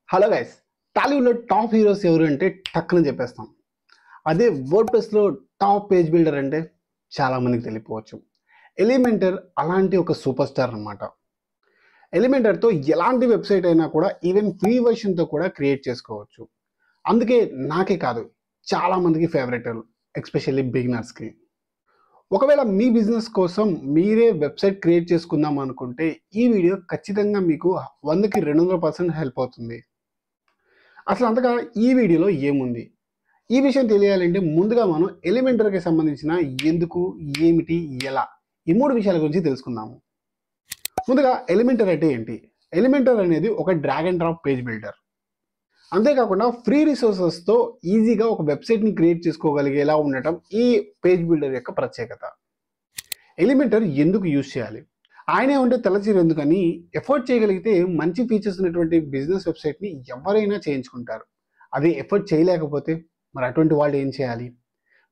Hello guys, టాలీవుడ్లో top heroes ఎవరు అంటే టక్కున చెప్పేస్తాం. అదే వర్డ్‌ప్రెస్‌లో టాప్ పేజ్ బిల్డర్ అంటే చాలా మందికి తెలియకపోవచ్చు. ఎలిమెంటర్ అలాంటి ఒక సూపర్ స్టార్ అన్నమాట. ఎలిమెంటర్‌తో ఎలాంటి వెబ్‌సైట్ అయినా కూడా ఈవెన్ ఫ్రీ వెర్షన్‌తో కూడా క్రియేట్ చేసుకోవచ్చు. అందుకే నాకే కాదు చాలా మందికి ఫేవరెట్ ఎస్పెషల్లీ బిగినర్స్‌కి. ఒకవేళ మీ బిజినెస్ కోసం మీరే వెబ్‌సైట్ క్రియేట్ చేసుకుందాం అనుకుంటే ఈ వీడియో ఖచ్చితంగా మీకు 100కి 200% హెల్ప్ అవుతుంది. అసలు అంతగా ఈ వీడియోలో ఏముంది? ఈ విషయం తెలియాలంటే ముందుగా మనం ఎలిమెంటర్‌కి సంబంధించిన ఎందుకు, ఏమిటి, ఎలా ఈ 3 విషయాల గురించి తెలుసుకుందాము. ముందుగా ఎలిమెంటర్ అంటే ఏంటి? ఎలిమెంటర్ అనేది ఒక drag and drop page builder. అంతేకాకుండా ఫ్రీ రిసోర్సెస్‌తో ఈజీగా ఒక వెబ్‌సైట్‌ని క్రియేట్ చేసుకోగలిగేలా ఉండటం ఈ పేజ్ బిల్డర్ యొక్క ప్రత్యేకత. ఎలిమెంటర్ ఎందుకు యూజ్ చేయాలి? ఆయనే ఉంటే తెల్లచీర ఎందుకని ఎఫర్ట్ చేయగలిగితే మంచి ఫీచర్స్ ఉన్నటువంటి బిజినెస్ వెబ్‌సైట్‌ని ఎవరైనా చేయించుకుంటారు. అదే ఎఫర్ట్ చేయలేకపోతే మరి అటువంటి వాళ్ళు ఏం చేయాలి?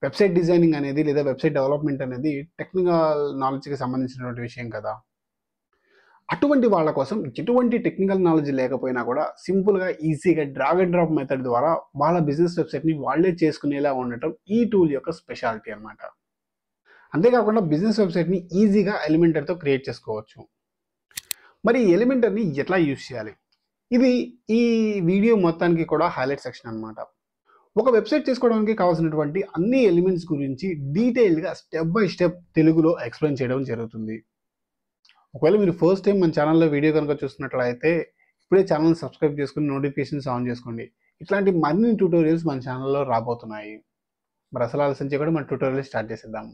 వెబ్‌సైట్ డిజైనింగ్ అనేది లేదా వెబ్‌సైట్ డెవలప్‌మెంట్ అనేది టెక్నికల్ నాలెడ్జ్‌కి సంబంధించినటువంటి విషయం కదా! అటువంటి వాళ్ళ కోసం ఎటువంటి టెక్నికల్ నాలెడ్జ్ లేకపోయినా కూడా సింపుల్‌గా, ఈజీగా డ్రాగ్ అండ్ డ్రాప్ మెథడ్ ద్వారా వాళ్ళ బిజినెస్ వెబ్‌సైట్‌ని వాళ్ళే చేసుకునేలా ఉండటం ఈ టూల్ యొక్క స్పెషాలిటీ అన్నమాట. అంతేకాకుండా బిజినెస్ వెబ్‌సైట్‌ని ఈజీగా ఎలిమెంటర్‌తో క్రియేట్ చేసుకోవచ్చు. మరి ఈ ఎలిమెంటర్‌ని ఎట్లా యూజ్ చేయాలి? ఇది ఈ వీడియో మొత్తానికి కూడా హైలైట్ సెక్షన్ అన్నమాట. ఒక వెబ్‌సైట్ చేసుకోవడానికి కావాల్సినటువంటి అన్ని ఎలిమెంట్స్ గురించి డీటెయిల్డ్‌గా స్టెప్ బై స్టెప్ తెలుగులో ఎక్స్‌ప్లెయిన్ చేయడం జరుగుతుంది. ఒకవేళ మీరు ఫస్ట్ టైం మన ఛానెల్‌లో వీడియో కనుక చూస్తున్నట్లయితే ఇప్పుడే ఛానెల్‌ని సబ్స్క్రైబ్ చేసుకొని నోటిఫికేషన్స్ ఆన్ చేసుకోండి. ఇట్లాంటి మరిన్ని ట్యుటోరియల్స్ మన ఛానెల్‌లో రాబోతున్నాయి. మరి అసలు ఆలస్యం చేయకుండా మన ట్యుటోరియల్ స్టార్ట్ చేసేద్దాం.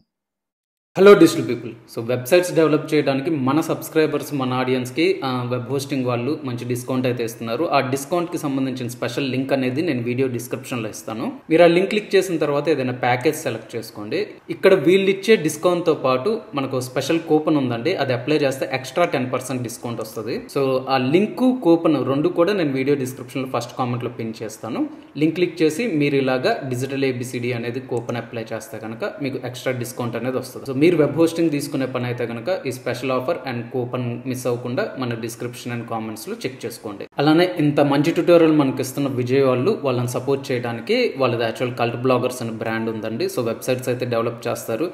Hello digital people. So websites develop చేయడానికి మన సబ్స్క్రైబర్స్, మన ఆడియన్స్కి వెబ్ హోస్టింగ్ వాళ్ళు మంచి డిస్కౌంట్ అయితే ఇస్తున్నారు. ఆ డిస్కౌంట్కి సంబంధించిన స్పెషల్ లింక్ అనేది నేను వీడియో డిస్క్రిప్షన్లో ఇస్తాను. మీరు ఆ లింక్ క్లిక్ చేసిన తర్వాత ఏదైనా ప్యాకేజ్ సెలెక్ట్ చేసుకోండి. ఇక్కడ వీళ్ళు ఇచ్చే డిస్కౌంట్తో పాటు మనకు స్పెషల్ కూపన్ ఉందండి. అది అప్లై చేస్తే ఎక్స్ట్రా 10% డిస్కౌంట్ వస్తుంది. సో ఆ లింక్, కూపన్ రెండు కూడా నేను వీడియో డిస్క్రిప్షన్లో ఫస్ట్ కామెంట్లో పిన్ చేస్తాను. లింక్ క్లిక్ చేసి మీరు ఇలాగా డిజిటల్ ఏబిసిడి అనేది కూపన్ అప్లై చేస్తే కనుక మీకు ఎక్స్ట్రా డిస్కౌంట్ అనేది వస్తుంది. సో మీరు వెబ్ హోస్టింగ్ తీసుకునే పని అయితే కనుక ఈ special offer and coupon miss అవ్వకుండా మన డిస్క్రిప్షన్ అండ్ కామెంట్స్లో చెక్ చేసుకోండి. అలానే ఇంత మంచి ట్యూటోరియల్ మనకి ఇస్తున్న విజయ్ వాళ్ళని సపోర్ట్ చేయడానికి వాళ్ళది యాక్చువల్ కల్ట్ బ్లాగర్స్ అనే బ్రాండ్ ఉందండి. సో వెబ్సైట్స్ అయితే డెవలప్ చేస్తారు.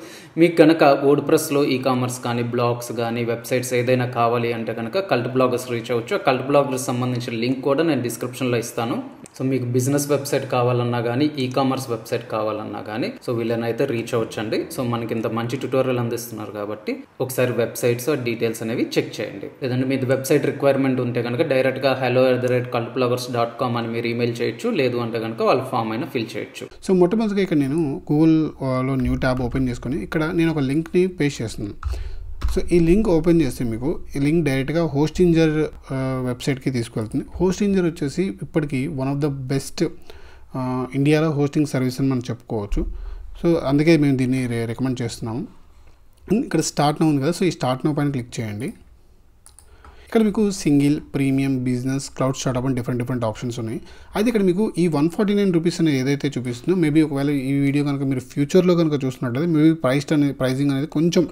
మీకు కనుక వర్డ్‌ప్రెస్‌లో ఈ కామర్స్ కానీ, బ్లాగ్స్ కానీ, వెబ్సైట్స్ ఏదైనా కావాలి అంటే కనుక కల్ట్ బ్లాగర్స్ రీచ్ అవ్వచ్చు. ఆ కల్ట్ బ్లాగర్స్ సంబంధించిన లింక్ కూడా నేను డిస్క్రిప్షన్లో ఇస్తాను. సో మీకు బిజినెస్ వెబ్సైట్ కావాలన్నా కానీ, ఈ కామర్స్ వెబ్సైట్ కావాలన్నా కానీ సో వీళ్ళనైతే రీచ్ అవ్వచ్చండి. సో మనకి ఇంత మంచి ట్యూటోరియల్ అందిస్తున్నారు కాబట్టి ఒకసారి వెబ్సైట్స్ డీటెయిల్స్ అనేవి చెక్ చేయండి. లేదంటే మీది వెబ్సైట్ రిక్వైర్మెంట్ ఉంటే కనుక డైరెక్ట్గా hello@cultbloggers.com అని మీరు ఈమెయిల్ చేయొచ్చు. లేదు అంటే కనుక వాళ్ళ ఫామ్ అయినా ఫిల్ చేయొచ్చు. సో మొట్టమొదటిగా ఇక్కడ నేను గూగుల్‌లో న్యూ ట్యాబ్ ఓపెన్ చేసుకొని ఇక్కడ నేను ఒక లింక్‌ని పేస్ట్ చేస్తున్నాను. సో ఈ లింక్ ఓపెన్ చేస్తే మీకు ఈ లింక్ డైరెక్ట్గా హోస్టింజర్ వెబ్సైట్కి తీసుకెళ్తుంది. హోస్టింజర్ వచ్చేసి ఇప్పటికీ వన్ ఆఫ్ ద బెస్ట్ ఇండియాలో హోస్టింగ్ సర్వీస్ అని మనం చెప్పుకోవచ్చు. సో అందుకే మేము దీన్ని రికమెండ్ చేస్తున్నాము. ఇక్కడ స్టార్ట్ నౌ ఉంది కదా, సో ఈ స్టార్ట్ నౌ పైన క్లిక్ చేయండి. ఇక్కడ మీకు single, premium, business, cloud startup అని డిఫరెంట్ ఆప్షన్స్ ఉన్నాయి. అయితే ఇక్కడ మీకు ఈ 149 రూపీస్ అనేది ఏదైతే చూపిస్తుందో మేబీ ఒకవేళ ఈ వీడియో కనుక మీరు ఫ్యూచర్లో కనుక చూస్తున్నట్లయితే మేబీ ప్రైజింగ్ అనేది కొంచెం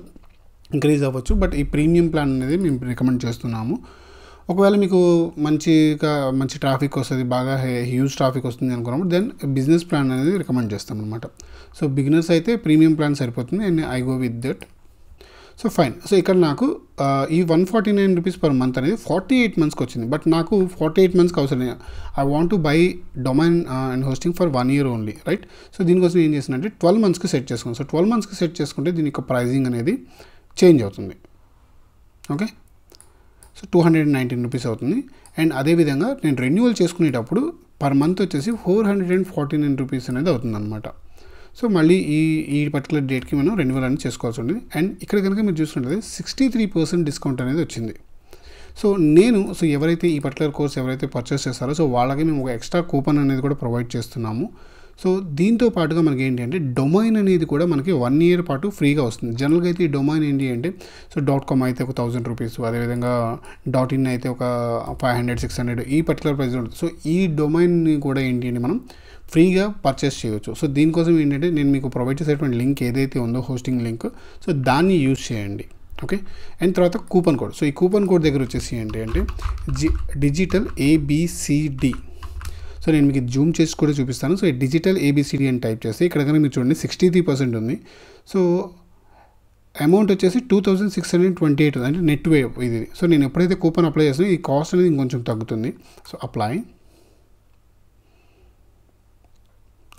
ఇంక్రీజ్ అవ్వచ్చు. బట్ ఈ ప్రీమియం ప్లాన్ అనేది మేము రికమెండ్ చేస్తున్నాము. ఒకవేళ మీకు మంచి ట్రాఫిక్ వస్తుంది, బాగా హ్యూజ్ ట్రాఫిక్ వస్తుంది అనుకున్నప్పుడు దెన్ బిజినెస్ ప్లాన్ అనేది రికమెండ్ చేస్తాం అనమాట. సో బిగినర్స్ అయితే ప్రీమియం ప్లాన్ సరిపోతుంది and I go with that. So fine. So ఇక్కడ నాకు ఈ 149 రూపీస్ పర్ మంత్ అనేది 48 మంత్స్కి వచ్చింది. బట్ నాకు 48 మంత్స్కి అవసరం లేదు. I want to buy domain and hosting for 1 year only, right? So దీనికోసం ఏం చేసినంటే 12 మంత్స్కి సెట్ చేసుకున్నాను. సో 12 మంత్స్కి సెట్ చేసుకుంటే దీని యొక్క ప్రైజింగ్ అనేది చేంజ్ అవుతుంది. ఓకే, సో 219 రూపీస్ అవుతుంది. అండ్ అదేవిధంగా నేను రెన్యువల్ చేసుకునేటప్పుడు పర్ మంత్ వచ్చేసి 449 రూపీస్ అనేది అవుతుంది అనమాట. సో మళ్ళీ ఈ పర్టికులర్ డేట్కి మనం రెన్యువల్ అనేది చేసుకోవాల్సి ఉంటుంది. అండ్ ఇక్కడ కనుక మీరు చూసుకుంటే 63% డిస్కౌంట్ అనేది వచ్చింది. సో ఎవరైతే ఈ పర్టికులర్ కోర్స్ ఎవరైతే పర్చేస్ చేస్తారో సో వాళ్ళకి మేము ఒక ఎక్స్ట్రా కూపన్ అనేది కూడా ప్రొవైడ్ చేస్తున్నాము. సో దీంతో పాటుగా మనకి ఏంటి అంటే డొమైన్ అనేది కూడా మనకి 1 year పాటు ఫ్రీగా వస్తుంది. జనరల్గా అయితే ఈ డొమైన్ ఏంటి అంటే సో .com అయితే ఒక 1000 రూపీస్, అదేవిధంగా .in అయితే ఒక 500, 600 ఈ పర్టికులర్ ప్రైస్ ఉంటుంది. సో ఈ డొమైన్ని కూడా ఏంటి అంటే మనం ఫ్రీగా పర్చేస్ చేయవచ్చు. సో దీనికోసం ఏంటంటే నేను మీకు ప్రొవైడ్ చేసేటువంటి లింక్ ఏదైతే ఉందో హోస్టింగ్ లింక్, సో దాన్ని యూజ్ చేయండి. ఓకే. అండ్ తర్వాత కూపన్ కోడ్. సో ఈ కూపన్ కోడ్ దగ్గర వచ్చేసి ఏంటి అంటే డిజిటల్ ABCD. సో నేను మీకు జూమ్ చేసి కూడా చూపిస్తాను. సో ఈ డిజిటల్ ABCD అని టైప్ చేస్తే ఇక్కడ కనుక మీరు చూడండి 63% ఉంది. సో అమౌంట్ వచ్చేసి 2628 అంటే నెట్ వే ఇది. సో నేను ఎప్పుడైతే కూపన్ అప్లై చేస్తానో ఈ కాస్ట్ అనేది ఇంకొంచెం తగ్గుతుంది. So apply.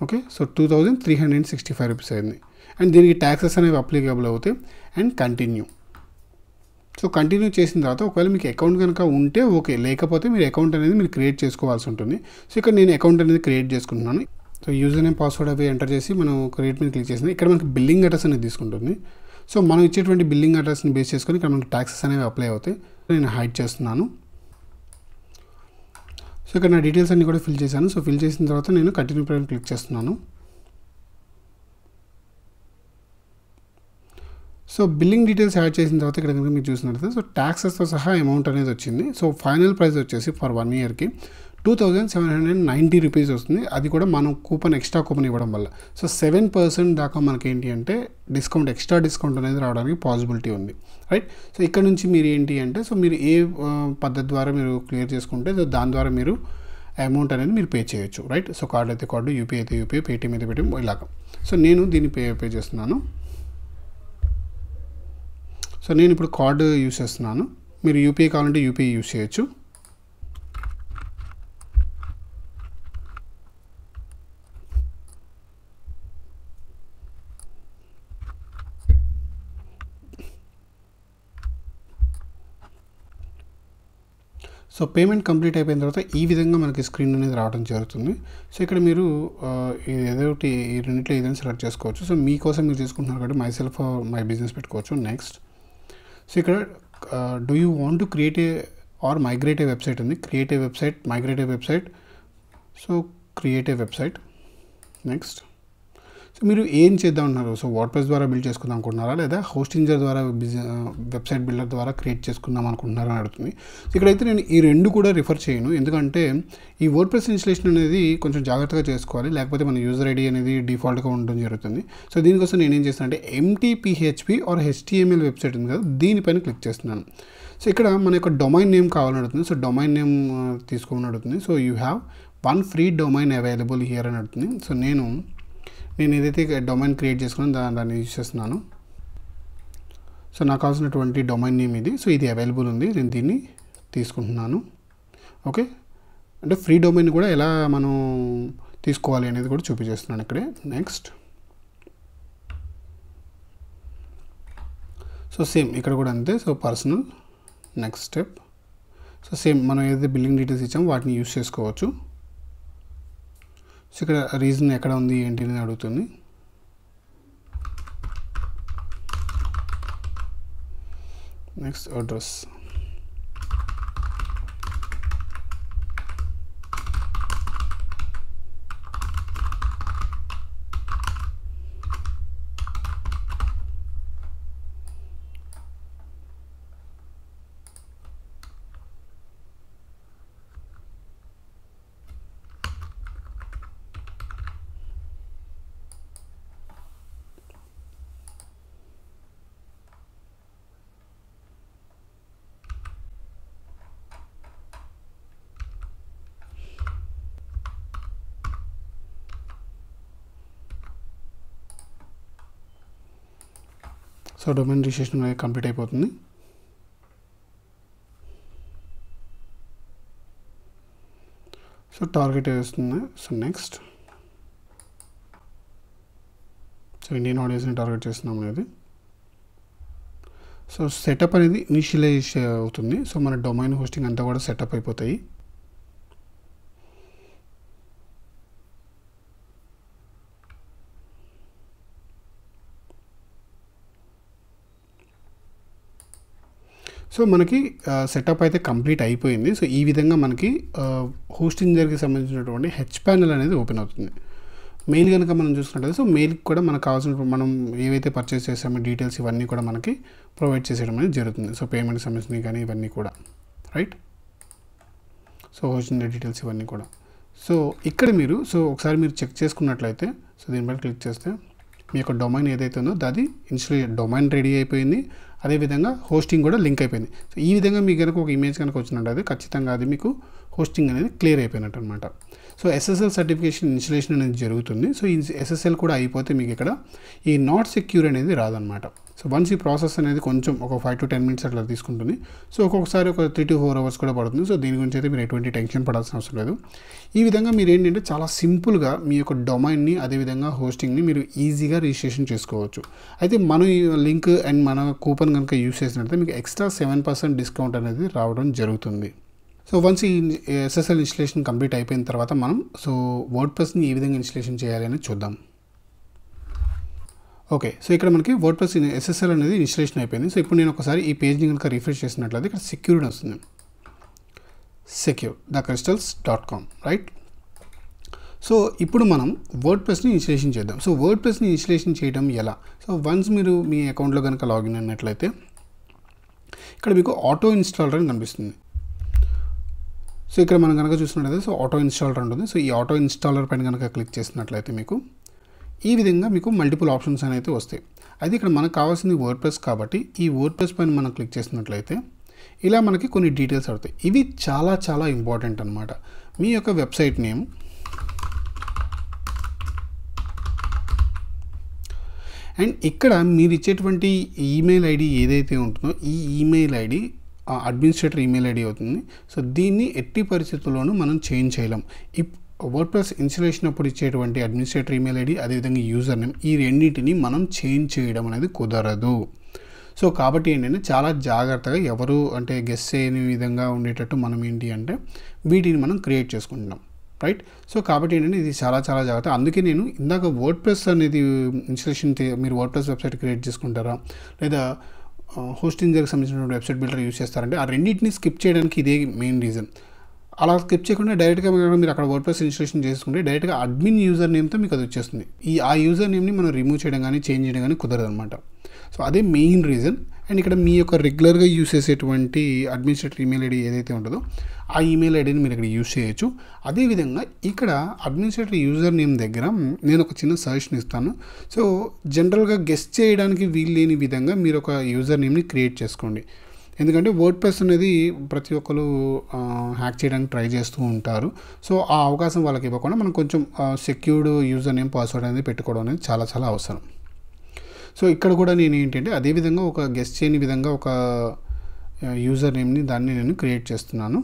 Okay. So 2365 rupees అయింది. అండ్ దీనికి ట్యాక్సెస్ అనేవి అప్లికేబుల్ అవుతాయి. And continue. సో కంటిన్యూ చేసిన తర్వాత ఒకవేళ మీకు అకౌంట్ కనుక ఉంటే ఓకే, లేకపోతే మీరు అకౌంట్ అనేది మీరు క్రియేట్ చేసుకోవాల్సి ఉంటుంది. సో ఇక్కడ నేను అకౌంట్ అనేది క్రియేట్ చేసుకుంటున్నాను. సో యూజర్ నేమ్ పాస్వర్డ్ అవి ఎంటర్ చేసి మనం క్రియేట్ మీద క్లిక్ చేసింది. ఇక్కడ మనకి బిల్లింగ్ అడ్రస్ అనేది తీసుకుంటుంది. సో మనం ఇచ్చేటువంటి బిల్లింగ్ అడ్రస్ని బేస్ చేసుకొని ఇక్కడ మనకి ట్యాక్సెస్ అనేవి అప్లై అవుతాయి. నేను హైడ్ చేస్తున్నాను. సో ఇక్కడ నా డీటెయిల్స్ అన్నీ కూడా ఫిల్ చేశాను. సో ఫిల్ చేసిన తర్వాత నేను కంటిన్యూ పైన క్లిక్ చేస్తున్నాను. సో బిల్లింగ్ డీటెయిల్స్ యాడ్ చేసిన తర్వాత ఇక్కడ కనుక మీరు చూసినట్లయితే సో ట్యాక్సెస్తో సహా అమౌంట్ అనేది వచ్చింది. సో ఫైనల్ ప్రైస్ వచ్చేసి ఫర్ 1 ఇయర్కి 2790 రూపీస్ వస్తుంది. అది కూడా మనం ఎక్స్ట్రా కూపన్ ఇవ్వడం వల్ల. సో 7% దాకా మనకి ఏంటి అంటే ఎక్స్ట్రా డిస్కౌంట్ అనేది రావడానికి పాసిబిలిటీ ఉంది, రైట్. సో ఇక్కడ నుంచి మీరు ఏంటి అంటే సో మీరు ఏ పద్ధతి ద్వారా మీరు క్లియర్ చేసుకుంటే సో దాని ద్వారా మీరు అమౌంట్ అనేది మీరు పే చేయొచ్చు, రైట్. సో కార్డ్ అయితే కార్డు, యూపీఐ అయితే యూపీఐ, పేటీఎం అయితే పేటీఎం, ఇలాగా. సో నేను దీన్ని పే చేస్తున్నాను. సో నేను ఇప్పుడు కార్డు యూస్ చేస్తున్నాను. మీరు యూపీఐ కావాలంటే యూపీఐ యూస్ చేయొచ్చు. సో పేమెంట్ కంప్లీట్ అయిపోయిన తర్వాత ఈ విధంగా మనకి స్క్రీన్ అనేది రావడం జరుగుతుంది. సో ఇక్కడ మీరు ఏదో ఒకటి ఈ రెండింటిలో ఏదైనా సెలెక్ట్ చేసుకోవచ్చు. సో మీకోసం మీరు చేసుకుంటున్నారు కాబట్టి మై బిజినెస్ పెట్టుకోవచ్చు. నెక్స్ట్. సో ఇక్కడ do you want to create or migrate a website ఉంది. Create a website, migrate a website. So create a website. Next. So మీరు ఏం చేద్దాం అన్నారు? సో వర్డ్ప్రెస్ ద్వారా బిల్డ్ చేసుకుందాం అనుకుంటున్నారా, లేదా హోస్టింజర్ ద్వారా వెబ్సైట్ బిల్డర్ ద్వారా క్రియేట్ చేసుకుందాం అనుకుంటున్నారా అని అడుగుతుంది. ఇక్కడైతే నేను ఈ రెండు కూడా రిఫర్ చేయను, ఎందుకంటే ఈ వర్డ్ప్రెస్ ఇన్స్టలేషన్ అనేది కొంచెం జాగ్రత్తగా చేసుకోవాలి, లేకపోతే మన యూజర్ ఐడి అనేది డిఫాల్ట్గా ఉండడం జరుగుతుంది. సో దీనికోసం నేను ఏం చేస్తాను అంటే MT-PHP ఆర్ HTML వెబ్సైట్ ఉంది కదా, దీనిపైన క్లిక్ చేస్తున్నాను. సో ఇక్కడ మన యొక్క డొమైన్ నేమ్ కావాలని అడుగుతుంది. సో డొమైన్ నేమ్ తీసుకోమని అడుగుతుంది. So you have 1 free domain available here అని అడుగుతుంది. సో నేను ఏదైతే డొమైన్ క్రియేట్ చేసుకున్నాను దాన్ని యూజ్ చేస్తున్నాను. సో నాకు కావాల్సినటువంటి డొమైన్ నేమ్ ఇది. సో ఇది అవైలబుల్ ఉంది, నేను దీన్ని తీసుకుంటున్నాను. ఓకే. అంటే ఫ్రీ డొమైన్ కూడా ఎలా మనం తీసుకోవాలి అనేది కూడా చూపించేస్తున్నాను ఇక్కడే. నెక్స్ట్. సో సేమ్ ఇక్కడ కూడా అంతే. So personal. Next step. So same మనం ఏదైతే బిల్లింగ్ డీటెయిల్స్ ఇచ్చామో వాటిని యూజ్ చేసుకోవచ్చు. సో ఇక్కడ రీజన్ ఎక్కడ ఉంది ఏంటి అని అడుగుతుంది. Next address. So domain registration అనేది కంప్లీట్ అయిపోతుంది. సో టార్గెట్ వస్తుంది. So next. సో ఇండియన్ ఆడియన్స్ని టార్గెట్ చేస్తున్నాం అనేది. సో సెటప్ అనేది ఇనిషియలైజ్ అవుతుంది. సో మన డొమైన్ హోస్టింగ్ అంతా కూడా సెటప్ అయిపోతాయి. సో మనకి సెటప్ అయితే కంప్లీట్ అయిపోయింది. సో ఈ విధంగా మనకి హోస్టింజర్కి సంబంధించినటువంటి హెచ్పానెల్ అనేది ఓపెన్ అవుతుంది. మెయిల్ కనుక మనం చూసుకున్నట్లయితే సో మెయిల్కి కూడా మనకు కావాల్సిన మనం ఏవైతే పర్చేస్ చేసామో డీటెయిల్స్ ఇవన్నీ కూడా మనకి ప్రొవైడ్ చేసేయడం అనేది జరుగుతుంది. సో పేమెంట్కి సంబంధించినవి కానీ ఇవన్నీ కూడా, రైట్. సో హోస్టింజర్ డీటెయిల్స్ ఇవన్నీ కూడా. సో ఇక్కడ మీరు ఒకసారి మీరు చెక్ చేసుకున్నట్లయితే సో దీనిపైన క్లిక్ చేస్తే మీ యొక్క డొమైన్ ఏదైతే ఉందో అది డొమైన్ రెడీ అయిపోయింది. అదేవిధంగా హోస్టింగ్ కూడా లింక్ అయిపోయింది. సో ఈ విధంగా మీకు కనుక ఒక ఇమేజ్ కనుక వచ్చినట్లయితే ఖచ్చితంగా అది మీకు హోస్టింగ్ అనేది క్లియర్ అయిపోయినట్టు అనమాట. సో SSL సర్టిఫికేషన్ ఇన్స్టలేషన్ అనేది జరుగుతుంది. సో ఈ SSL కూడా అయిపోతే మీకు ఇక్కడ ఈ నాట్ సెక్యూర్ అనేది రాదనమాట. సో వన్స్ ఈ ప్రాసెస్ అనేది కొంచెం ఒక 5 to 10 minutes అట్లా తీసుకుంటుంది. సో ఒక్కొక్కసారి ఒక 3 to 4 hours కూడా పడుతుంది. సో దీని గురించి అయితే మీరు ఎటువంటి టెన్షన్ పడాల్సిన అవసరం లేదు. ఈ విధంగా మీరు ఏంటంటే చాలా సింపుల్గా మీ యొక్క డొమైన్ని అదేవిధంగా హోస్టింగ్ని మీరు ఈజీగా రిజిస్ట్రేషన్ చేసుకోవచ్చు. అయితే మనం ఈ లింక్ అండ్ మన కూపన్ కనుక యూస్ చేసినట్లయితే మీకు ఎక్స్ట్రా 7% డిస్కౌంట్ అనేది రావడం జరుగుతుంది. సో వన్స్ ఈ SSL ఇన్స్టలేషన్ కంప్లీట్ అయిపోయిన తర్వాత మనం వర్డ్ప్రెస్ని ఏ విధంగా ఇన్స్టలేషన్ చేయాలి అనేది చూద్దాం. ఓకే, సో ఇక్కడ మనకి వర్డ్ప్రెస్ SSL అనేది ఇన్స్టలేషన్ అయిపోయింది. సో ఇప్పుడు నేను ఒకసారి ఈ పేజ్ని కనుక రిఫ్రెష్ చేసినట్లయితే ఇక్కడ సెక్యూర్డ్ వస్తుంది, secure.crystals.com, రైట్. సో ఇప్పుడు మనం వర్డ్ప్రెస్ని ఇన్స్టలేషన్ చేద్దాం. సో వర్డ్ప్రెస్ని ఇన్స్టలేషన్ చేయడం ఎలా? సో వన్స్ మీరు మీ అకౌంట్లో కనుక లాగిన్ అయినట్లయితే ఇక్కడ మీకు ఆటో ఇన్స్టాలర్ అని కనిపిస్తుంది. సో ఇక్కడ మనం కనుక చూసినట్లయితే సో ఆటో ఇన్స్టాలర్ ఉంటుంది. సో ఈ ఆటో ఇన్స్టాలర్ పైన కనుక క్లిక్ చేసినట్లయితే మీకు ఈ విధంగా మీకు మల్టిపుల్ ఆప్షన్స్ అనేవి వస్తాయి. అయితే ఇక్కడ మనకు కావాల్సింది వర్డ్ప్రెస్ కాబట్టి ఈ వర్డ్ప్రెస్ పైన మనం క్లిక్ చేసినట్లయితే ఇలా మనకి కొన్ని డీటెయిల్స్ అవుతాయి. ఇవి చాలా చాలా ఇంపార్టెంట్ అనమాట. మీ యొక్క వెబ్సైట్ నేమ్, అండ్ ఇక్కడ మీరు ఇచ్చేటువంటి ఈమెయిల్ ఐడి ఏదైతే ఉంటుందో ఈ email ID administrator email ID అవుతుంది. సో దీన్ని ఎట్టి పరిస్థితుల్లోనూ మనం చేంజ్ చేయలేం. వర్డ్ప్రెస్ ఇన్స్టలేషన్ అప్పుడు ఇచ్చేటువంటి అడ్మినిస్ట్రేటర్ ఈమెయిల్ ఐడి అదేవిధంగా యూజర్ నేమ్ ఈ రెండింటిని మనం చేంజ్ చేయడం అనేది కుదరదు. సో కాబట్టి ఏంటంటే చాలా జాగ్రత్తగా ఎవరు అంటే గెస్ చేయని విధంగా ఉండేటట్టు మనం ఏంటి అంటే వీటిని మనం క్రియేట్ చేసుకుంటున్నాం, రైట్. సో కాబట్టి ఏంటంటే ఇది చాలా చాలా జాగ్రత్త. అందుకే నేను ఇందాక వర్డ్ప్రెస్ అనేది ఇన్స్టలేషన్ మీరు వర్డ్ప్రెస్ వెబ్సైట్ క్రియేట్ చేసుకుంటారా లేదా హోస్టింగ్ దగ్గర సంబంధించిన వెబ్సైట్ బిల్డర్ యూస్ చేస్తారంటే ఆ రెండింటిని స్కిప్ చేయడానికి ఇదే మెయిన్ రీజన్. అలా స్కిప్ చేయకుండా డైరెక్ట్గా మీరు అక్కడ వర్డ్ప్రెస్ ఇన్స్టలేషన్ చేసుకుంటే డైరెక్ట్గా అడ్మిన్ యూజర్ నేమ్తో మీకు అది వచ్చేస్తుంది. ఆ యూజర్ నేమ్ని మనం రిమూవ్ చేయడం కానీ చేంజ్ చేయడం కానీ కుదరదు అనమాట. సో అదే మెయిన్ రీజన్. అండ్ ఇక్కడ మీ యొక్క రెగ్యులర్గా యూస్ చేసేటువంటి అడ్మినిస్ట్రేటర్ ఈమెయిల్ ఐడి ఏదైతే ఉంటుందో ఆ ఈమెయిల్ ఐడిని మీరు ఇక్కడ యూస్ చేయొచ్చు. అదేవిధంగా ఇక్కడ అడ్మినిస్ట్రేటర్ యూజర్ నేమ్ దగ్గర నేను ఒక చిన్న సజెషన్ ఇస్తాను. సో జనరల్గా గెస్ చేయడానికి వీలు లేని విధంగా మీరు ఒక యూజర్ నేమ్ని క్రియేట్ చేసుకోండి. ఎందుకంటే వర్డ్ప్రెస్ అనేది ప్రతి ఒక్కరు హ్యాక్ చేయడానికి ట్రై చేస్తూ ఉంటారు. సో ఆ అవకాశం వాళ్ళకి ఇవ్వకుండా మనం కొంచెం సెక్యూర్డ్ యూజర్ నేమ్ పాస్వర్డ్ అనేది పెట్టుకోవడం అనేది చాలా చాలా అవసరం. సో ఇక్కడ కూడా నేను ఏంటంటే అదేవిధంగా ఒక గెస్ చేయని విధంగా ఒక యూజర్ నేమ్ని దాన్ని నేను క్రియేట్ చేస్తున్నాను.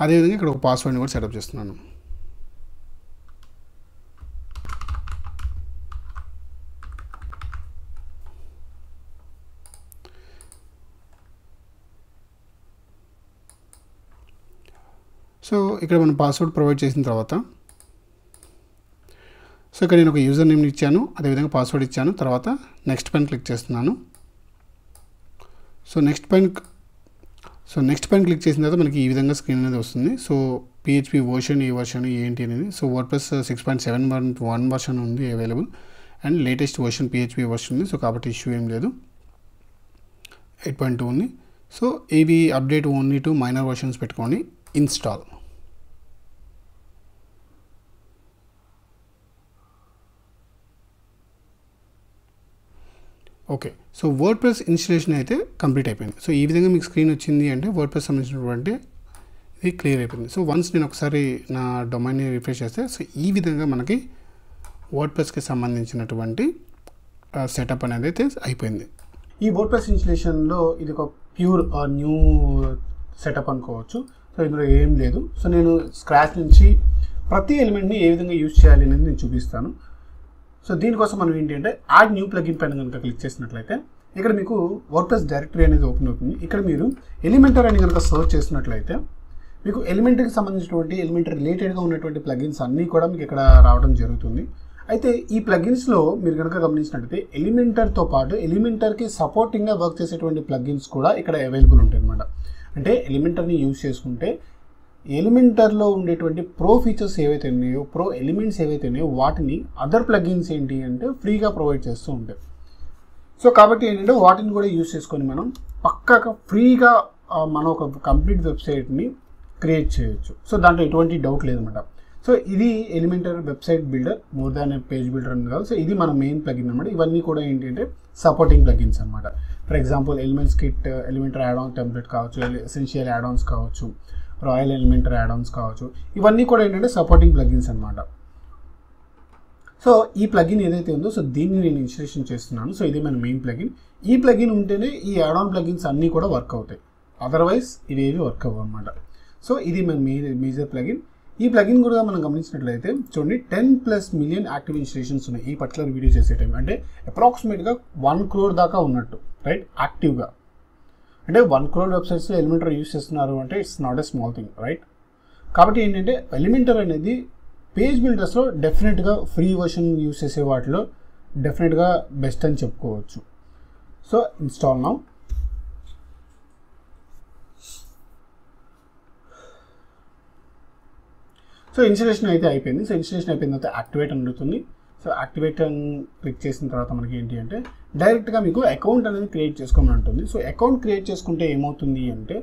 అదేవిధంగా ఇక్కడ ఒక పాస్వర్డ్ని కూడా సెటప్ చేస్తున్నాను. సో ఇక్కడ మనం పాస్వర్డ్ ప్రొవైడ్ చేసిన తర్వాత సో ఇక్కడ నేను ఒక యూజర్ నేమ్ని ఇచ్చాను, అదేవిధంగా పాస్వర్డ్ ఇచ్చాను. తర్వాత నెక్స్ట్ పైన క్లిక్ చేస్తున్నాను. సో నెక్స్ట్ పైన క్లిక్ చేసిన తర్వాత మనకి ఈ విధంగా స్క్రీన్ అనేది వస్తుంది. సో PHP వర్షన్ ఏ వర్షన్ ఏంటి అనేది. సో వర్డ్ప్రెస్ 6.7.1 వర్షన్ ఉంది available and latest version PHP version ఉంది. సో కాబట్టి ఇష్యూ ఏం లేదు. 8.2 ఉంది. సో ఇవి update only to minor versions పెట్టుకోండి. Install. Okay, so WordPress installation అయితే కంప్లీట్ అయిపోయింది. సో ఈ విధంగా మీకు స్క్రీన్ వచ్చింది అంటే వర్డ్ప్రెస్ సంబంధించినటువంటి ఇది క్లియర్ అయిపోయింది. సో వన్స్ నేను ఒకసారి నా డొమైన్ని రిఫ్రెష్ చేస్తే సో ఈ విధంగా మనకి వర్డ్ప్రెస్కి సంబంధించినటువంటి సెటప్ అనేది అయితే అయిపోయింది. ఈ వర్డ్ప్రెస్ ఇన్స్టలేషన్లో ఇది ఒక ప్యూర్ న్యూ సెటప్ అనుకోవచ్చు. సో ఇందులో ఏం లేదు. సో నేను స్క్రాచ్ నుంచి ప్రతి ఎలిమెంట్ని ఏ విధంగా యూజ్ చేయాలి అనేది నేను చూపిస్తాను. సో దీనికోసం మనం ఏంటంటే యాడ్ న్యూ ప్లగిన్ పైన కనుక క్లిక్ చేసినట్లయితే ఇక్కడ మీకు వర్డ్ప్రెస్ డైరెక్టరీ అనేది ఓపెన్ అవుతుంది. ఇక్కడ మీరు ఎలిమెంటర్ అని కనుక సర్చ్ చేసినట్లయితే మీకు ఎలిమెంటరీకి సంబంధించినటువంటి ఎలిమెంటరీ రిలేటెడ్గా ఉన్నటువంటి ప్లగిన్స్ అన్నీ కూడా మీకు ఇక్కడ రావడం జరుగుతుంది. అయితే ఈ ప్లగిన్స్లో మీరు కనుక గమనించినట్లయితే ఎలిమెంటర్తో పాటు ఎలిమెంటర్కి సపోర్టింగ్గా వర్క్ చేసేటువంటి ప్లగిన్స్ కూడా ఇక్కడ అవైలబుల్ ఉంటాయి అన్నమాట. అంటే ఎలిమెంటర్ని యూజ్ చేసుకుంటే ఎలిమెంటర్లో ఉండేటువంటి ప్రో ఫీచర్స్ ఏవైతే ఉన్నాయో, ప్రో ఎలిమెంట్స్ ఏవైతే ఉన్నాయో వాటిని అదర్ ప్లగిన్స్ ఏంటి అంటే ఫ్రీగా ప్రొవైడ్ చేస్తూ ఉంటాయి. సో కాబట్టి ఏంటంటే వాటిని కూడా యూజ్ చేసుకొని మనం పక్కాగా ఫ్రీగా మనం ఒక కంప్లీట్ వెబ్సైట్ని క్రియేట్ చేయొచ్చు. సో దాంట్లో ఎటువంటి డౌట్ లేదన్నమాట. సో ఇది Elementor website builder more than page builder అని కాదు. సో ఇది మన మెయిన్ ప్లగిన్ అనమాట. ఇవన్నీ కూడా ఏంటి అంటే సపోర్టింగ్ ప్లగిన్స్ అనమాట. For example elements kit, Elementor add on template కావచ్చు, ఎసెన్షియల్ యాడ్ ఆన్స్ కావచ్చు, రాయల్ ఎలిమెంటర్ యాడ్ ఆన్స్ కావచ్చు, ఇవన్నీ కూడా ఏంటంటే సపోర్టింగ్ ప్లగిన్స్ అనమాట. సో ఈ ప్లగిన్ ఏదైతే ఉందో సో దీన్ని నేను ఇన్స్టాలేషన్ చేస్తున్నాను. సో ఇది మన మెయిన్ ప్లగిన్. ఈ ప్లగిన్ ఉంటేనే ఈ యాడ్ ఆన్ ప్లగిన్స్ అన్నీ కూడా వర్క్ అవుతాయి, అదర్వైజ్ ఇవేవి వర్క్ అవ్వవు అనమాట. సో ఇది మన మేజర్ ప్లగిన్. ఈ ప్లగిన్ కూడా మనం గమనించినట్లయితే చూడండి 10+ మిలియన్ యాక్టివ్ ఇన్స్టాలేషన్స్ ఉన్నాయి ఈ పర్టికులర్ వీడియో చేసే టైం. అంటే అప్రాక్సిమేట్గా 1 crore దాకా ఉన్నట్టు, రైట్, యాక్టివ్గా. అంటే 1 crore వెబ్సైట్స్లో ఎలిమెంటర్ యూస్ చేస్తున్నారు అంటే it's not a small thing, right. కాబట్టి ఏంటంటే ఎలిమెంటర్ అనేది పేజ్ బిల్డర్స్లో డెఫినెట్గా ఫ్రీ వర్షన్ యూస్ చేసే వాటిలో డెఫినెట్గా బెస్ట్ అని చెప్పుకోవచ్చు. So install now. So installation అయితే అయిపోయింది. సో ఇన్స్టాలేషన్ అయిపోయిన తర్వాత యాక్టివేట్ అని అడుగుతుంది. సో యాక్టివేట్ అని క్లిక్ చేసిన తర్వాత మనకి ఏంటి అంటే డైరెక్ట్గా మీకు అకౌంట్ అనేది క్రియేట్ చేసుకోమని ఉంటుంది. సో అకౌంట్ క్రియేట్ చేసుకుంటే ఏమవుతుంది అంటే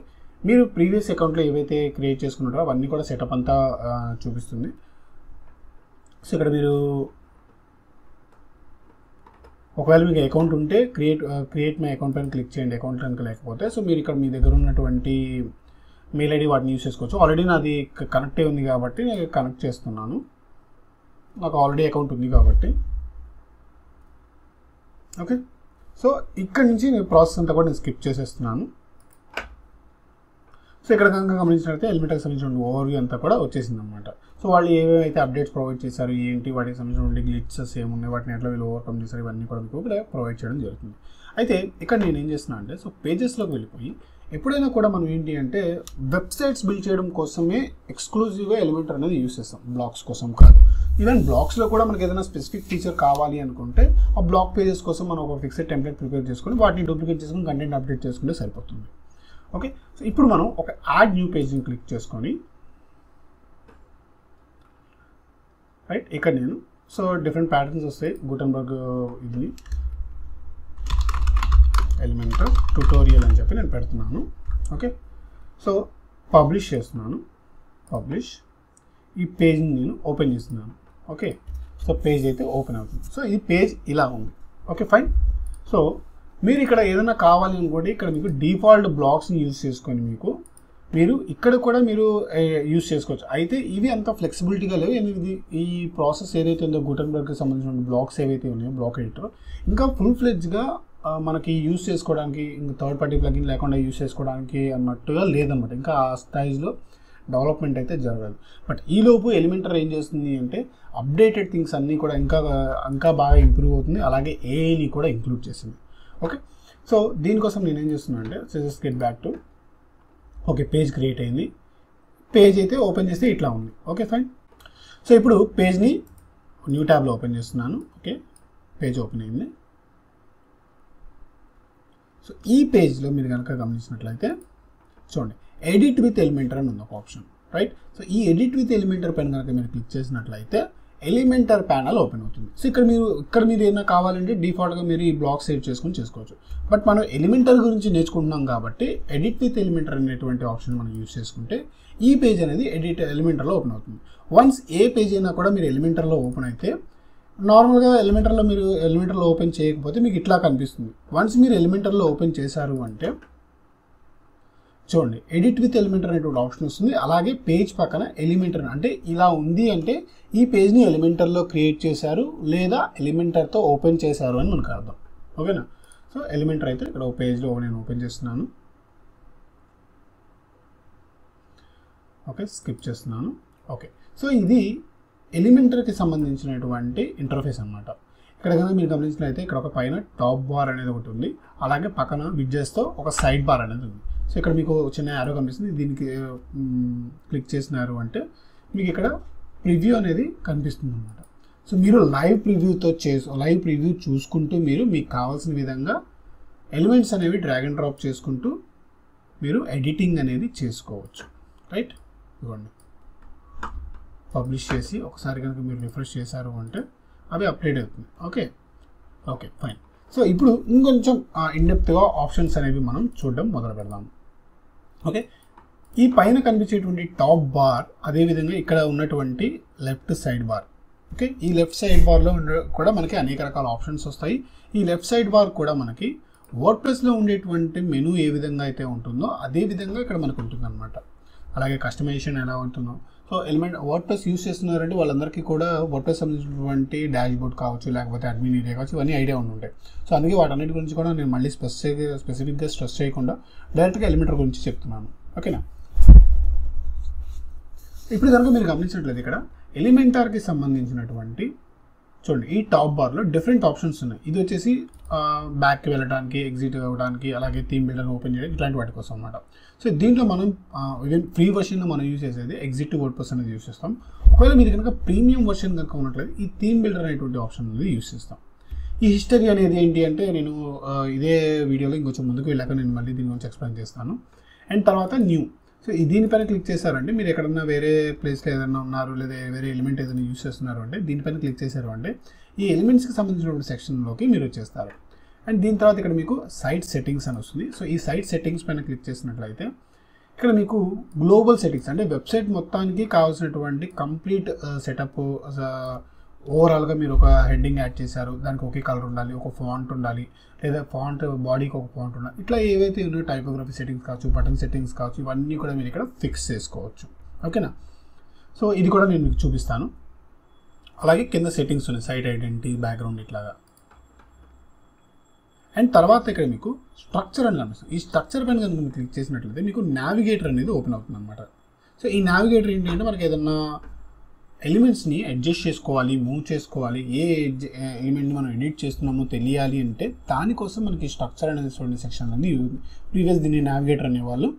మీరు ప్రీవియస్ అకౌంట్లో ఏవైతే క్రియేట్ చేసుకున్నారో అవన్నీ కూడా సెటప్ అంతా చూపిస్తుంది. సో ఇక్కడ మీరు ఒకవేళ మీకు అకౌంట్ ఉంటే క్రియేట్ మై అకౌంట్ పైన క్లిక్ చేయండి. అకౌంట్ కనుక లేకపోతే సో మీరు ఇక్కడ మీ దగ్గర ఉన్నటువంటి మెయిల్ ఐడి వాటిని యూస్ చేసుకోవచ్చు. ఆల్రెడీ నాది కనెక్ట్ అయి ఉంది కాబట్టి నేను కనెక్ట్ చేస్తున్నాను. నాకు ఆల్రెడీ అకౌంట్ ఉంది కాబట్టి ఓకే. సో ఇక్కడ నుంచి నేను ప్రాసెస్ అంతా కూడా నేను స్కిప్ చేసేస్తున్నాను. సో ఇక్కడ కనుక గమనించినట్లయితే ఎలిమెంటర్కి సంబంధించిన ఓవర్వ్యూ అంతా కూడా వచ్చేసింది అనమాట. సో వాళ్ళు ఏవైతే అప్డేట్స్ ప్రొవైడ్ చేశారు, ఏంటి వాటికి సంబంధించిన గ్లిచెస్ ఏమున్నాయి, వాటిని ఎట్లా వీళ్ళు ఓవర్కమ్ చేశారు, ఇవన్నీ కూడా మీకు ఇక్కడ ప్రొవైడ్ చేయడం జరుగుతుంది. అయితే ఇక్కడ నేను ఏం చేస్తున్నా అంటే సో పేజెస్లోకి వెళ్ళిపోయి ఎప్పుడైనా కూడా మనం ఏంటి అంటే వెబ్సైట్స్ బిల్డ్ చేయడం కోసమే ఎక్స్క్లూజివ్గా ఎలిమెంటర్ అనేది యూస్ చేస్తాం, బ్లాగ్స్ కోసం కాదు. ఈవెన్ బ్లాగ్స్లో కూడా మనకి ఏదైనా స్పెసిఫిక్ ఫీచర్ కావాలి అనుకుంటే ఆ బ్లాగ్ పేజెస్ కోసం మనం ఒక ఫిక్స్డ్ టెంప్లెట్ ప్రిపేర్ చేసుకొని వాటిని డూప్లికేట్ చేసుకొని కంటెంట్ అప్డేట్ చేసుకుంటే సరిపోతుంది. ఓకే. సో ఇప్పుడు మనం ఒక యాడ్ న్యూ పేజ్ని క్లిక్ చేసుకొని రైట్ ఇక్కడ నేను సో డిఫరెంట్ ప్యాటర్న్స్ వస్తాయి. గుటెన్బర్గ్ ఇది ఎలిమెంటర్ ట్యుటోరియల్ అని చెప్పి నేను పెడుతున్నాను. ఓకే. సో పబ్లిష్ చేస్తున్నాను. పబ్లిష్ ఈ పేజ్ని నేను ఓపెన్ చేస్తున్నాను. ఓకే. సో పేజ్ అయితే ఓపెన్ అవుతుంది. సో ఈ పేజ్ ఇలా ఉంది. Okay fine. సో మీరు ఇక్కడ ఏదైనా కావాలి అనుకోండి ఇక్కడ మీకు డిఫాల్ట్ బ్లాగ్స్ని యూజ్ చేసుకొని మీరు ఇక్కడ కూడా మీరు యూజ్ చేసుకోవచ్చు. అయితే ఇవి అంత ఫ్లెక్సిబిలిటీగా లేవు. ఇది ఈ ప్రాసెస్ ఏదైతే ఉందో గుటెన్బర్గ్కి సంబంధించిన బ్లాగ్స్ ఏవైతే ఉన్నాయో బ్లాక్ ఎడిటర్ ఇంకా ఫుల్ ఫ్లెడ్జ్గా మనకి యూజ్ చేసుకోవడానికి ఇంకా థర్డ్ పార్టీ ప్లగిన్ లేకుండా యూజ్ చేసుకోవడానికి అన్నట్టుగా లేదన్నమాట. ఇంకా ఆ స్టైజ్లో డెవలప్మెంట్ అయితే జరగదు. బట్ ఈలోపు ఎలిమెంటర్ ఏం చేస్తుంది అంటే అప్డేటెడ్ థింగ్స్ అన్నీ కూడా ఇంకా బాగా ఇంప్రూవ్ అవుతుంది. అలాగే ఏఐని కూడా ఇంక్లూడ్ చేసింది. ఓకే. సో దీనికోసం నేనేం చేస్తున్నాను అంటే just get back to okay page create అయింది. పేజ్ అయితే ఓపెన్ చేస్తే ఇట్లా ఉంది. Okay fine. సో ఇప్పుడు పేజ్ని న్యూ ట్యాబ్లో ఓపెన్ చేస్తున్నాను. ఓకే పేజ్ ఓపెన్ అయింది. సో ఈ పేజ్లో మీరు కనుక గమనించినట్లయితే చూడండి ఎడిట్ విత్ ఎలిమెంటర్ అని ఉంది ఒక ఆప్షన్, రైట్. సో ఈ ఎడిట్ విత్ ఎలిమెంటర్ పైన కనుక మీరు క్లిక్ చేసినట్లయితే ఎలిమెంటర్ ప్యానల్ ఓపెన్ అవుతుంది. సో ఇక్కడ మీరు ఏమైనా కావాలంటే డిఫాల్ట్గా మీరు ఈ బ్లాక్ సేవ్ చేసుకొని చేసుకోవచ్చు. బట్ మనం ఎలిమెంటర్ గురించి నేర్చుకుంటున్నాం కాబట్టి ఎడిట్ విత్ ఎలిమెంటర్ అనేటువంటి ఆప్షన్ మనం యూజ్ చేసుకుంటే ఈ పేజ్ అనేది ఎలిమెంటర్లో ఓపెన్ అవుతుంది. వన్స్ ఏ పేజ్ అయినా కూడా మీరు ఎలిమెంటర్లో ఓపెన్ అయితే నార్మల్గా ఎలిమెంటర్లో ఓపెన్ చేయకపోతే మీకు ఇట్లా కనిపిస్తుంది. వన్స్ మీరు ఎలిమెంటర్లో ఓపెన్ చేశారు అంటే చూడండి ఎడిట్ విత్ ఎలిమెంటర్ అనేటువంటి ఆప్షన్ వస్తుంది. అలాగే పేజ్ పక్కన ఎలిమెంటర్ అంటే ఇలా ఉంది అంటే ఈ పేజ్ని ఎలిమెంటర్లో క్రియేట్ చేశారు లేదా ఎలిమెంటర్తో ఓపెన్ చేశారు అని మనకు అర్థం. ఓకేనా. సో ఎలిమెంటర్ అయితే ఇక్కడ ఒక పేజ్లో నేను ఓపెన్ చేస్తున్నాను. ఓకే స్కిప్ చేస్తున్నాను. ఓకే. సో ఇది ఎలిమెంటర్కి సంబంధించినటువంటి ఇంటర్ఫేస్ అనమాట. ఇక్కడ కనుక మీరు గమనించినట్లయితే ఇక్కడ ఒక పైన టాప్ బార్ అనేది ఒకటి ఉంది. అలాగే పక్కన విడ్జెట్స్తో ఒక సైడ్ బార్ అనేది ఉంది. సో ఇక్కడ మీకు చిన్న యారో కనిపిస్తుంది. దీనికి క్లిక్ చేసినారు అంటే మీకు ఇక్కడ ప్రివ్యూ అనేది కనిపిస్తుంది అనమాట. సో మీరు లైవ్ ప్రివ్యూ చూసుకుంటూ మీకు కావాల్సిన విధంగా ఎలిమెంట్స్ అనేవి డ్రాగ్ అండ్ డ్రాప్ చేసుకుంటూ మీరు ఎడిటింగ్ అనేది చేసుకోవచ్చు, రైట్. ఇవ్వండి పబ్లిష్ చేసి ఒకసారి కనుక మీరు రిఫ్రెష్ చేశారు అంటే అవి అప్డేట్ అవుతుంది. Okay fine. సో ఇప్పుడు ఇంకొంచెం ఇన్డెప్త్గా ఆప్షన్స్ అనేవి మనం చూడడం మొదలు పెడదాం. ఓకే, ఈ పైన కనిపించేటువంటి టాప్ బార్, అదేవిధంగా ఇక్కడ ఉన్నటువంటి లెఫ్ట్ సైడ్ బార్. ఓకే, ఈ లెఫ్ట్ సైడ్ బార్లో కూడా మనకి అనేక రకాల ఆప్షన్స్ వస్తాయి. ఈ లెఫ్ట్ సైడ్ బార్ కూడా మనకి వర్డ్ప్రెస్లో ఉండేటువంటి మెనూ ఏ విధంగా అయితే ఉంటుందో అదే విధంగా ఇక్కడ మనకు ఉంటుందన్నమాట. అలాగే కస్టమైజేషన్ ఎలా ఉంటుందో. సో ఎలిమెంట్ వర్డ్ప్రెస్ యూస్ చేస్తున్నారంటే వాళ్ళందరికీ కూడా వర్డ్ప్రెస్ సంబంధించినటువంటి డాష్ బోర్డ్ కావచ్చు, లేకపోతే అడ్మిన్ ఏరియా కావచ్చు, ఇవన్నీ ఐడియా ఉంటుంటాయి. సో అందుకే వాటన్నిటి గురించి కూడా నేను మళ్ళీ స్పెసిఫిక్గా స్ట్రెస్ చేయకుండా డైరెక్ట్గా ఎలిమెంటర్ గురించి చెప్తున్నాను. ఓకేనా, ఇప్పుడు కనుక మీరు గమనించినట్లయితే ఇక్కడ ఎలిమెంటార్కి సంబంధించినటువంటి చూడండి, ఈ టాప్ బార్లో డిఫరెంట్ ఆప్షన్స్ ఉన్నాయి. ఇది వచ్చేసి బ్యాక్కి వెళ్ళడానికి, ఎగ్జిట్ అవ్వడానికి, అలాగే థీమ్ బిల్డర్ ఓపెన్ చేయడం, ఇట్లాంటి వాటి కోసం అనమాట. సో దీంట్లో మనం ఈవెన్ ఫ్రీ వర్షన్లో మనం యూజ్ చేసేది ఎగ్జిట్ వర్డ్ప్రెస్ అనేది యూజ్ చేస్తాం. ఒకవేళ మీరు కనుక ప్రీమియం వర్షన్ కనుక ఉన్నట్లయితే ఈ థీమ్ బిల్డర్ అనేటువంటి ఆప్షన్ అనేది యూజ్ చేస్తాం. ఈ హిస్టరీ అనేది ఏంటి అంటే నేను ఇదే వీడియోలో ఇంకొంచెం ముందుకు వెళ్ళాక నేను మళ్ళీ దీని గురించి ఎక్స్ప్లెయిన్ చేస్తాను. అండ్ తర్వాత న్యూ. సో దీనిపైన క్లిక్ చేశారంటే మీరు ఎక్కడన్నా వేరే ప్లేస్లో ఏదైనా ఉన్నారు, లేదా వేరే ఎలిమెంట్ ఏదైనా యూజ్ చేస్తున్నారు అంటే దీనిపైన క్లిక్ చేశారు అంటే ఈ ఎలిమెంట్స్కి సంబంధించినటువంటి సెక్షన్లోకి మీరు వచ్చేస్తారు. అండ్ దీని తర్వాత ఇక్కడ మీకు సైట్ సెట్టింగ్స్ అని వస్తుంది. సో ఈ సైట్ సెట్టింగ్స్ పైన క్లిక్ చేసినట్లయితే ఇక్కడ మీకు గ్లోబల్ సెట్టింగ్స్ అంటే వెబ్సైట్ మొత్తానికి కావాల్సినటువంటి కంప్లీట్ సెటప్, ఓవరాల్గా మీరు ఒక హెడ్డింగ్ యాడ్ చేశారు, దానికి ఒకే కలర్ ఉండాలి, ఒక ఫాంట్ ఉండాలి, లేదా ఫాంట్ బాడీకి ఒక ఫాంట్ ఉండాలి, ఇట్లా ఏవైతే ఉన్నాయో టైపోగ్రఫీ సెట్టింగ్స్ కావచ్చు, బటన్ సెట్టింగ్స్ కావచ్చు, ఇవన్నీ కూడా మీరు ఇక్కడ ఫిక్స్ చేసుకోవచ్చు. ఓకేనా, సో ఇది కూడా నేను మీకు చూపిస్తాను. అలాగే కింద సెట్టింగ్స్ ఉన్నాయి, సైట్ ఐడెంటిటీ, బ్యాక్గ్రౌండ్ ఇట్లాగా. అండ్ తర్వాత ఇక్కడ మీకు స్ట్రక్చర్ అని కనిపిస్తుంది. ఈ స్ట్రక్చర్ పైన కనుక మీరు క్లిక్ చేసినట్లయితే మీకు నావిగేటర్ అనేది ఓపెన్ అవుతుంది అనమాట. సో ఈ నావిగేటర్ ఏంటి అంటే మనకి ఏదన్నా ఎలిమెంట్స్ని అడ్జస్ట్ చేసుకోవాలి, మూవ్ చేసుకోవాలి, ఏ ఎలిమెంట్ని మనం ఎడిట్ చేస్తున్నామో తెలియాలి అంటే దానికోసం మనకి స్ట్రక్చర్ అనేది సెక్షన్ అనేది ప్రీవియస్ దీన్ని నావిగేటర్ అనేవాళ్ళు.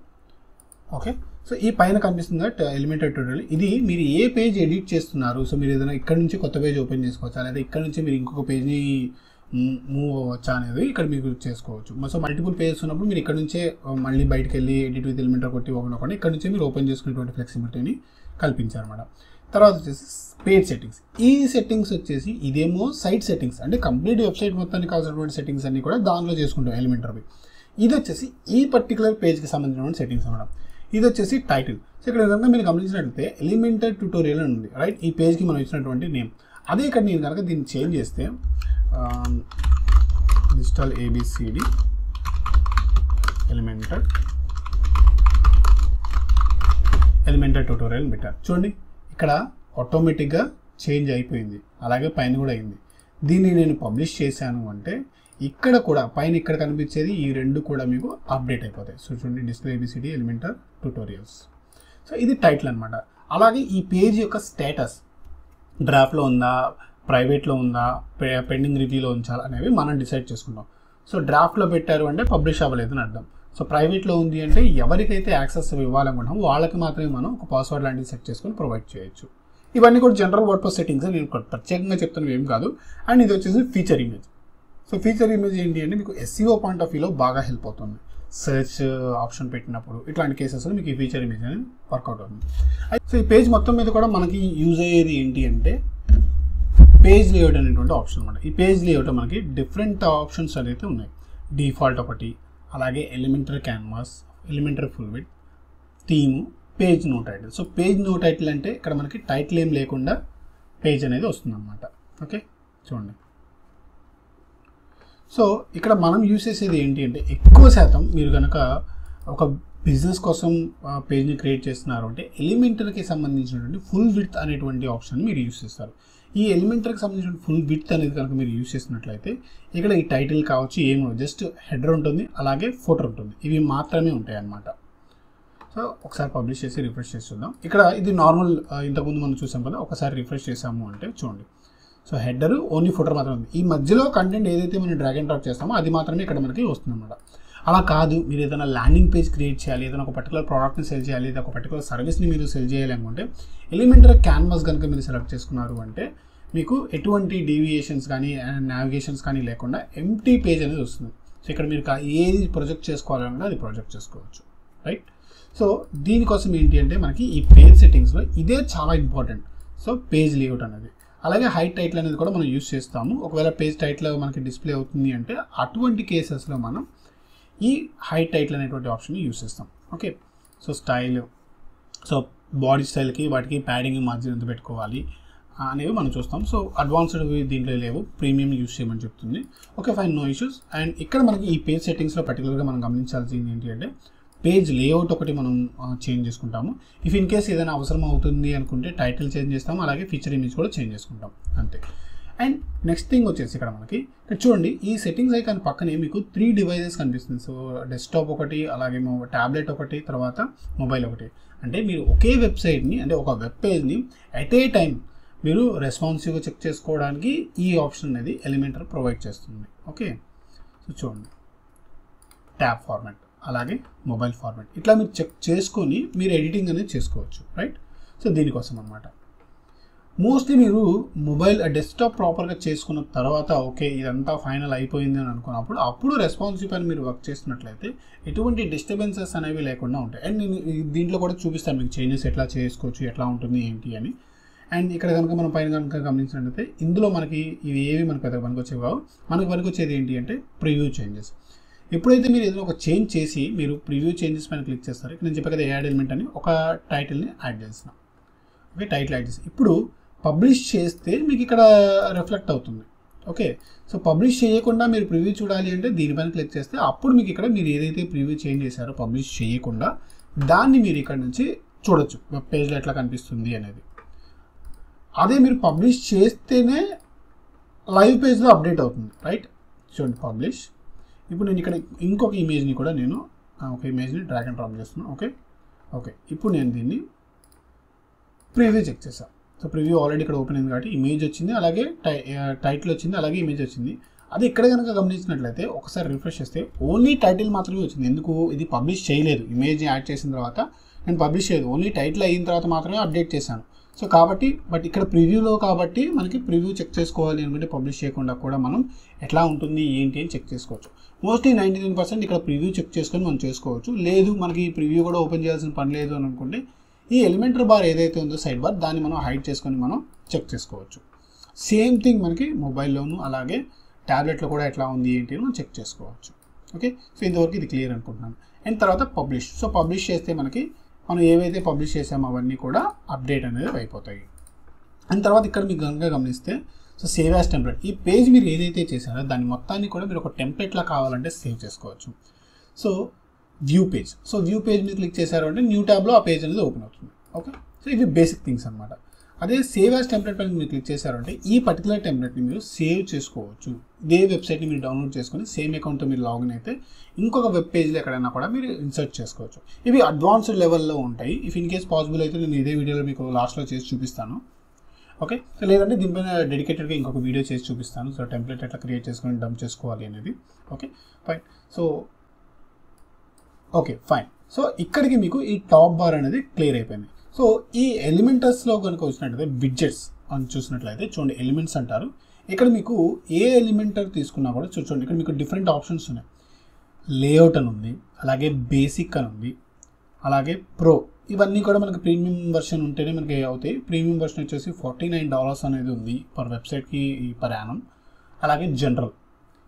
ఓకే, సో ఈ పైన కనిపిస్తుంది ఎలిమెంటర్ ట్యూటోరియల్. ఇది మీరు ఏ పేజ్ ఎడిట్ చేస్తున్నారు, సో మీరు ఏదైనా ఇక్కడ నుంచి కొత్త పేజ్ ఓపెన్ చేసుకోవచ్చా, లేదా ఇక్కడ నుంచి మీరు ఇంకొక పేజ్ని మూవ్ అవ్వచ్చా అనేది ఇక్కడ మీకు చేసుకోవచ్చు. సో మల్టిపుల్ పేజెస్ ఉన్నప్పుడు మీరు ఇక్కడ నుంచే మళ్ళీ బయటకు వెళ్ళి ఎడిట్ విత్ ఎలిమెంటర్ కొట్టి ఓపెన్ అవ్వకుండా ఇక్కడ నుంచే మీరు ఓపెన్ చేసుకునేటువంటి ఫ్లెక్సిబిలిటీని కల్పించారన్నమాట. తర్వాత వచ్చేసి పేజ్ సెట్టింగ్స్. ఈ సెట్టింగ్స్ వచ్చేసి ఇదేమో సైట్ సెట్టింగ్స్ అంటే కంప్లీట్ వెబ్సైట్ మొత్తానికి కావాల్సినటువంటి సెట్టింగ్స్ అన్ని కూడా దానిలో చేసుకుంటాం ఎలిమెంటర్వి. ఇది వచ్చేసి ఈ పర్టికులర్ పేజ్కి సంబంధించినటువంటి సెట్టింగ్స్ అన్నమాట. ఇది వచ్చేసి టైటిల్. సో ఇక్కడ కనుక మీరు గమనించినట్లయితే ఎలిమెంటర్ ట్యూటోరియల్ అని ఉంది, రైట్? ఈ పేజ్కి మనం ఇచ్చినటువంటి నేమ్. అదే ఇక్కడ నేను కనుక దీన్ని చేంజ్ చేస్తే డిజిటల్ ఏబిసిడి ఎలిమెంటర్ ట్యూటోరియల్ పెట్టారు. చూడండి ఇక్కడ ఆటోమేటిక్గా చేంజ్ అయిపోయింది, అలాగే పైన కూడా అయింది. దీన్ని నేను పబ్లిష్ చేశాను అంటే ఇక్కడ కూడా పైన ఇక్కడ కనిపించేది ఈ రెండు కూడా మీకు అప్డేట్ అయిపోతాయి. సో చూడండి, digital ABCD Elementor tutorials. So ఇది టైటిల్ అనమాట. అలాగే ఈ పేజ్ యొక్క స్టేటస్ డ్రాఫ్ట్లో ఉందా, ప్రైవేట్లో ఉందా, పెండింగ్ రివ్యూలో ఉంచాలి అనేవి మనం డిసైడ్ చేసుకుంటాం. సో డ్రాఫ్ట్లో పెట్టారు అంటే పబ్లిష్ అవ్వలేదు అని అర్థం. సో ప్రైవేట్లో ఉంది అంటే ఎవరికైతే యాక్సెస్ ఇవ్వాలనుకుంటామో వాళ్ళకి మాత్రమే మనం ఒక పాస్వర్డ్ లాంటివి సెట్ చేసుకొని ప్రొవైడ్ చేయొచ్చు. ఇవన్నీ కూడా జనరల్ వర్డ్ప్రెస్ సెట్టింగ్స్, నేను ప్రత్యేకంగా చెప్తున్నవి ఏం కాదు. అండ్ ఇది వచ్చేసి feature image. So feature image ఏంటి అంటే మీకు SEO పాయింట్ ఆఫ్ వ్యూలో బాగా హెల్ప్ అవుతుంది. సెర్చ్ ఆప్షన్ పెట్టినప్పుడు ఇట్లాంటి కేసెస్లో మీకు ఈ ఫీచర్ ఇమేజ్ అనేది వర్కౌట్ అవుతుంది. సో ఈ పేజ్ మొత్తం మీద కూడా మనకి యూజ్ అయ్యేది ఏంటి అంటే పేజ్ లేఅవుట్ అనేటువంటి ఆప్షన్ అనమాట. ఈ పేజ్ లేఅవుట్ మనకి డిఫరెంట్ ఆప్షన్స్ అయితే ఉన్నాయి. డిఫాల్ట్ ఒకటి, అలాగే Elementor canvas, Elementor full width, theme, page no title. So page no title అంటే ఇక్కడ మనకి టైటిల్ ఏం లేకుండా పేజ్ అనేది వస్తుంది అనమాట. ఓకే, చూడండి. సో ఇక్కడ మనం యూజ్ చేసేది ఏంటి అంటే ఎక్కువ శాతం మీరు కనుక ఒక బిజినెస్ కోసం పేజ్ని క్రియేట్ చేస్తున్నారు అంటే ఎలిమెంటరీకి సంబంధించినటువంటి ఫుల్ విడ్త్ అనేటువంటి ఆప్షన్ మీరు యూజ్ చేస్తారు. ఈ ఎలిమెంటరీకి సంబంధించిన ఫుల్ విడ్త్ అనేది కనుక మీరు యూజ్ చేసినట్లయితే ఇక్కడ ఈ టైటిల్ కావచ్చు ఏమో, జస్ట్ హెడర్ ఉంటుంది, అలాగే ఫోటో ఉంటుంది, ఇవి మాత్రమే ఉంటాయి అన్నమాట. సో ఒకసారి పబ్లిష్ చేసి రిఫ్రెష్ చేసి చూద్దాం. ఇక్కడ ఇది నార్మల్, ఇంతకుముందు మనం చూసాం కదా, ఒకసారి రిఫ్రెష్ చేసాము అంటే చూడండి. సో హెడర్ ఓన్లీ ఫోటో మాత్రమే ఉంది. ఈ మధ్యలో కంటెంట్ ఏదైతే మనం డ్రాగ్ అండ్ డ్రాప్ చేస్తామో అది మాత్రమే ఇక్కడ మనకి వస్తుంది అనమాట. అలా కాదు, మీరు ఏదైనా ల్యాండింగ్ పేజ్ క్రియేట్ చేయాలి, ఏదైనా ఒక పర్టికులర్ ప్రోడక్ట్ని సెల్ చేయాలి, లేదా ఒక పర్టికులర్ సర్వీస్ని మీరు సెల్ చేయాలి అనుకుంటే ఎలిమెంటరీ క్యాన్వాస్ కనుక మీరు సెలెక్ట్ చేసుకున్నారు అంటే మీకు ఎటువంటి డీవియేషన్స్ కానీ నావిగేషన్స్ కానీ లేకుండా ఎంప్టీ పేజ్ అనేది వస్తుంది. సో ఇక్కడ మీరు ఏది ప్రొజెక్ట్ చేసుకోవాలన్నా అది ప్రొజెక్ట్ చేసుకోవచ్చు, రైట్? సో దీనికోసం ఏంటి అంటే మనకి ఈ పేజ్ సెట్టింగ్స్లో ఇదే చాలా ఇంపార్టెంట్. సో పేజ్ లేఅవుట్ అనేది, అలాగే హైట్ టైటిల్ అనేది కూడా మనం యూస్ చేస్తాము. ఒకవేళ పేజ్ టైటిల్ మనకి డిస్ప్లే అవుతుంది అంటే అటువంటి కేసెస్లో మనం ఈ హైట్ టైటిల్ అనేటువంటి ఆప్షన్ యూస్ చేస్తాం. Okay, so style, so body స్టైల్కి వాటికి ప్యాడింగ్ మార్జిన్ ఎంత పెట్టుకోవాలి అనేవి మనం చూస్తాం. సో అడ్వాన్స్డ్ దీంట్లో లేవు, ప్రీమియం యూస్ చేయమని చెప్తుంది. Okay fine, no issues. And ఇక్కడ మనకి ఈ పేజ్ సెట్టింగ్స్లో పర్టికులర్గా మనం గమనించాల్సింది ఏంటి అంటే పేజ్ లేఅవుట్ ఒకటి మనం చేంజ్ చేసుకుంటాము. ఇఫ్ ఇన్ కేస్ ఏదైనా అవసరం అవుతుంది అనుకుంటే టైటిల్ చేంజ్ చేస్తాము, అలాగే ఫీచర్ ఇమేజ్ కూడా చేంజ్ చేసుకుంటాం అంతే. అండ్ నెక్స్ట్ థింగ్ వచ్చేసి ఇక్కడ మనకి ఇక్కడ చూడండి, ఈ సెట్టింగ్స్ ఐకాన్ పక్కనే మీకు 3 డివైజెస్ కనిపిస్తుంది. సో డెస్క్టాప్ ఒకటి, అలాగే ట్యాబ్లెట్ ఒకటి, తర్వాత మొబైల్ ఒకటి. అంటే మీరు ఒకే వెబ్సైట్ని, అంటే ఒక వెబ్ పేజ్ని ఎట్ ఏ టైం మీరు రెస్పాన్సివ్గా చెక్ చేసుకోవడానికి ఈ ఆప్షన్ అనేది ఎలిమెంటర్ ప్రొవైడ్ చేస్తుంది. ఓకే, సో చూడండి, ట్యాబ్ ఫార్మాట్, అలాగే మొబైల్ ఫార్మాట్, ఇట్లా మీరు చెక్ చేసుకొని మీరు ఎడిటింగ్ అనేది చేసుకోవచ్చు, రైట్. సో దీనికోసం అనమాట. మోస్ట్లీ మీరు మొబైల్ డెస్క్టాప్ ప్రాపర్గా చేసుకున్న తర్వాత ఓకే ఇదంతా ఫైనల్ అయిపోయింది అని అనుకున్నప్పుడు అప్పుడు రెస్పాన్సివ్ పైన మీరు వర్క్ చేస్తున్నట్లయితే ఎటువంటి డిస్టర్బెన్సెస్ అనేవి లేకుండా ఉంటాయి. అండ్ నేను దీంట్లో కూడా చూపిస్తాను మీకు చేంజెస్ ఎట్లా చేసుకోవచ్చు, ఎట్లా ఉంటుంది ఏంటి అని. అండ్ ఇక్కడ కనుక మనం పైన కనుక గమనించినట్లయితే ఇందులో మనకి ఇవి ఏవి మనకు పెద్దగా పనికొచ్చేవి కావు. మనకు పనికొచ్చేది ఏంటి అంటే ప్రివ్యూ చేంజెస్. ఎప్పుడైతే మీరు ఏదైనా ఒక చేంజ్ చేసి మీరు ప్రివ్యూ చేంజెస్ పైన క్లిక్ చేస్తారు, ఇక్కడ నేను చెప్పే కదా యాడ్ ఎలిమెంట్ అని ఒక టైటిల్ని యాడ్ చేస్తున్నాం. ఓకే, టైటిల్ యాడ్ చేసి ఇప్పుడు పబ్లిష్ చేస్తే మీకు ఇక్కడ రిఫ్లెక్ట్ అవుతుంది. ఓకే, సో పబ్లిష్ చేయకుండా మీరు ప్రివ్యూ చూడాలి అంటే దీనిపైన క్లిక్ చేస్తే అప్పుడు మీకు ఇక్కడ మీరు ఏదైతే ప్రివ్యూ చేంజ్ చేశారో పబ్లిష్ చేయకుండా దాన్ని మీరు ఇక్కడ నుంచి చూడొచ్చు వెబ్ పేజ్లో ఎట్లా కనిపిస్తుంది అనేది. అదే మీరు పబ్లిష్ చేస్తేనే లైవ్ పేజ్లో అప్డేట్ అవుతుంది, రైట్. చూడండి పబ్లిష్. ఇప్పుడు నేను ఇక్కడ ఇంకొక ఇమేజ్ని కూడా నేను ఒక ఇమేజ్ని డ్రాగ్ అండ్ డ్రాప్ చేస్తున్నాను. ఓకే ఓకే, ఇప్పుడు నేను దీన్ని ప్రివ్యూ చెక్ చేశాను. సో ప్రివ్యూ ఆల్రెడీ ఇక్కడ ఓపెన్ అయింది కాబట్టి ఇమేజ్ వచ్చింది, అలాగే టైటిల్ వచ్చింది, అలాగే ఇమేజ్ వచ్చింది. అది ఇక్కడ కనుక గమనించినట్లయితే ఒకసారి రిఫ్రెష్ చేస్తే ఓన్లీ టైటిల్ మాత్రమే వచ్చింది. ఎందుకు, ఇది పబ్లిష్ చేయలేదు. ఇమేజ్ యాడ్ చేసిన తర్వాత నేను పబ్లిష్ చేయలేదు, ఓన్లీ టైటిల్ అయిన తర్వాత మాత్రమే అప్డేట్ చేశాను. సో కాబట్టి బట్ ఇక్కడ ప్రివ్యూలో కాబట్టి మనకి ప్రివ్యూ చెక్ చేసుకోవాలి అనుకుంటే పబ్లిష్ చేయకుండా కూడా మనం ఎట్లా ఉంటుంది ఏంటి అని చెక్ చేసుకోవచ్చు. మోస్ట్లీ 99% ఇక్కడ ప్రివ్యూ చెక్ చేసుకొని మనం చేసుకోవచ్చు. లేదు మనకి ప్రివ్యూ కూడా ఓపెన్ చేయాల్సిన పని లేదు అని అనుకుంటే ఈ ఎలిమెంటర్ బార్ ఏదైతే ఉందో సైడ్ బార్ దాన్ని మనం హైడ్ చేసుకొని మనం చెక్ చేసుకోవచ్చు. సేమ్ థింగ్ మనకి మొబైల్లోను అలాగే ట్యాబ్లెట్లో కూడా ఎట్లా ఉంది ఏంటి అని మనం చెక్ చేసుకోవచ్చు. ఓకే, సో ఇంతవరకు ఇది క్లియర్ అనుకుంటున్నాను. అండ్ తర్వాత పబ్లిష్. సో పబ్లిష్ చేస్తే మనకి మనం ఏవైతే పబ్లిష్ చేసామో అవన్నీ కూడా అప్డేట్ అనేది అయిపోతాయి. అండ్ తర్వాత ఇక్కడ మీకు కనుక గమనిస్తే సో సేవ్ యాజ్ టెంప్లెట్, ఈ పేజ్ మీరు ఏదైతే చేశారో దాన్ని మొత్తాన్ని కూడా మీరు ఒక టెంప్లెట్లా కావాలంటే సేవ్ చేసుకోవచ్చు. So view page, so view page మీద క్లిక్ చేశారు అంటే న్యూ ట్యాబ్లో ఆ పేజ్ అనేది ఓపెన్ అవుతుంది. ఓకే, సో ఇవి బేసిక్ థింగ్స్ అనమాట. అదే సేవ్ యాజ్ టెంప్లెట్ పైన మీరు క్లిక్ చేశారంటే ఈ పర్టికులర్ టెంప్లెట్ని మీరు సేవ్ చేసుకోవచ్చు. ఇదే వెబ్సైట్ని మీరు డౌన్లోడ్ చేసుకొని సేమ్ అకౌంట్తో మీరు లాగిన్ అయితే ఇంకొక వెబ్ పేజ్లో ఎక్కడైనా కూడా మీరు ఇన్సర్ట్ చేసుకోవచ్చు. ఇవి అడ్వాన్స్డ్ లెవెల్లో ఉంటాయి. ఇఫ్ ఇన్ కేస్ పాసిబుల్ అయితే నేను ఇదే వీడియోలో మీకు లాస్ట్లో చేసి చూపిస్తాను. ఓకే, లేదంటే దీనిపైన డెడికేటెడ్గా ఇంకొక వీడియో చేసి చూపిస్తాను. సో టెంప్లెట్ ఎట్లా క్రియేట్ చేసుకొని డంప్ చేసుకోవాలి అనేది. Okay fine. So okay fine. So ఇక్కడికి మీకు ఈ టాప్ బార్ అనేది క్లియర్ అయిపోయింది. సో ఈ ఎలిమెంటర్స్లో కనుక వచ్చినట్లయితే విడ్జెట్స్ అని చూసినట్లయితే చూడండి, ఎలిమెంట్స్ అంటారు. ఇక్కడ మీకు ఏ ఎలిమెంటర్ తీసుకున్నా కూడా చూడండి, ఇక్కడ మీకు డిఫరెంట్ ఆప్షన్స్ ఉన్నాయి. లేఅవుట్ అని ఉంది, అలాగే బేసిక్ అని ఉంది, అలాగే ప్రో. ఇవన్నీ కూడా మనకి ప్రీమియం వర్షన్ ఉంటేనే మనకి అవుతాయి. ప్రీమియం వర్షన్ వచ్చేసి $49 అనేది ఉంది పర్ వెబ్సైట్కి పర్ యానం. అలాగే జనరల్,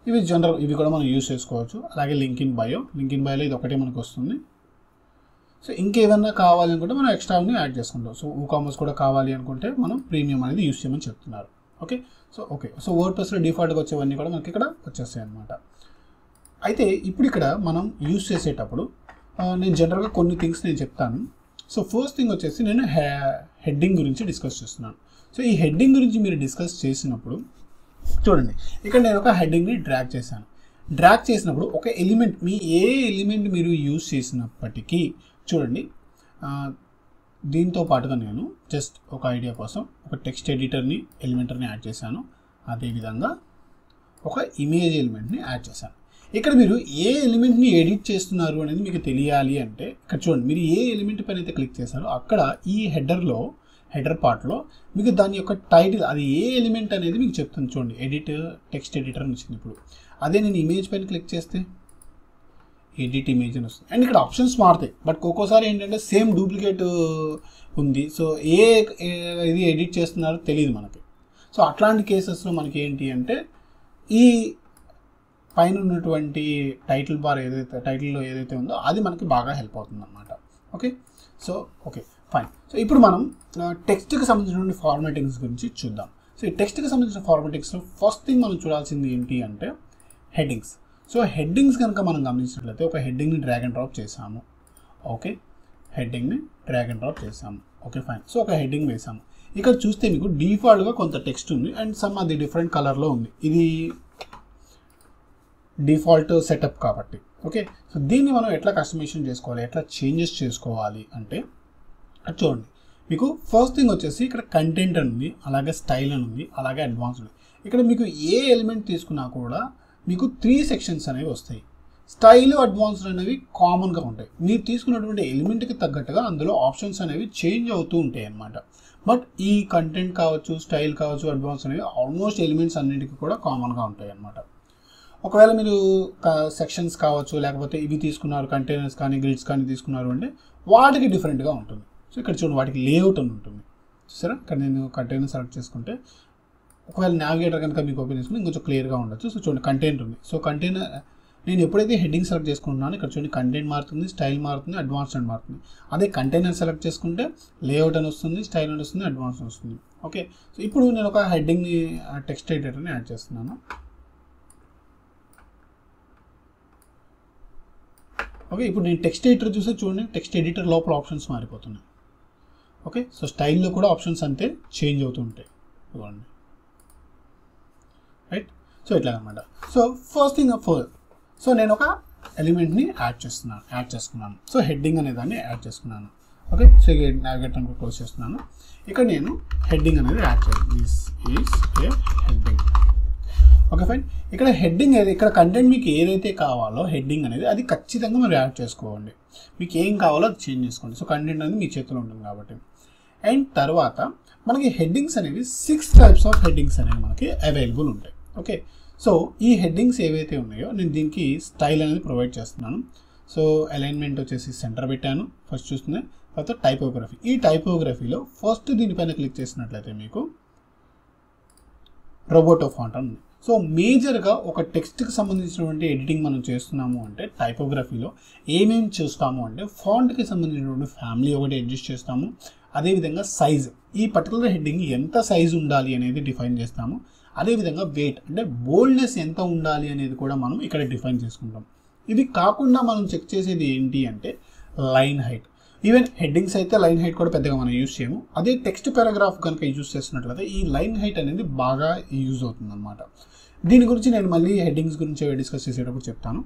ఇవి జనరల్, ఇవి కూడా మనం యూజ్ చేసుకోవచ్చు. అలాగే లింక్ ఇన్ బయోలో ఇది ఒకటే మనకు వస్తుంది. సో ఇంకేదన్నా కావాలి అనుకుంటే మనం ఎక్స్ట్రాని యాడ్ చేసుకుంటాం. సో కామర్స్ కూడా కావాలి అనుకుంటే మనం ప్రీమియం అనేది యూజ్ చేయమని చెప్తున్నారు. ఓకే, సో వర్డ్ప్రెస్లో డిఫాల్ట్గా వచ్చేవన్నీ కూడా మనకి ఇక్కడ వచ్చేస్తాయి అనమాట. అయితే ఇప్పుడు ఇక్కడ మనం యూజ్ చేసేటప్పుడు నేను జనరల్గా కొన్ని థింగ్స్ నేను చెప్తాను. సో ఫస్ట్ థింగ్ వచ్చేసి నేను హెడ్డింగ్ గురించి డిస్కస్ చేస్తున్నాను. సో ఈ హెడ్డింగ్ గురించి మీరు డిస్కస్ చేసినప్పుడు చూడండి, ఇక్కడ నేను ఒక హెడ్డింగ్ని డ్రాగ్ చేశాను. డ్రాగ్ చేసినప్పుడు ఒక ఎలిమెంట్, మీ ఏ ఎలిమెంట్ మీరు యూజ్ చేసినప్పటికీ చూడండి, దీంతో పాటుగా నేను జస్ట్ ఒక ఐడియా కోసం ఒక టెక్స్ట్ ఎడిటర్ని ఎలిమెంటర్ని యాడ్ చేశాను. అదేవిధంగా ఒక ఇమేజ్ ఎలిమెంట్ని యాడ్ చేశాను. ఇక్కడ మీరు ఏ ఎలిమెంట్ని ఎడిట్ చేస్తున్నారు అనేది మీకు తెలియాలి అంటే ఇక్కడ చూడండి, మీరు ఏ ఎలిమెంట్ పైన అయితే క్లిక్ చేశారో అక్కడ ఈ హెడర్ పార్ట్లో మీకు దాని యొక్క టైటిల్, అది ఏ ఎలిమెంట్ అనేది మీకు చెప్తుంది. చూడండి, ఎడిట్ టెక్స్ట్ ఎడిటర్ అని వచ్చింది. ఇప్పుడు అదే నేను ఇమేజ్ పైన క్లిక్ చేస్తే ఎడిట్ ఇమేజ్ అని వస్తుంది. అండ్ ఇక్కడ ఆప్షన్స్ మారుతాయి, బట్ ఒక్కోసారి ఏంటంటే సేమ్ డూప్లికేట్ ఉంది. సో ఇది ఎడిట్ చేస్తున్నారో తెలియదు మనకి. సో అట్లాంటి కేసెస్లో మనకి ఏంటి అంటే ఈ పైన ఉన్నటువంటి టైటిల్లో ఏదైతే ఉందో అది మనకి బాగా హెల్ప్ అవుతుంది అనమాట. Okay okay fine. సో ఇప్పుడు మనం టెక్స్ట్కి సంబంధించినటువంటి ఫార్మాటింగ్స్ గురించి చూద్దాం. సో ఈ టెక్స్ట్కి సంబంధించిన ఫార్మాటింగ్స్లో ఫస్ట్ థింగ్ మనం చూడాల్సింది ఏంటి అంటే హెడ్డింగ్స్. సో హెడ్డింగ్స్ కనుక మనం గమనించినట్లయితే ఒక హెడ్డింగ్ని డ్రాగ్ అండ్ డ్రాప్ చేసాము. ఓకే, హెడ్డింగ్ని డ్రాగ్ అండ్ డ్రాప్ చేసాము. Okay fine. సో ఒక హెడ్డింగ్ వేసాము. ఇక్కడ చూస్తే మీకు డిఫాల్ట్గా కొంత టెక్స్ట్ ఉంది అండ్ సమ్ అది డిఫరెంట్ కలర్లో ఉంది. ఇది డిఫాల్ట్ సెటప్ కాబట్టి. ఓకే, సో దీన్ని మనం ఎట్లా కస్టమైజేషన్ చేసుకోవాలి, ఎట్లా చేంజెస్ చేసుకోవాలి అంటే అది చూడండి. మీకు ఫస్ట్ థింగ్ వచ్చేసి ఇక్కడ కంటెంట్ అని ఉంది, అలాగే స్టైల్ అని ఉంది, అలాగే అడ్వాన్స్ ఉంది. ఇక్కడ మీకు ఏ ఎలిమెంట్ తీసుకున్నా కూడా మీకు 3 సెక్షన్స్ అనేవి వస్తాయి. స్టైల్, అడ్వాన్స్డ్ అనేవి కామన్గా ఉంటాయి. మీరు తీసుకున్నటువంటి ఎలిమెంట్కి తగ్గట్టుగా అందులో ఆప్షన్స్ అనేవి చేంజ్ అవుతూ ఉంటాయి అన్నమాట. బట్ ఈ కంటెంట్ కావచ్చు, స్టైల్ కావచ్చు, అడ్వాన్స్ అనేవి ఆల్మోస్ట్ ఎలిమెంట్స్ అన్నిటికీ కూడా కామన్గా ఉంటాయి అన్నమాట. ఒకవేళ మీరు సెక్షన్స్ కావచ్చు, లేకపోతే ఇవి తీసుకున్నారు, కంటైనర్స్ కానీ గ్రిడ్స్ కానీ తీసుకున్నారు అంటే వాటికి డిఫరెంట్గా ఉంటుంది. సో ఇక్కడ చూడండి, వాటికి లేఅవుట్ అని ఉంటుంది. చూసారా, ఇక్కడ నేను కంటైనర్ సెలెక్ట్ చేసుకుంటే ఒకవేళ నావిగేటర్ కనుక మీకు ఓపెన్ చేసుకుంటే ఇంకొంచెం క్లియర్గా ఉండొచ్చు. సో చూడండి, కంటెంట్ ఉంది. సో కంటైనర్ నేను ఎప్పుడైతే హెడ్డింగ్ సెలెక్ట్ చేసుకుంటున్నాను ఇక్కడ చూడండి కంటెంట్ మారుతుంది, స్టైల్ మారుతుంది, అడ్వాన్స్ అని మారుతుంది. అదే కంటైనర్ సెలెక్ట్ చేసుకుంటే లేఅవుట్ అని వస్తుంది, స్టైల్ అని వస్తుంది, అడ్వాన్స్ అని వస్తుంది. ఓకే, సో ఇప్పుడు నేను ఒక హెడ్డింగ్ని టెక్స్ట్ ఎడిటర్ని యాడ్ చేస్తున్నాను. ఓకే, ఇప్పుడు నేను టెక్స్ట్ ఎడిటర్ చూస్తే చూడండి, టెక్స్ట్ ఎడిటర్ లోపల ఆప్షన్స్ మారిపోతున్నాయి. ఓకే, సో స్టైల్లో కూడా ఆప్షన్స్ అంతే చేంజ్ అవుతూ ఉంటాయి. ఇవ్వండి, రైట్. సో ఇట్లా అనమాట. సో ఫస్ట్ థింగ్ సో నేను ఒక ఎలిమెంట్ని యాడ్ చేసుకున్నాను. సో హెడ్డింగ్ అనే దాన్ని యాడ్ చేసుకున్నాను. ఓకే, సో నావిగేటర్ క్లోజ్ చేస్తున్నాను. ఇక్కడ నేను హెడ్డింగ్ అనేది యాడ్ చేయాలి. This is a heading. Okay fine. ఇక్కడ హెడ్డింగ్ ఇక్కడ కంటెంట్ మీకు ఏదైతే కావాలో హెడ్డింగ్ అనేది అది ఖచ్చితంగా మీరు యాడ్ చేసుకోండి. మీకు ఏం కావాలో అది చేంజ్ చేసుకోండి. సో కంటెంట్ అనేది మీ చేతిలో ఉంటుంది కాబట్టి. అండ్ తర్వాత మనకి హెడ్డింగ్స్ అనేవి 6 టైప్స్ ఆఫ్ హెడ్డింగ్స్ అనేవి మనకి అవైలబుల్ ఉంటాయి. ఓకే, సో ఈ హెడ్డింగ్స్ ఏవైతే ఉన్నాయో నేను దీనికి స్టైల్ అనేది ప్రొవైడ్ చేస్తున్నాను. సో అలైన్మెంట్ వచ్చేసి సెంటర్ పెట్టాను ఫస్ట్ చూస్తుంది. తర్వాత టైపోగ్రఫీ. ఈ టైపోగ్రఫీలో ఫస్ట్ దీనిపైన క్లిక్ చేసినట్లయితే మీకు రోబోటో ఫాంట్ ఉంది. సో మేజర్గా ఒక టెక్స్ట్కి సంబంధించినటువంటి ఎడిటింగ్ మనం చేస్తున్నాము అంటే టైపోగ్రఫీలో ఏమేమి చూస్తాము అంటే ఫాంట్కి సంబంధించినటువంటి ఫ్యామిలీ ఒకటి అడ్జస్ట్ చేస్తాము. అదేవిధంగా సైజ్, ఈ పర్టికులర్ హెడ్డింగ్ ఎంత సైజ్ ఉండాలి అనేది డిఫైన్ చేస్తాము. అదేవిధంగా వెయిట్ అంటే బోల్డ్నెస్ ఎంత ఉండాలి అనేది కూడా మనం ఇక్కడ డిఫైన్ చేసుకుంటాం. ఇది కాకుండా మనం చెక్ చేసేది ఏంటి అంటే లైన్ హైట్. ఈవెన్ హెడ్డింగ్స్ అయితే లైన్ హైట్ కూడా పెద్దగా మనం యూజ్ చేయము. అదే టెక్స్ట్ పారాగ్రాఫ్ కనుక యూజ్ చేస్తున్నట్లయితే ఈ లైన్ హైట్ అనేది బాగా యూజ్ అవుతుంది అన్నమాట. దీని గురించి నేను మళ్ళీ హెడ్డింగ్స్ గురించి డిస్కస్ చేసేటప్పుడు చెప్తాను.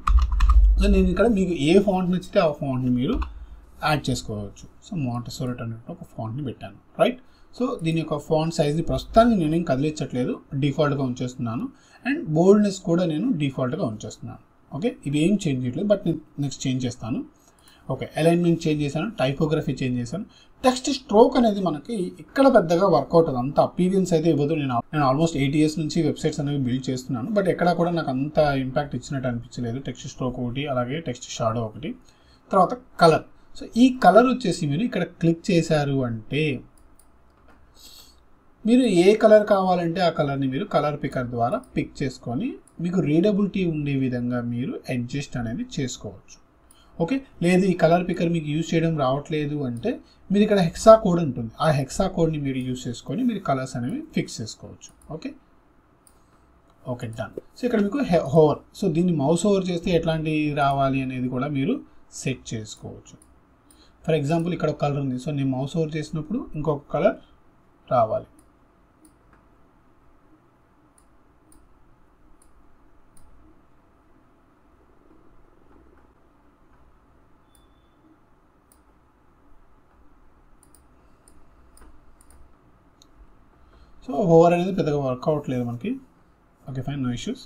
సో నేను ఇక్కడ మీకు ఏ ఫాంట్ నచ్చితే ఆ ఫాంట్ని మీరు యాడ్ చేసుకోవచ్చు. సో మాంటెసోరీ అన్నట్టు ఒక ఫాంట్ని పెట్టాను, రైట్. సో దీని యొక్క ఫాంట్ సైజ్ని ప్రస్తుతానికి నేనేం కదిలించట్లేదు, డిఫాల్ట్గా ఉంచేస్తున్నాను. అండ్ బోల్డ్నెస్ కూడా నేను డిఫాల్ట్గా ఉంచేస్తున్నాను. ఓకే, ఇవి ఏం చేంజ్ చేయట్లేదు, బట్ నేను నెక్స్ట్ చేంజ్ చేస్తాను. ఓకే, అలైన్మెంట్ చేంజ్ చేశాను, టైపోగ్రఫీ చేంజ్ చేశాను. టెక్స్ట్ స్ట్రోక్ అనేది మనకి ఇక్కడ పెద్దగా వర్కౌట్ అంత అపీరియన్స్ అయితే ఇవ్వదు. నేను ఆల్మోస్ట్ 8 years నుంచి వెబ్సైట్స్ అనేవి బిల్డ్ చేస్తున్నాను, బట్ ఎక్కడా కూడా నాకు అంత ఇంపాక్ట్ ఇచ్చినట్టు అనిపించలేదు. టెక్స్ట్ స్ట్రోక్ ఒకటి, అలాగే టెక్స్ట్ షాడో ఒకటి. తర్వాత కలర్. సో ఈ కలర్ వచ్చేసి మీరు ఇక్కడ క్లిక్ చేశారు అంటే మీరు ఏ కలర్ కావాలంటే ఆ కలర్ని మీరు కలర్ పికర్ ద్వారా పిక్ చేసుకొని మీకు రీడబిలిటీ ఉండే విధంగా మీరు అడ్జస్ట్ అనేది చేసుకోవచ్చు. ఓకే, లేదు ఈ కలర్ పికర్ మీకు యూజ్ చేయడం రావట్లేదు అంటే మీరు ఇక్కడ హెక్సా కోడ్ ఉంటుంది, ఆ హెక్సా కోడ్ని మీరు యూజ్ చేసుకొని మీరు కలర్స్ అనేవి ఫిక్స్ చేసుకోవచ్చు. Okay okay done. సో ఇక్కడ మీకు హోవర్, సో దీన్ని మౌస్ ఓవర్ చేస్తే ఎట్లాంటి రావాలి అనేది కూడా మీరు సెట్ చేసుకోవచ్చు. ఫర్ ఎగ్జాంపుల్ ఇక్కడ ఒక కలర్ ఉంది, సో నేను మౌస్ ఓవర్ చేసినప్పుడు ఇంకొక కలర్ రావాలి. సో ఓవర్ అనేది పెద్దగా వర్కౌట్ లేదు మనకి. Okay fine, no issues.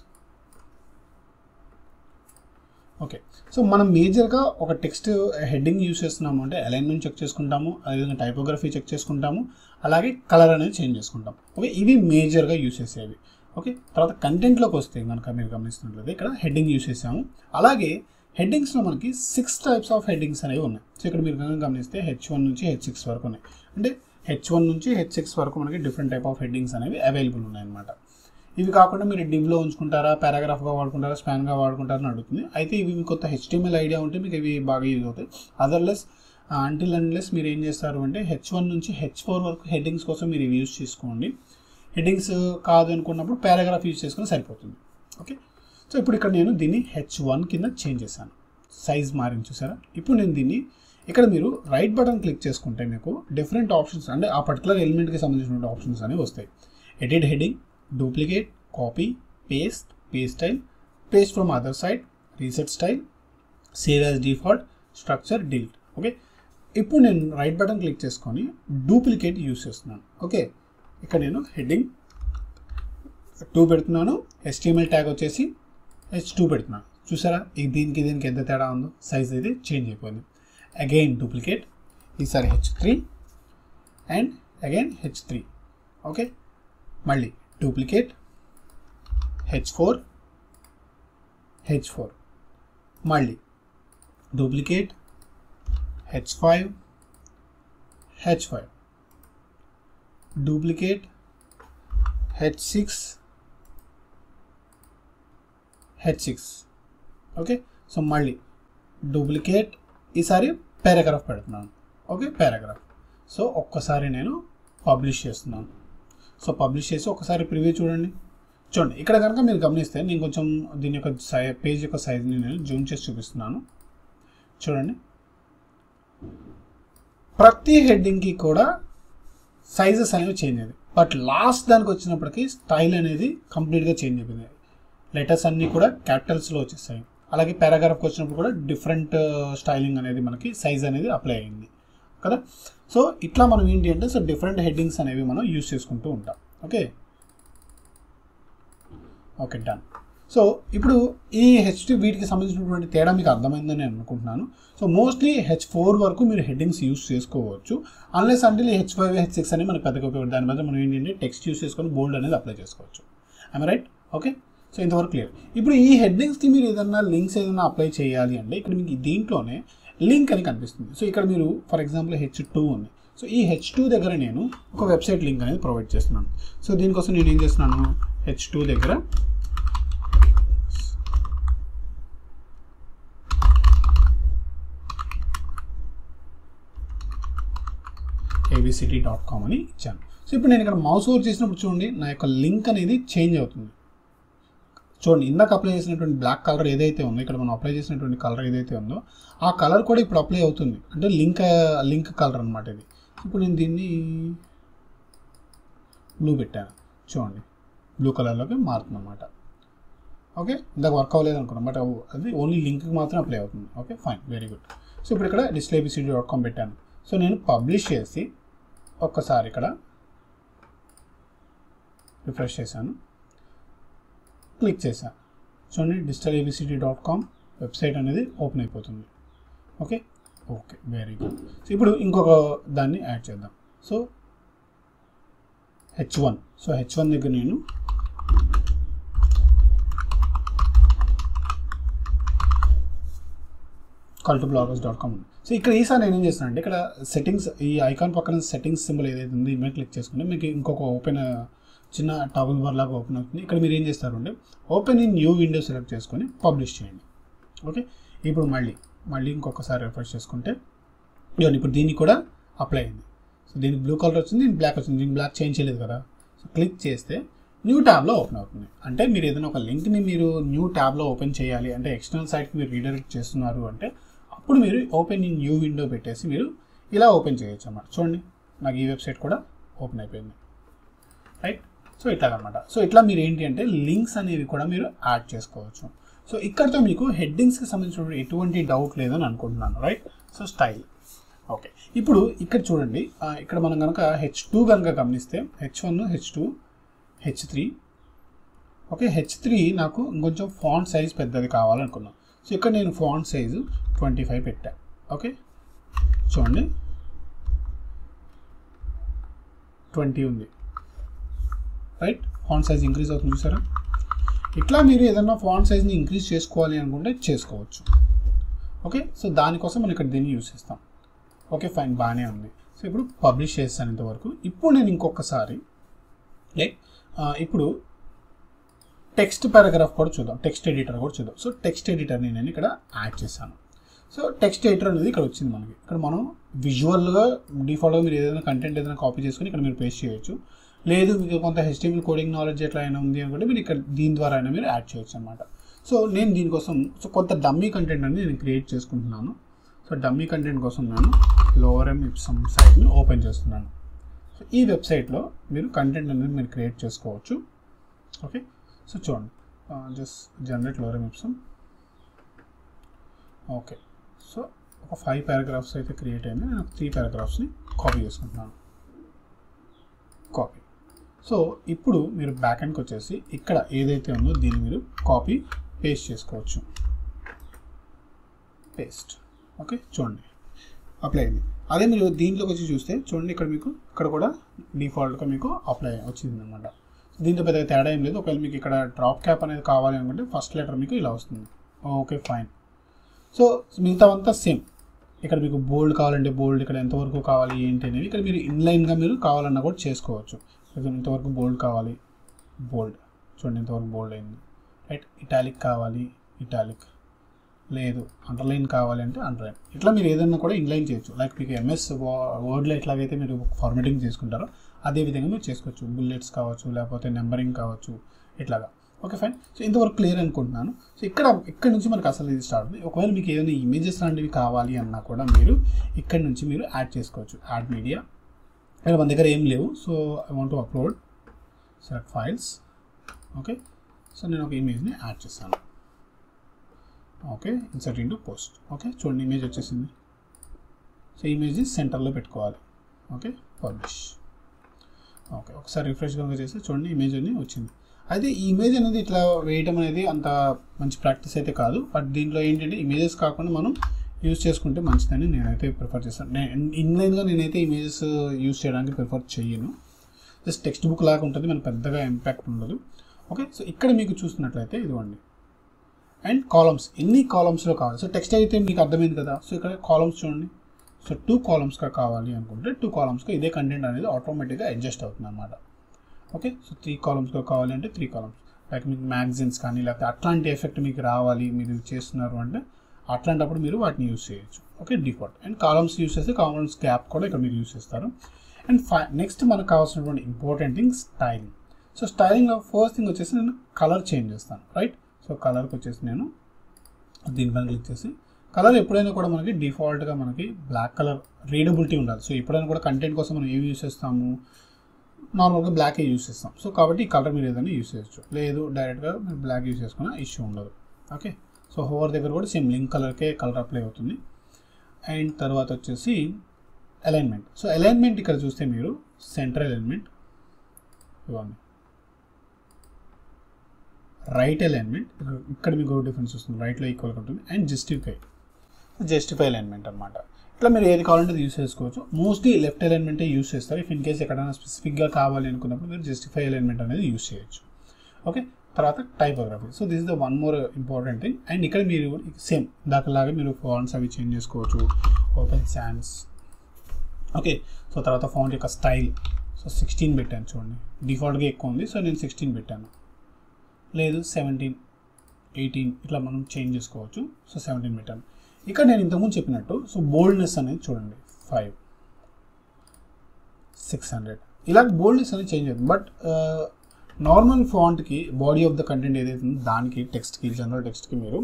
Okay, so మనం మేజర్గా ఒక టెక్స్ట్ హెడ్డింగ్ యూస్ చేస్తున్నాము అంటే అలైన్మెంట్ చెక్ చేసుకుంటాము, అదేవిధంగా టైపోగ్రఫీ చెక్ చేసుకుంటాము, అలాగే కలర్ అనేది చేంజ్ చేసుకుంటాం. ఓకే, ఇవి మేజర్గా యూస్ చేసేవి. ఓకే, తర్వాత కంటెంట్లోకి వస్తే కనుక మీరు గమనిస్తున్నట్లయితే ఇక్కడ హెడ్డింగ్ యూస్ చేసాము. అలాగే హెడ్డింగ్స్లో మనకి 6 టైప్స్ ఆఫ్ హెడ్డింగ్స్ అనేవి ఉన్నాయి. సో ఇక్కడ మీరు కనుక గమనిస్తే H1 నుంచి H6 వరకు ఉన్నాయి. అంటే H1 నుంచి H6 వరకు మనకి డిఫరెంట్ టైప్ ఆఫ్ హెడ్డింగ్స్ అనేవి అవైలబుల్ ఉన్నాయన్నమాట. ఇవి కాకుండా మీరు డివ్లో ఉంచుకుంటారా, పారాగ్రాఫ్గా వాడుకుంటారా, స్పాన్గా వాడుకుంటారని అడుగుతుంది. అయితే ఇవి మీకు కొత్త HTML ఐడియా ఉంటే మీకు ఇవి బాగా యూజ్ అవుతాయి. అదర్లెస్ అంటిల్ అన్లెస్ మీరు ఏం చేస్తారు అంటే H1 నుంచి H4 వరకు హెడ్డింగ్స్ కోసం మీరు ఇవి యూజ్ చేసుకోండి. హెడ్డింగ్స్ కాదు అనుకున్నప్పుడు పారాగ్రాఫ్ యూజ్ చేసుకుని సరిపోతుంది. ఓకే, సో ఇప్పుడు ఇక్కడ నేను దీన్ని H1 కింద చేంజ్ చేశాను, సైజ్ మారింది చూసారా. ఇప్పుడు నేను దీన్ని ఇక్కడ మీరు రైట్ బటన్ క్లిక్ చేసుకుంటే మీకు డిఫరెంట్ ఆప్షన్స్ అంటే ఆ పర్టికులర్ ఎలిమెంట్కి సంబంధించిన ఆప్షన్స్ అనేవి వస్తాయి. Edit heading, duplicate, copy, paste, paste style, paste from other side, reset style, save as default, structure, delete. Okay, ఇప్పుడు నేను రైట్ బటన్ క్లిక్ చేసుకొని డూప్లికేట్ యూస్ చేస్తున్నాను. ఓకే, ఇక్కడ నేను హెడ్డింగ్ 2 పెడుతున్నాను, HTML ట్యాగ్ వచ్చేసి H2 పెడుతున్నాను. చూసారా దీనికి ఎంత తేడా ఉందో, సైజ్ అయితే చేంజ్ అయిపోయింది. అగైన్ డూప్లికేట్, ఈసారి H3 and again H3. Okay, మళ్ళీ డూప్లికేట్, H4, మళ్ళీ duplicate, H5, duplicate, H6. Okay, so మళ్ళీ డూప్లికేట్, ఈసారి పారాగ్రాఫ్ పెడుతున్నాను. Okay, paragraph. సో ఒక్కసారి నేను పబ్లిష్ చేస్తున్నాను. సో పబ్లిష్ చేసి ఒకసారి ప్రివ్యూ చూడండి. ఇక్కడ కనుక మీరు గమనిస్తే నేను కొంచెం దీని యొక్క పేజ్ యొక్క సైజ్ని నేను జూమ్ చేసి చూపిస్తున్నాను. చూడండి, ప్రతి హెడ్డింగ్కి కూడా సైజెస్ అనేవి చేంజ్ అయ్యాయి. బట్ లాస్ట్ దానికి వచ్చినప్పటికీ స్టైల్ అనేది కంప్లీట్గా చేంజ్ అయిపోయింది. లెటర్స్ అన్నీ కూడా క్యాపిటల్స్లో వచ్చేసాయి. అలాగే పారాగ్రాఫ్కి వచ్చినప్పుడు కూడా డిఫరెంట్ స్టైలింగ్ అనేది మనకి సైజ్ అనేది అప్లై అయింది కదా. సో ఇట్లా మనం ఏంటి అంటే సో డిఫరెంట్ హెడ్డింగ్స్ అనేవి మనం యూస్ చేసుకుంటూ ఉంటాం. Okay done. సో ఇప్పుడు ఈ H2 వీటికి సంబంధించినటువంటి తేడా మీకు అర్థమైందని నేను అనుకుంటున్నాను. సో మోస్ట్లీ H4 వరకు మీరు హెడ్డింగ్స్ యూస్ చేసుకోవచ్చు, అన్లెస్ అంటే H5, H6 అనేది మనకు పెద్దగా ఉపయోగపడుతుంది. దాని మీద మనం ఏంటంటే టెక్స్ట్ యూస్ చేసుకొని బోల్డ్ అనేది అప్లై చేసుకోవచ్చు. I'm right? ఓకే, సో ఇంతవరకు క్లియర్. ఇప్పుడు ఈ హెడ్డింగ్స్కి మీరు ఏదైనా లింక్స్ ఏదైనా అప్లై చేయాలి అంటే ఇక్కడ మీకు దీంట్లోనే లింక్ అని కనిపిస్తుంది. సో ఇక్కడ మీరు ఫర్ ఎగ్జాంపుల్ H2 ఉంది. సో ఈ H2 దగ్గర నేను ఒక వెబ్సైట్ లింక్ అనేది ప్రొవైడ్ చేస్తున్నాను. సో దీనికోసం నేను ఏం చేస్తున్నాను, H2 దగ్గర abcd.com అని ఇచ్చాను. సో ఇప్పుడు నేను ఇక్కడ మౌస్ ఓవర్ చేసినప్పుడు చూడండి నా యొక్క లింక్ అనేది చేంజ్ అవుతుంది. చూడండి, ఇందాక అప్లై చేసినటువంటి బ్లాక్ కలర్ ఏదైతే ఉందో, ఇక్కడ మనం అప్లై చేసినటువంటి కలర్ ఏదైతే ఉందో ఆ కలర్ కూడా ఇప్పుడు అప్లై అవుతుంది. అంటే లింక్ కలర్ అనమాట ఇది. ఇప్పుడు నేను దీన్ని బ్లూ పెట్టాను, చూడండి బ్లూ కలర్లోకి మారుతుంది అనమాట. ఓకే, ఇందాక వర్క్ అవ్వలేదు అనుకున్నాం, బట్ అది ఓన్లీ లింక్కి మాత్రం అప్లై అవుతుంది. Okay fine, very good. So ఇప్పుడు ఇక్కడ display.abcd.com పెట్టాను. సో నేను పబ్లిష్ చేసి ఒక్కసారి ఇక్కడ రిఫ్రెష్ చేశాను, క్లిక్ చేశాను. చూడండి display.abcd.com వెబ్సైట్ అనేది ఓపెన్ అయిపోతుంది. Okay very good. సో ఇప్పుడు ఇంకొక దాన్ని యాడ్ చేద్దాం. So H1. సో H1 దగ్గర నేను call2bloggers.com ఉంది. సో ఇక్కడ ఈసారి నేను ఏం చేస్తాను అంటే ఇక్కడ సెట్టింగ్స్, ఈ ఐకాన్ పక్కన సెట్టింగ్స్ సింబల్ ఏదైతే ఉంది ఇమేజ్ క్లిక్ చేసుకుంటే మీకు ఇంకొక చిన్న టాగుల్ బార్ లాగా ఓపెన్ అవుతుంది. ఇక్కడ మీరు ఏం చేస్తారు అంటే open in new window select చేసుకొని పబ్లిష్ చేయండి. ఓకే, ఇప్పుడు మళ్ళీ ఇంకొకసారి రిఫ్రెష్ చేసుకుంటే ఇప్పుడు దీనికి కూడా అప్లై అయింది. సో దీనికి బ్లూ కలర్ వచ్చింది, దీనికి బ్లాక్ వచ్చింది. దీనికి బ్లాక్ చేంజ్ చేయలేదు కదా. సో క్లిక్ చేస్తే న్యూ ట్యాబ్లో ఓపెన్ అవుతుంది. అంటే మీరు ఏదైనా ఒక లింక్ని మీరు న్యూ ట్యాబ్లో ఓపెన్ చేయాలి అంటే ఎక్స్టర్నల్ సైట్కి మీరు రీడైరెక్ట్ చేస్తున్నారు అంటే అప్పుడు మీరు ఓపెన్ ఇన్ న్యూ విండో పెట్టేసి మీరు ఇలా ఓపెన్ చేయొచ్చు అన్నమాట. చూడండి నాకు ఈ వెబ్సైట్ కూడా ఓపెన్ అయిపోయింది. Right, so ఇట్లాగనమాట. సో ఇట్లా మీరు ఏంటి అంటే లింక్స్ అనేవి కూడా మీరు యాడ్ చేసుకోవచ్చు. సో ఇక్కడతో మీకు హెడ్డింగ్స్కి సంబంధించిన ఎటువంటి డౌట్ లేదని అనుకుంటున్నాను. Right, so style. ఓకే, ఇప్పుడు ఇక్కడ చూడండి, ఇక్కడ మనం కనుక H2 కనుక గమనిస్తే H1, H2, H3. Okay, H3 నాకు ఇంకొంచెం ఫాంట్ సైజ్ పెద్దది కావాలనుకున్నాను. సో ఇక్కడ నేను ఫాంట్ సైజు 25 పెట్టాను. ఓకే, చూడండి 20 ఉంది. రైట్, ఫాంట్ సైజ్ ఇంక్రీజ్ అవుతుంది చూసారా. ఇట్లా మీరు ఏదన్నా ఫాంట్ సైజ్ని ఇంక్రీజ్ చేసుకోవాలి అనుకుంటే చేసుకోవచ్చు. ఓకే, సో దానికోసం మనం ఇక్కడ దీన్ని యూజ్ చేస్తాం. ఓకే ఫైన్, బాగానే ఉంది. సో ఇప్పుడు పబ్లిష్ చేస్తాను ఇంతవరకు. ఇప్పుడు నేను ఇంకొకసారి ఇప్పుడు టెక్స్ట్ పారాగ్రాఫ్ కూడా చూద్దాం, టెక్స్ట్ ఎడిటర్ కూడా చూద్దాం. సో టెక్స్ట్ ఎడిటర్ని నేను ఇక్కడ యాడ్ చేశాను. సో టెక్స్ట్ ఎడిటర్ అనేది ఇక్కడ వచ్చింది మనకి. ఇక్కడ మనం విజువల్గా డిఫాల్ట్గా మీరు ఏదైనా కంటెంట్ ఏదైనా కాపీ చేసుకుని ఇక్కడ మీరు పేస్ట్ చేయొచ్చు. లేదు మీకు కొంత HTML కోడింగ్ నాలెడ్జ్ ఎట్లా అయినా ఉంది అనుకుంటే మీరు ఇక్కడ దీని ద్వారా అయినా మీరు యాడ్ చేయొచ్చు అనమాట. సో నేను దీనికోసం కొంత డమ్మీ కంటెంట్ అనేది నేను క్రియేట్ చేసుకుంటున్నాను. సో డమ్మీ కంటెంట్ కోసం నేను లోవర్ ఇప్సమ్ సైట్ని ఓపెన్ చేస్తున్నాను. సో ఈ వెబ్సైట్లో మీరు కంటెంట్ అనేది మీరు క్రియేట్ చేసుకోవచ్చు. ఓకే, సో చూడండి, just generate lower Epsom. Okay, so ఒక 5 పారాగ్రాఫ్స్ అయితే క్రియేట్ అయింది. నేను 3 పారాగ్రాఫ్స్ని కాపీ చేసుకుంటున్నాను. కాపీ. సో ఇప్పుడు మీరు బ్యాక్ ఎండ్కి వచ్చేసి ఇక్కడ ఏదైతే ఉందో దీన్ని మీరు కాపీ పేస్ట్ చేసుకోవచ్చు. పేస్ట్. ఓకే, చూడండి అప్లై అయింది. అదే మీరు దీంట్లోకి వచ్చి చూస్తే చూడండి, ఇక్కడ మీకు ఇక్కడ కూడా డిఫాల్ట్గా మీకు అప్లై వచ్చింది అనమాట. దీంతో పెద్దగా తేడా ఏం లేదు. ఒకవేళ మీకు ఇక్కడ డ్రాప్ క్యాప్ అనేది కావాలి అనుకుంటే ఫస్ట్ లెటర్ మీకు ఇలా వస్తుంది. Okay, fine. సో మిగతావంతా సేమ్. ఇక్కడ మీకు బోల్డ్ కావాలంటే బోల్డ్, ఇక్కడ ఎంతవరకు కావాలి ఏంటి అనేవి ఇక్కడ మీరు ఇన్లైన్గా మీరు కావాలన్నా కూడా చేసుకోవచ్చు. ఇంతవరకు బోల్డ్ కావాలి, బోల్డ్ చూడండి ఇంతవరకు బోల్డ్ అయింది. రైట్, ఇటాలిక్ కావాలి, ఇటాలిక్, లేదు అండర్లైన్ కావాలి అంటే అండర్లైన్. ఇట్లా మీరు ఏదైనా కూడా ఇన్లైన్ చేయొచ్చు. లైక్ మీకు MS వర్డ్లో ఎట్లాగైతే మీరు ఫార్మాటింగ్ చేసుకుంటారో అదేవిధంగా మీరు చేసుకోవచ్చు. బుల్లెట్స్ కావచ్చు, లేకపోతే నెంబరింగ్ కావచ్చు, ఇట్లాగా. Okay, fine. సో ఇంతవరకు క్లియర్ అనుకుంటున్నాను. సో ఇక్కడ నుంచి మనకు అసలు ఇది స్టార్ట్ అవుతుంది. ఒకవేళ మీకు ఏదైనా ఇమేజెస్ లాంటివి కావాలి అన్నా కూడా మీరు ఇక్కడ నుంచి మీరు యాడ్ చేసుకోవచ్చు. Add media. ఇక్కడ మన దగ్గర ఏం లేవు. So I want to upload, select files. Okay, so నేను ఒక ఇమేజ్ని యాడ్ చేస్తాను. Okay, insert into post. Okay, చూడండి ఇమేజ్ వచ్చేసింది. సో ఇమేజ్ని సెంటర్లో పెట్టుకోవాలి. Okay, publish. ఓకే, ఒకసారి రిఫ్రెష్ కనుక చేస్తే చూడండి ఇమేజ్ అనేది వచ్చింది. అయితే ఈ ఇమేజ్ అనేది ఇట్లా వేయటం అనేది అంత మంచి ప్రాక్టీస్ అయితే కాదు. బట్ దీంట్లో ఏంటంటే ఇమేజెస్ కాకుండా మనం యూజ్ చేసుకుంటే మంచిదని నేనైతే ప్రిఫర్ చేస్తాను. ఇన్లైన్గా నేనైతే ఇమేజెస్ యూజ్ చేయడానికి ప్రిఫర్ చేయను. జస్ట్ టెక్స్ట్ బుక్ లాగా ఉంటుంది, మనకు పెద్దగా ఇంపాక్ట్ ఉండదు. ఓకే, సో ఇక్కడ మీకు చూస్తున్నట్లయితే ఇదిగోండి. అండ్ కాలమ్స్, ఎన్ని కాలమ్స్లో కావాలి. సో టెక్స్ట్ అయితే మీకు అర్థమైంది కదా. సో ఇక్కడ కాలమ్స్ చూడండి. సో 2 కాలమ్స్గా కావాలి అనుకుంటే 2 కాలమ్స్గా ఇదే కంటెంట్ అనేది ఆటోమేటిక్గా అడ్జస్ట్ అవుతుంది అన్నమాట. ఓకే, సో 3 కాలమ్స్గా కావాలి అంటే 3 కాలమ్స్. లైక్ మీకు మ్యాగజైన్స్ కానీ లేకపోతే అట్లాంటి ఎఫెక్ట్ మీకు రావాలి మీరు చేస్తున్నారు అంటే అట్లాంటప్పుడు మీరు వాటిని యూజ్ చేయొచ్చు. Okay, default. And columns use చేస్తే కాలమ్స్ గ్యాప్ కూడా ఇక్కడ మీరు యూజ్ చేస్తారు. అండ్ నెక్స్ట్ మనకు కావాల్సినటువంటి ఇంపార్టెంట్ థింగ్ స్టైలింగ్. సో స్టైలింగ్లో ఫస్ట్ థింగ్ వచ్చేసి నేను కలర్ చేంజ్ చేస్తాను. రైట్, సో కలర్కి వచ్చేసి నేను దీనిపైన క్లిక్ చేసి కలర్ ఎప్పుడైనా కూడా మనకి డిఫాల్ట్గా మనకి బ్లాక్ కలర్ రీడబిలిటీ ఉండాలి. సో ఎప్పుడైనా కూడా కంటెంట్ కోసం మనం ఏమి యూజ్ చేస్తాము, నార్మల్గా బ్లాకే యూజ్ చేస్తాం. సో కాబట్టి ఈ కలర్ మీరు ఏదైనా యూజ్ చేయొచ్చు. లేదు డైరెక్ట్గా మీరు బ్లాక్ యూజ్ చేసుకున్న ఇష్యూ ఉండదు. ఓకే, సో హోవర్ దగ్గర కూడా సేమ్ లింక్ కలర్కే కలర్ అప్లై అవుతుంది. అండ్ తర్వాత వచ్చేసి అలైన్మెంట్. సో అలైన్మెంట్ ఇక్కడ చూస్తే మీరు సెంటర్ అలైన్మెంట్ ఇవ్వండి, రైట్ అలైన్మెంట్ ఇక్కడ మీకు డిఫరెన్స్ వస్తుంది, రైట్లో ఈక్వల్గా ఉంటుంది. అండ్ జస్టిఫై అలైన్మెంట్ అనమాట. ఇట్లా మీరు ఏది కావాలంటే యూస్ చేసుకోవచ్చు. మోస్ట్లీ లెఫ్ట్ అలైన్మెంటే యూస్ చేస్తారు. ఇఫ్ ఇన్ కేస్ ఎక్కడైనా స్పెసిఫిక్గా కావాలి అనుకున్నప్పుడు మీరు జస్టిఫై అలైన్మెంట్ అనేది యూస్ చేయొచ్చు. ఓకే, తర్వాత typography. So this is the one more important thing. And ఇక్కడ మీరు సేమ్ దాకలాగా మీరు ఫాంట్స్ అవి చేంజ్ చేసుకోవచ్చు. Open sands. ఓకే, సో తర్వాత ఫాంట్ యొక్క స్టైల్. సో 16 పెట్టాను చూడండి, డిఫాల్ట్గా ఎక్కువ ఉంది. సో నేను 16 పెట్టాను. లేదు 17, 18 ఇట్లా మనం చేంజ్ చేసుకోవచ్చు. సో 17 పెట్టాను. ఇక్కడ నేను ఇంతకుముందు చెప్పినట్టు సో బోల్డ్నెస్ అనేది చూడండి 5, 600 ఇలా బోల్డ్నెస్ అనేది చేంజ్ అవుతుంది. బట్ నార్మల్ ఫాంట్కి బాడీ ఆఫ్ ద కంటెంట్ ఏదైతే ఉందో దానికి టెక్స్ట్కి జనరల్ టెక్స్ట్కి మీరు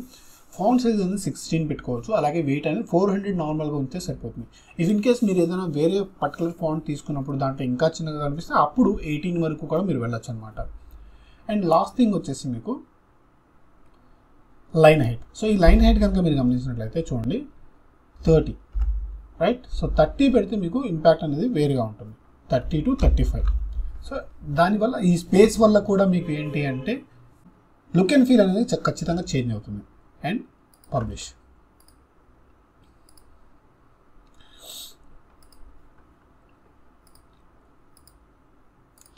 ఫాంట్ సైజ్ అనేది 16 పెట్టుకోవచ్చు. అలాగే వెయిట్ అనేది 400 నార్మల్గా ఉంటే సరిపోతుంది. ఇఫ్ ఇన్ కేస్ మీరు ఏదైనా వేరే పర్టికులర్ ఫాంట్ తీసుకున్నప్పుడు దాంట్లో ఇంకా చిన్నగా కనిపిస్తే అప్పుడు 18 వరకు కూడా మీరు వెళ్ళొచ్చు అనమాట. అండ్ లాస్ట్ థింగ్ వచ్చేసి మీకు లైన్ హైట్. సో ఈ లైన్ హైట్ కనుక మీరు గమనించినట్లయితే చూడండి 30, రైట్. సో 30 పెడితే మీకు ఇంపాక్ట్ అనేది వేరుగా ఉంటుంది, 30 to 35. సో దానివల్ల ఈ స్పేస్ వల్ల కూడా మీకు ఏంటి అంటే లుక్ అండ్ ఫీల్ అనేది ఖచ్చితంగా చేంజ్ అవుతుంది. And publish.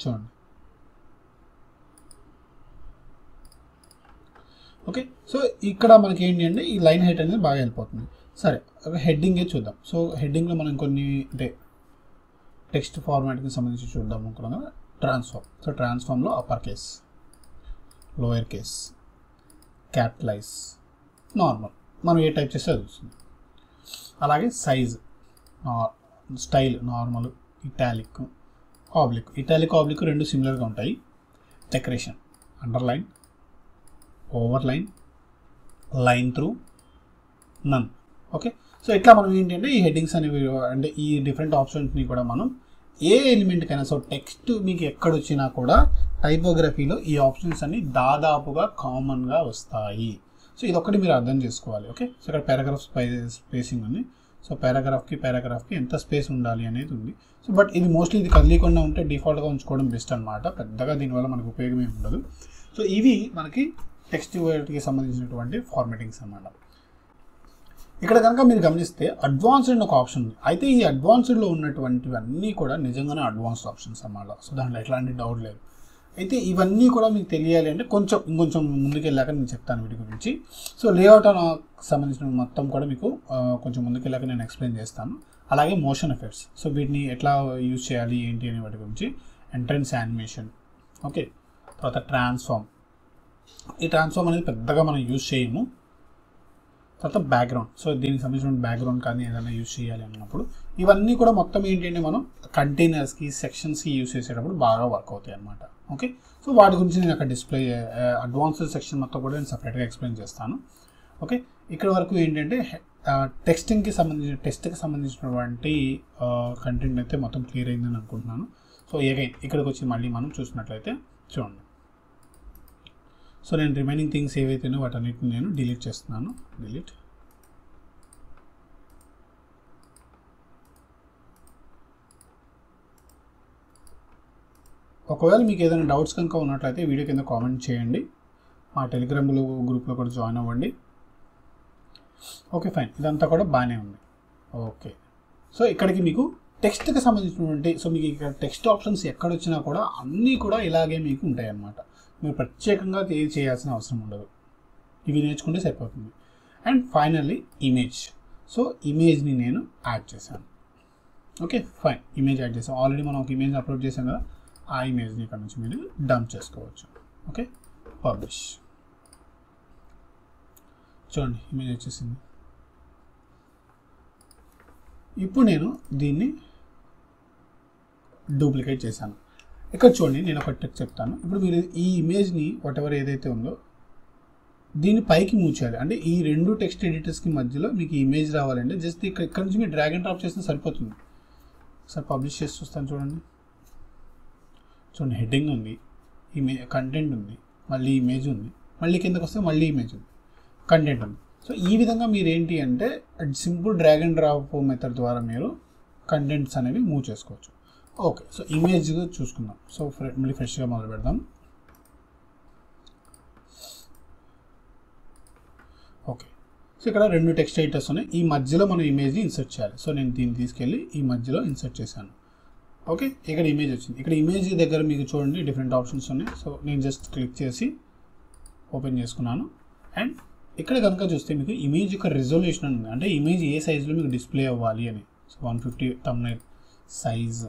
చూడండి. ఓకే, సో ఇక్కడ మనకి ఏంటి అంటే ఈ లైన్ హైట్ అనేది బాగా వెళ్ళిపోతుంది. సరే, హెడ్డింగే చూద్దాం. సో హెడ్డింగ్లో మనం కొన్ని అంటే టెక్స్ట్ ఫార్మాట్కి సంబంధించి చూద్దాం అనుకున్నాం కదా. ట్రాన్స్ఫార్మ్. సో ట్రాన్స్ఫార్మ్లో upper case, lower case, capitalize, normal మనం ఏ టైప్ చేస్తే అది వస్తుంది. అలాగే size, style normal, italic, oblique రెండు సిమిలర్గా ఉంటాయి. Decoration underline, overline, line through, none. Okay, so ఇట్లా మనం ఏంటంటే ఈ హెడ్డింగ్స్ అనేవి అంటే ఈ డిఫరెంట్ ఆప్షన్స్ని కూడా మనం ఏ ఎలిమెంట్కైనా, సో టెక్స్ట్ మీకు ఎక్కడొచ్చినా కూడా టైపోగ్రఫీలో ఈ ఆప్షన్స్ అన్ని దాదాపుగా కామన్గా వస్తాయి. సో ఇదొక్కటి మీరు అర్థం చేసుకోవాలి. ఓకే, సో ఇక్కడ పారాగ్రాఫ్ స్పేసింగ్ ఉంది. సో పారాగ్రాఫ్కి ఎంత స్పేస్ ఉండాలి అనేది ఉంది. సో బట్ ఇది మోస్ట్లీ ఇది కదిలీకుండా ఉంటే డిఫాల్ట్గా ఉంచుకోవడం బెస్ట్ అనమాట. పెద్దగా దీనివల్ల మనకు ఉపయోగమే ఉండదు. సో ఇవి మనకి టెక్స్ట్ వర్డ్కి సంబంధించినటువంటి ఫార్మాటింగ్స్ అన్నమాట. ఇక్కడ కనుక మీరు గమనిస్తే అడ్వాన్స్డ్ అని ఒక ఆప్షన్ ఉంది. అయితే ఈ అడ్వాన్స్డ్లో ఉన్నటువంటివన్నీ కూడా నిజంగానే అడ్వాన్స్డ్ ఆప్షన్స్ అన్నమాట. సో దాంట్లో ఎట్లాంటి డౌట్ లేదు. అయితే ఇవన్నీ కూడా మీకు తెలియాలి అంటే ఇంకొంచెం ముందుకు వెళ్ళాక నేను చెప్తాను వీటి గురించి. సో లేఅవుట్ సంబంధించిన మొత్తం కూడా మీకు కొంచెం ముందుకు వెళ్ళాక నేను ఎక్స్ప్లెయిన్ చేస్తాను. అలాగే మోషన్ ఎఫెక్ట్స్, సో వీటిని ఎట్లా యూజ్ చేయాలి ఏంటి అనే వాటి గురించి, ఎంట్రన్స్ యానిమేషన్, ఓకే, తర్వాత ట్రాన్స్ఫార్మ్. ఈ ట్రాన్స్ఫార్మ్ అనేది పెద్దగా మనం యూజ్ చేయము. తర్వాత బ్యాక్గ్రౌండ్, సో దీనికి సంబంధించిన బ్యాక్గ్రౌండ్ కానీ ఏదైనా యూజ్ చేయాలి అన్నప్పుడు ఇవన్నీ కూడా మొత్తం ఏంటంటే మనం కంటైనర్స్కి, సెక్షన్స్కి యూజ్ చేసేటప్పుడు బాగా వర్క్ అవుతాయి అన్నమాట. ఓకే, సో వాటి గురించి నేను అక్కడ డిస్ప్లే అడ్వాన్స్డ్ సెక్షన్ మొత్తం కూడా నేను సపరేట్గా ఎక్స్ప్లెయిన్ చేస్తాను. ఓకే, ఇక్కడ వరకు ఏంటంటే టెక్స్ట్కి సంబంధించినటువంటి కంటెంట్ అయితే మొత్తం క్లియర్ అయిందని అనుకుంటున్నాను. సో అగైన్ ఇక్కడికి వచ్చి మళ్ళీ మనం చూసినట్లయితే చూడండి. సో నేను రిమైనింగ్ థింగ్స్ ఏవైతేనో వాటన్నిటిని నేను డిలీట్ చేస్తున్నాను. డిలీట్. ఒకవేళ మీకు ఏదైనా డౌట్స్ కనుక ఉన్నట్లయితే వీడియో కింద కామెంట్ చేయండి. మా టెలిగ్రామ్ గ్రూప్లో కూడా జాయిన్ అవ్వండి. ఓకే ఫైన్, ఇదంతా కూడా బాగానే ఉంది. ఓకే, సో ఇక్కడికి మీకు టెక్స్ట్కి సంబంధించినటువంటి, సో మీకు ఇక్కడ టెక్స్ట్ ఆప్షన్స్ ఎక్కడొచ్చినా కూడా అన్నీ కూడా ఇలాగే మీకు ఉంటాయి అన్నమాట. మీరు ప్రత్యేకంగా ఏది చేయాల్సిన అవసరం ఉండదు. ఇవి నేర్చుకుంటే సరిపోతుంది. And finally image. సో ఇమేజ్ని నేను యాడ్ చేశాను. ఓకే ఫైన్, ఇమేజ్ యాడ్ చేసాం. ఆల్రెడీ మనం ఒక ఇమేజ్ అప్లోడ్ చేసాం కదా, ఆ ఇమేజ్ని ఇక్కడ నుంచి మీరు డంప్ చేసుకోవచ్చు. Okay, publish. చూడండి ఇమేజ్ వచ్చేసింది. ఇప్పుడు నేను దీన్ని డూప్లికేట్ చేశాను. ఇక్కడ చూడండి, నేను ఒక ట్రిక్ చెప్తాను. ఇప్పుడు మీరు ఈ ఇమేజ్ని వాటెవర్ ఏదైతే ఉందో దీన్ని పైకి మూవ్ చేయాలి. అంటే ఈ రెండు టెక్స్ట్ ఎడిటర్స్కి మధ్యలో మీకు ఈ ఇమేజ్ రావాలంటే జస్ట్ ఇక్కడ నుంచి మీరు డ్రాగ్ అండ్ డ్రాప్ చేస్తే సరిపోతుంది. ఒకసారి పబ్లిష్ చేసి చూస్తాను. చూడండి హెడ్డింగ్ ఉంది, కంటెంట్ ఉంది, మళ్ళీ ఇమేజ్ ఉంది, మళ్ళీ కిందకు వస్తే మళ్ళీ ఇమేజ్ ఉంది, కంటెంట్ ఉంది. సో ఈ విధంగా మీరు ఏంటి అంటే simple drag and drop method ద్వారా మీరు కంటెంట్స్ అనేవి మూవ్ చేసుకోవచ్చు. ఓకే, సో ఇమేజ్ చూసుకుందాం. సో మళ్ళీ ఫ్రెష్గా మొదలు పెడదాం. ఓకే, సో ఇక్కడ రెండు టెక్స్ట్ ఎడిటర్స్ ఉన్నాయి. ఈ మధ్యలో మనం ఇమేజ్ని ఇన్సర్ట్ చేయాలి. సో నేను దీన్ని తీసుకెళ్ళి ఈ మధ్యలో ఇన్సర్ట్ చేశాను. ఓకే, ఇక్కడ ఇమేజ్ వచ్చింది. ఇక్కడ ఇమేజ్ దగ్గర మీకు చూడండి డిఫరెంట్ ఆప్షన్స్ ఉన్నాయి. సో నేను జస్ట్ క్లిక్ చేసి ఓపెన్ చేసుకున్నాను. అండ్ ఇక్కడ కనుక చూస్తే మీకు ఇమేజ్ యొక్క రిజల్యూషన్ ఉంది, అంటే ఇమేజ్ ఏ సైజులో మీకు డిస్ప్లే అవ్వాలి అని. So 150 thumbnail size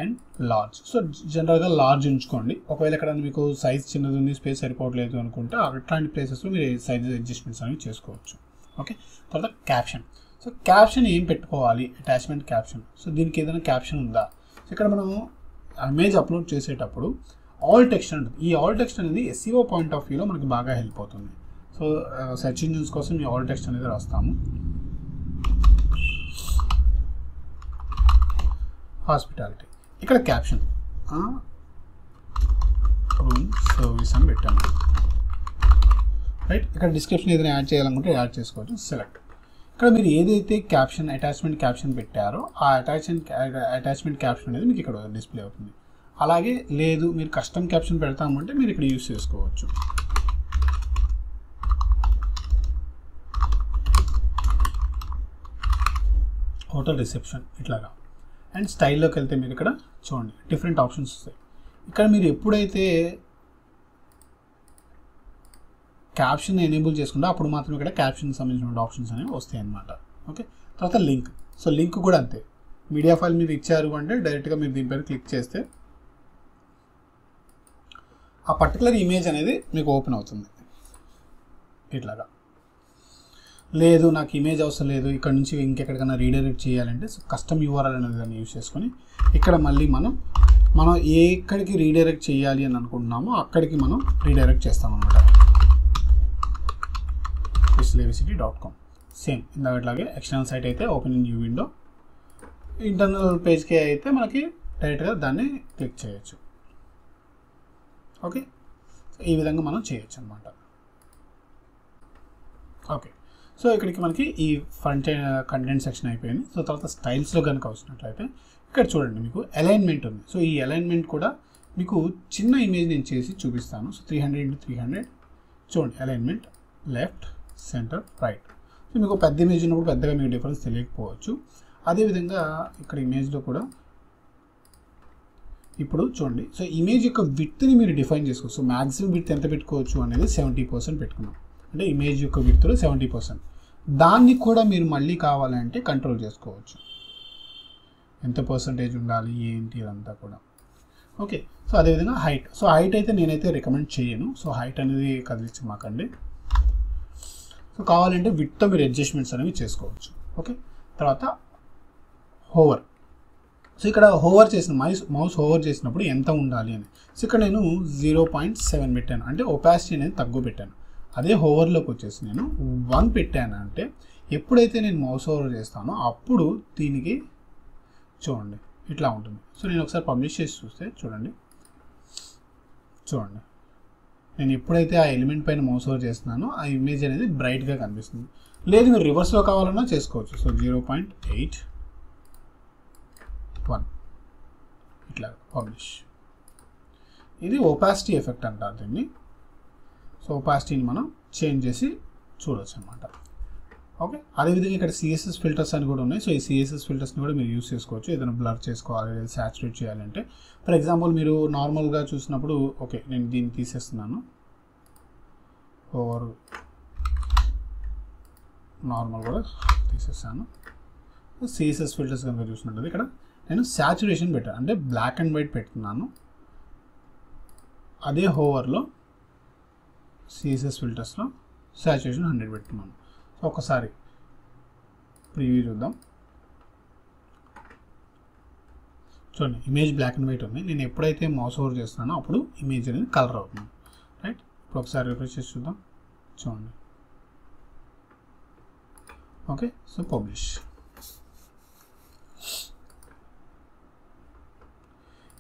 and large. So జనరల్గా లార్జ్ ఉంచుకోండి. ఒకవేళ ఎక్కడ మీకు సైజ్ చిన్నది ఉంది, స్పేస్ సరిపోవట్లేదు అనుకుంటే అట్లాంటి ప్లేసెస్లో మీరు సైజ్ అడ్జస్ట్మెంట్స్ అనేవి చేసుకోవచ్చు. ఓకే, తర్వాత క్యాప్షన్. సో క్యాప్షన్ ఏం పెట్టుకోవాలి, అటాచ్మెంట్ క్యాప్షన్. సో దీనికి ఏదైనా క్యాప్షన్ ఉందా? సో ఇక్కడ మనం ఇమేజ్ అప్లోడ్ చేసేటప్పుడు ఆల్ టెక్స్ట్ ఉంటుంది. ఈ ఆల్ టెక్స్ట్ అనేది SEO పాయింట్ ఆఫ్ వ్యూలో మనకి బాగా హెల్ప్ అవుతుంది. సో సెర్చ్ ఇంజిన్స్ కోసం ఈ ఆల్ టెక్స్ట్ అనేది రాస్తాము. హాస్పిటాలిటీ, ఇక్కడ క్యాప్షన్ రూమ్ సర్వీస్ అని పెట్టాము. రైట్, ఇక్కడ డిస్క్రిప్షన్ ఏదైనా యాడ్ చేయాలనుకుంటే యాడ్ చేసుకోవచ్చు. సెలెక్ట్. ఇక్కడ మీరు ఏదైతే క్యాప్షన్ అటాచ్మెంట్ క్యాప్షన్ పెట్టారో ఆ అటాచ్మెంట్ క్యాప్షన్ అనేది మీకు ఇక్కడ డిస్ప్లే అవుతుంది. అలాగే లేదు మీరు కస్టమ్ క్యాప్షన్ పెడతామంటే మీరు ఇక్కడ యూస్ చేసుకోవచ్చు. హోటల్ రిసెప్షన్ ఇట్లాగా. అండ్ స్టైల్లోకి వెళ్తే మీరు ఇక్కడ చూడండి డిఫరెంట్ ఆప్షన్స్ వస్తాయి. ఇక్కడ మీరు ఎప్పుడైతే క్యాప్షన్ ఎనేబుల్ చేసుకుంటే అప్పుడు మాత్రం ఇక్కడ క్యాప్షన్ సంబంధించిన ఆప్షన్స్ అనేవి వస్తాయి అన్నమాట. ఓకే, తర్వాత లింక్. సో లింక్ కూడా అంతే, మీడియా ఫైల్ మీరు ఇచ్చారు అంటే డైరెక్ట్గా మీరు దీనిపైన క్లిక్ చేస్తే ఆ పర్టికులర్ ఇమేజ్ అనేది మీకు ఓపెన్ అవుతుంది ఇట్లాగా. లేదు నాకు ఇమేజ్ అవసరం లేదు, ఇక్కడ నుంచి ఇంకెక్కడికైనా రీడైరెక్ట్ చేయాలంటే కస్టమ్ యూఆర్ఎల్ అనేది దాన్ని యూస్ చేసుకొని ఇక్కడ మళ్ళీ మనం ఎక్కడికి రీడైరెక్ట్ చేయాలి అనుకుంటున్నామో అక్కడికి మనం రీడైరెక్ట్ చేస్తామన్నమాట. digitalabcity.com. సేమ్ ఇందాకట్లాగే ఎక్స్టర్నల్ సైట్ అయితే open in new window, internal పేజ్కి అయితే మనకి డైరెక్ట్గా దాన్ని క్లిక్ చేయొచ్చు. ఓకే, ఈ విధంగా మనం చేయొచ్చు అనమాట. ఓకే, సో ఇక్కడికి మనకి ఈ ఫ్రంట్ కంటెంట్ సెక్షన్ అయిపోయింది. సో తర్వాత స్టైల్స్లో కనుక వచ్చినట్లయితే ఇక్కడ చూడండి మీకు అలైన్మెంట్ ఉంది. సో ఈ అలైన్మెంట్ కూడా మీకు చిన్న ఇమేజ్ నేను చేసి చూపిస్తాను. సో 300x300 చూడండి, alignment left centre right. So మీకు పెద్ద ఇమేజ్ ఉన్నప్పుడు పెద్దగా మీకు డిఫరెన్స్ తెలియకపోవచ్చు. అదేవిధంగా ఇక్కడ ఇమేజ్లో కూడా ఇప్పుడు చూడండి, సో ఇమేజ్ యొక్క విడ్త్ని మీరు డిఫైన్ చేసుకోవచ్చు. సో మ్యాక్సిమం విడ్త్ ఎంత పెట్టుకోవచ్చు అనేది 70% పెట్టుకున్నాం, అంటే ఇమేజ్ యొక్క విడ్త్లో 70%. దాన్ని కూడా మీరు మళ్ళీ కావాలంటే కంట్రోల్ చేసుకోవచ్చు, ఎంత పర్సంటేజ్ ఉండాలి ఏంటి అదంతా కూడా. ఓకే, సో అదేవిధంగా హైట్. సో హైట్ అయితే నేనైతే రికమెండ్ చేయను. సో హైట్ అనేది కదిలించి మాకండి. సో కావాలంటే విడ్త్తో మీరు అడ్జస్ట్మెంట్స్ అనేవి చేసుకోవచ్చు. ఓకే, తర్వాత హోవర్. సో ఇక్కడ హోవర్ చేసిన మౌస్ హోవర్ చేసినప్పుడు ఎంత ఉండాలి అని. సో ఇక్కడ నేను 0.7 పెట్టాను, అంటే ఒపాసిటీ అనేది తక్కువ పెట్టాను. అదే హోవర్లోకి వచ్చేసి నేను 1 పెట్టాను, అంటే ఎప్పుడైతే నేను మౌస్ హోవర్ చేస్తానో అప్పుడు దీనికి చూడండి ఇట్లా ఉంటుంది. సో నేను ఒకసారి పబ్లిష్ చేసి చూస్తే చూడండి నేను ఎప్పుడైతే ఆ ఎలిమెంట్ పైన మౌస్ ఓవర్ చేస్తున్నానో ఆ ఇమేజ్ అనేది బ్రైట్గా కనిపిస్తుంది. లేదు మీరు రివర్స్లో కావాలన్నా చేసుకోవచ్చు. సో 0.81 ఇట్లా పబ్లిష్. ఇది ఒపాసిటీ ఎఫెక్ట్ అంటారు దీన్ని. సో ఒపాసిటీని మనం చేంజ్ చేసి చూడవచ్చు అన్నమాట. ఓకే, అదేవిధంగా ఇక్కడ సిఎస్ఎస్ ఫిల్టర్స్ అని కూడా ఉన్నాయి. సో ఈ సిఎస్ఎస్ ఫిల్టర్స్ని కూడా మీరు యూస్ చేసుకోవచ్చు. ఏదైనా బ్లర్ చేసుకోవాలి లేదా సాచురేట్ చేయాలంటే. ఫర్ ఎగ్జాంపుల్ మీరు నార్మల్గా చూసినప్పుడు, ఓకే నేను దీన్ని తీసేస్తున్నాను, ఓవర్ నార్మల్ కూడా తీసేస్తాను. సిఎస్ఎస్ ఫిల్టర్స్ కనుక చూసినట్టు ఇక్కడ నేను సాచురేషన్ పెట్టాను, అంటే బ్లాక్ అండ్ వైట్ పెడుతున్నాను. అదే హోవర్లో సిఎస్ఎస్ ఫిల్టర్స్లో సాచురేషన్ 100 పెడుతున్నాను. సో ఒకసారి ప్రివ్యూ చూద్దాం. చూడండి ఇమేజ్ బ్లాక్ అండ్ వైట్ ఉంది. నేను ఎప్పుడైతే మౌస్ ఓవర్ చేస్తున్నానో అప్పుడు ఇమేజ్ అనేది కలర్ అవుతుంది. రైట్, ఇప్పుడు ఒకసారి రిఫ్రెష్ చేసి చూద్దాం. చూడండి ఓకే. So publish.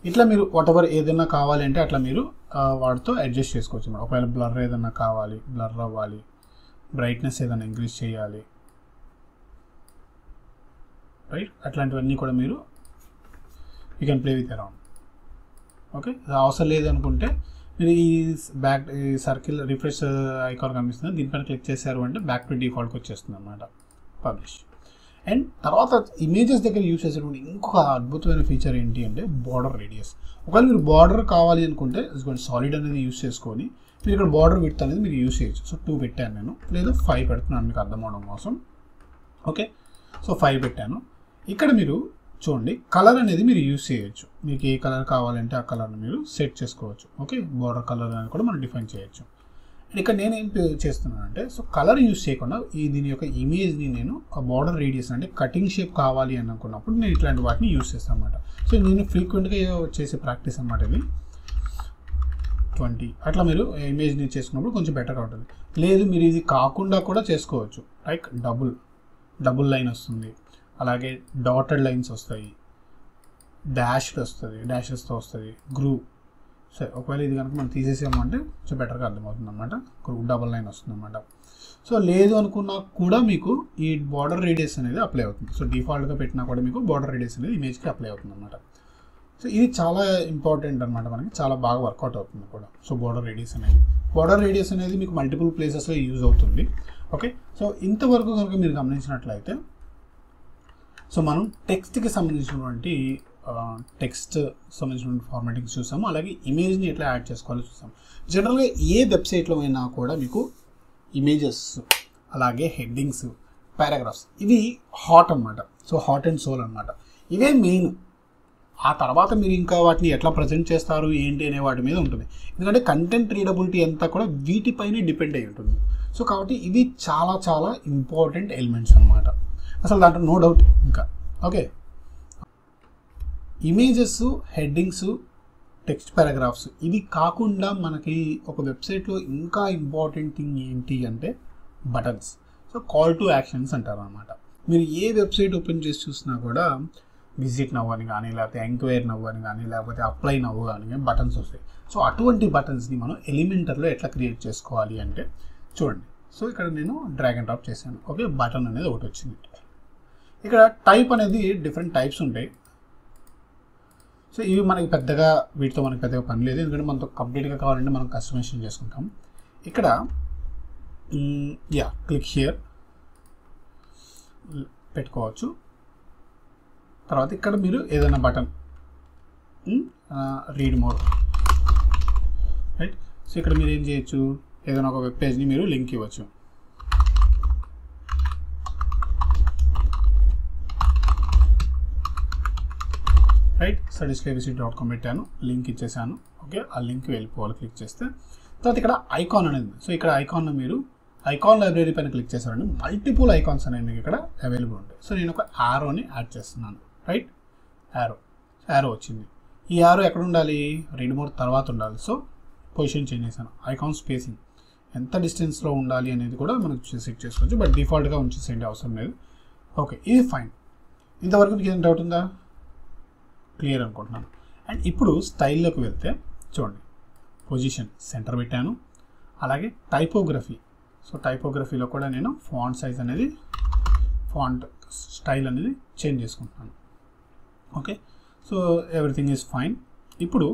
ఇట్లా మీరు వాటెవర్ ఏదైనా కావాలంటే అట్లా మీరు వాటితో అడ్జస్ట్ చేసుకోవచ్చు. ఒకవేళ బ్లర్ ఏదైనా కావాలి, బ్లర్ అవ్వాలి, బ్రైట్నెస్ ఏదైనా ఇంక్రీజ్ చేయాలి, రైట్, అట్లాంటివన్నీ కూడా మీరు you can play with around. Okay, అవసరం లేదనుకుంటే మీరు ఈ సర్కిల్ రిఫ్రెష్ ఐకాన్ కనిపిస్తుంది, దీనిపైన క్లిక్ చేశారు అంటే బ్యాక్ టు డిఫాల్ట్కి వచ్చేస్తుంది అన్నమాట. పబ్లిష్. అండ్ తర్వాత ఇమేజెస్ దగ్గర యూస్ చేసేటువంటి ఇంకొక అద్భుతమైన ఫీచర్ ఏంటి అంటే బార్డర్ రేడియస్. ఒకవేళ మీరు బార్డర్ కావాలి అనుకుంటే సాలిడ్ అనేది యూస్ చేసుకొని మీరు ఇక్కడ బార్డర్ విడ్త్ అనేది మీరు యూస్ చేయొచ్చు. సో 2 పెట్టాను నేను, లేదా 5 పెడుతున్నాను మీకు అర్థం అవడం కోసం. ఓకే, సో 5 పెట్టాను. ఇక్కడ మీరు చూడండి కలర్ అనేది మీరు యూస్ చేయొచ్చు. మీకు ఏ కలర్ కావాలంటే ఆ కలర్ని మీరు సెట్ చేసుకోవచ్చు. ఓకే, బార్డర్ కలర్ అనేది కూడా మనం డిఫైన్ చేయొచ్చు. ఇక్కడ నేను ఏం చేస్తున్నాను అంటే, సో కలర్ యూస్ చేయకుండా దీని యొక్క ఇమేజ్ని నేను ఆ బార్డర్ రేడియస్ అంటే కటింగ్ షేప్ కావాలి అని అనుకున్నప్పుడు నేను ఇట్లాంటి వాటిని యూస్ చేస్తాను అనమాట. సో నేను ఫ్రీక్వెంట్గా చేసే ప్రాక్టీస్ అన్నమాట ఇది. 20 అట్లా మీరు ఇమేజ్ని చేసుకున్నప్పుడు కొంచెం బెటర్గా ఉంటుంది. లేదు మీరు ఇది కాకుండా కూడా చేసుకోవచ్చు. లైక్ డబుల్ లైన్ వస్తుంది, అలాగే డాటెడ్ లైన్స్ వస్తాయి, డాషెస్తో వస్తుంది, గ్రూ. సరే ఒకవేళ ఇది కనుక మనం తీసేసామంటే కొంచెం బెటర్గా అర్థమవుతుంది అనమాట. డబుల్ లైన్ వస్తుంది అనమాట. సో లేదు అనుకున్నా కూడా మీకు ఈ బార్డర్ రేడియస్ అనేది అప్లై అవుతుంది. సో డిఫాల్ట్గా పెట్టినా కూడా మీకు బార్డర్ రేడియస్ అనేది ఇమేజ్కి అప్లై అవుతుంది అనమాట. సో ఇది చాలా ఇంపార్టెంట్ అనమాట, మనకి చాలా బాగా వర్కౌట్ అవుతుంది కూడా. సో బార్డర్ రేడియస్ అనేది మీకు మల్టిపుల్ ప్లేసెస్లో యూజ్ అవుతుంది. ఓకే, సో ఇంతవరకు కనుక మీరు గమనించినట్లయితే సో మనం టెక్స్ట్కి సంబంధించినటువంటి ఫార్మాటింగ్స్ చూసాము, అలాగే ఇమేజ్ని ఎట్లా యాడ్ చేసుకోవాలో చూసాము. జనరల్గా ఏ వెబ్సైట్లో అయినా కూడా మీకు ఇమేజెస్, అలాగే హెడ్డింగ్స్, పారాగ్రాఫ్స్ ఇవి హాట్ అనమాట. సో హాట్ అండ్ సోల్ అనమాట. ఇవే మెయిన్. ఆ తర్వాత మీరు ఇంకా వాటిని ఎట్లా ప్రజెంట్ చేస్తారు ఏంటి అనే వాటి మీద ఉంటుంది. ఎందుకంటే కంటెంట్ రీడబిలిటీ అంతా కూడా వీటిపైనే డిపెండ్ అయి ఉంటుంది. సో కాబట్టి ఇవి చాలా చాలా ఇంపార్టెంట్ ఎలిమెంట్స్ అనమాట, అసలు దాంట్లో నో డౌట్. ఇంకా okay, images, headings, text paragraphs ఇవి కాకుండా మనకి ఒక వెబ్సైట్లో ఇంకా ఇంపార్టెంట్ థింగ్ ఏంటి అంటే buttons. So call to actions అంటారు అనమాట. మీరు ఏ వెబ్సైట్ ఓపెన్ చేసి చూసినా కూడా విజిట్ నవ్వు అని కానీ, లేకపోతే ఎంక్వైరీ నవ్వు అని కానీ, లేకపోతే అప్లై నవ్వు కానీ బటన్స్ వస్తాయి. సో అటువంటి బటన్స్ని మనం ఎలిమెంటర్లో ఎట్లా క్రియేట్ చేసుకోవాలి అంటే చూడండి. సో ఇక్కడ నేను డ్రాగ్ అండ్ డ్రాప్ చేశాను. ఓకే, బటన్ అనేది ఒకటి వచ్చింది. ఇక్కడ టైప్ అనేది డిఫరెంట్ టైప్స్ ఉంటాయి. సో ఇవి మనకి పెద్దగా, వీటితో మనకి పెద్దగా పని లేదు, ఎందుకంటే మనతో కంప్లీట్గా కావాలంటే మనం కస్టమైజేషన్ చేసుకుంటాం. ఇక్కడ క్లిక్ హియర్ పెట్టుకోవచ్చు. తర్వాత ఇక్కడ మీరు ఏదైనా button read more, right. So ఇక్కడ మీరు ఏం చేయొచ్చు, ఏదైనా ఒక వెబ్ పేజ్ని మీరు లింక్ ఇవ్వచ్చు. రైట్, studieskyvc.com పెట్టాను, లింక్ ఇచ్చేసాను. ఓకే, ఆ లింక్ వెళ్ళిపోవాలి క్లిక్ చేస్తే. తర్వాత ఇక్కడ ఐకాన్ అనేది, సో ఇక్కడ ఐకాన్లో మీరు ఐకాన్ లైబ్రరీ పైన క్లిక్ చేశారండి, మల్టిపుల్ ఐకాన్స్ అనేవి మీకు ఇక్కడ అవైలబుల్ ఉంటాయి. సో నేను ఒక యారోని యాడ్ చేస్తున్నాను. రైట్, యారో వచ్చింది. ఈ యారో ఎక్కడ ఉండాలి, రీడ్ మోర్ తర్వాత ఉండాలి. సో పొజిషన్ చేంజ్ చేశాను. ఐకాన్ స్పేసింగ్ ఎంత డిస్టెన్స్లో ఉండాలి అనేది కూడా మనకు సెట్ చేసుకోవచ్చు, బట్ డిఫాల్ట్గా ఉంచేసేయండి, అవసరం లేదు. ఓకే, ఇది ఫైన్. ఇంతవరకు మీకు ఏం డౌట్ ఉందా? క్లియర్ అనుకుంటున్నాను. అండ్ ఇప్పుడు స్టైల్లోకి వెళ్తే చూడండి, పొజిషన్ సెంటర్ పెట్టాను. అలాగే టైపోగ్రఫీ, సో టైపోగ్రఫీలో కూడా నేను ఫాంట్ సైజ్ అనేది, ఫాంట్ స్టైల్ అనేది చేంజ్ చేసుకుంటున్నాను. Okay, so everything is fine. ఇప్పుడు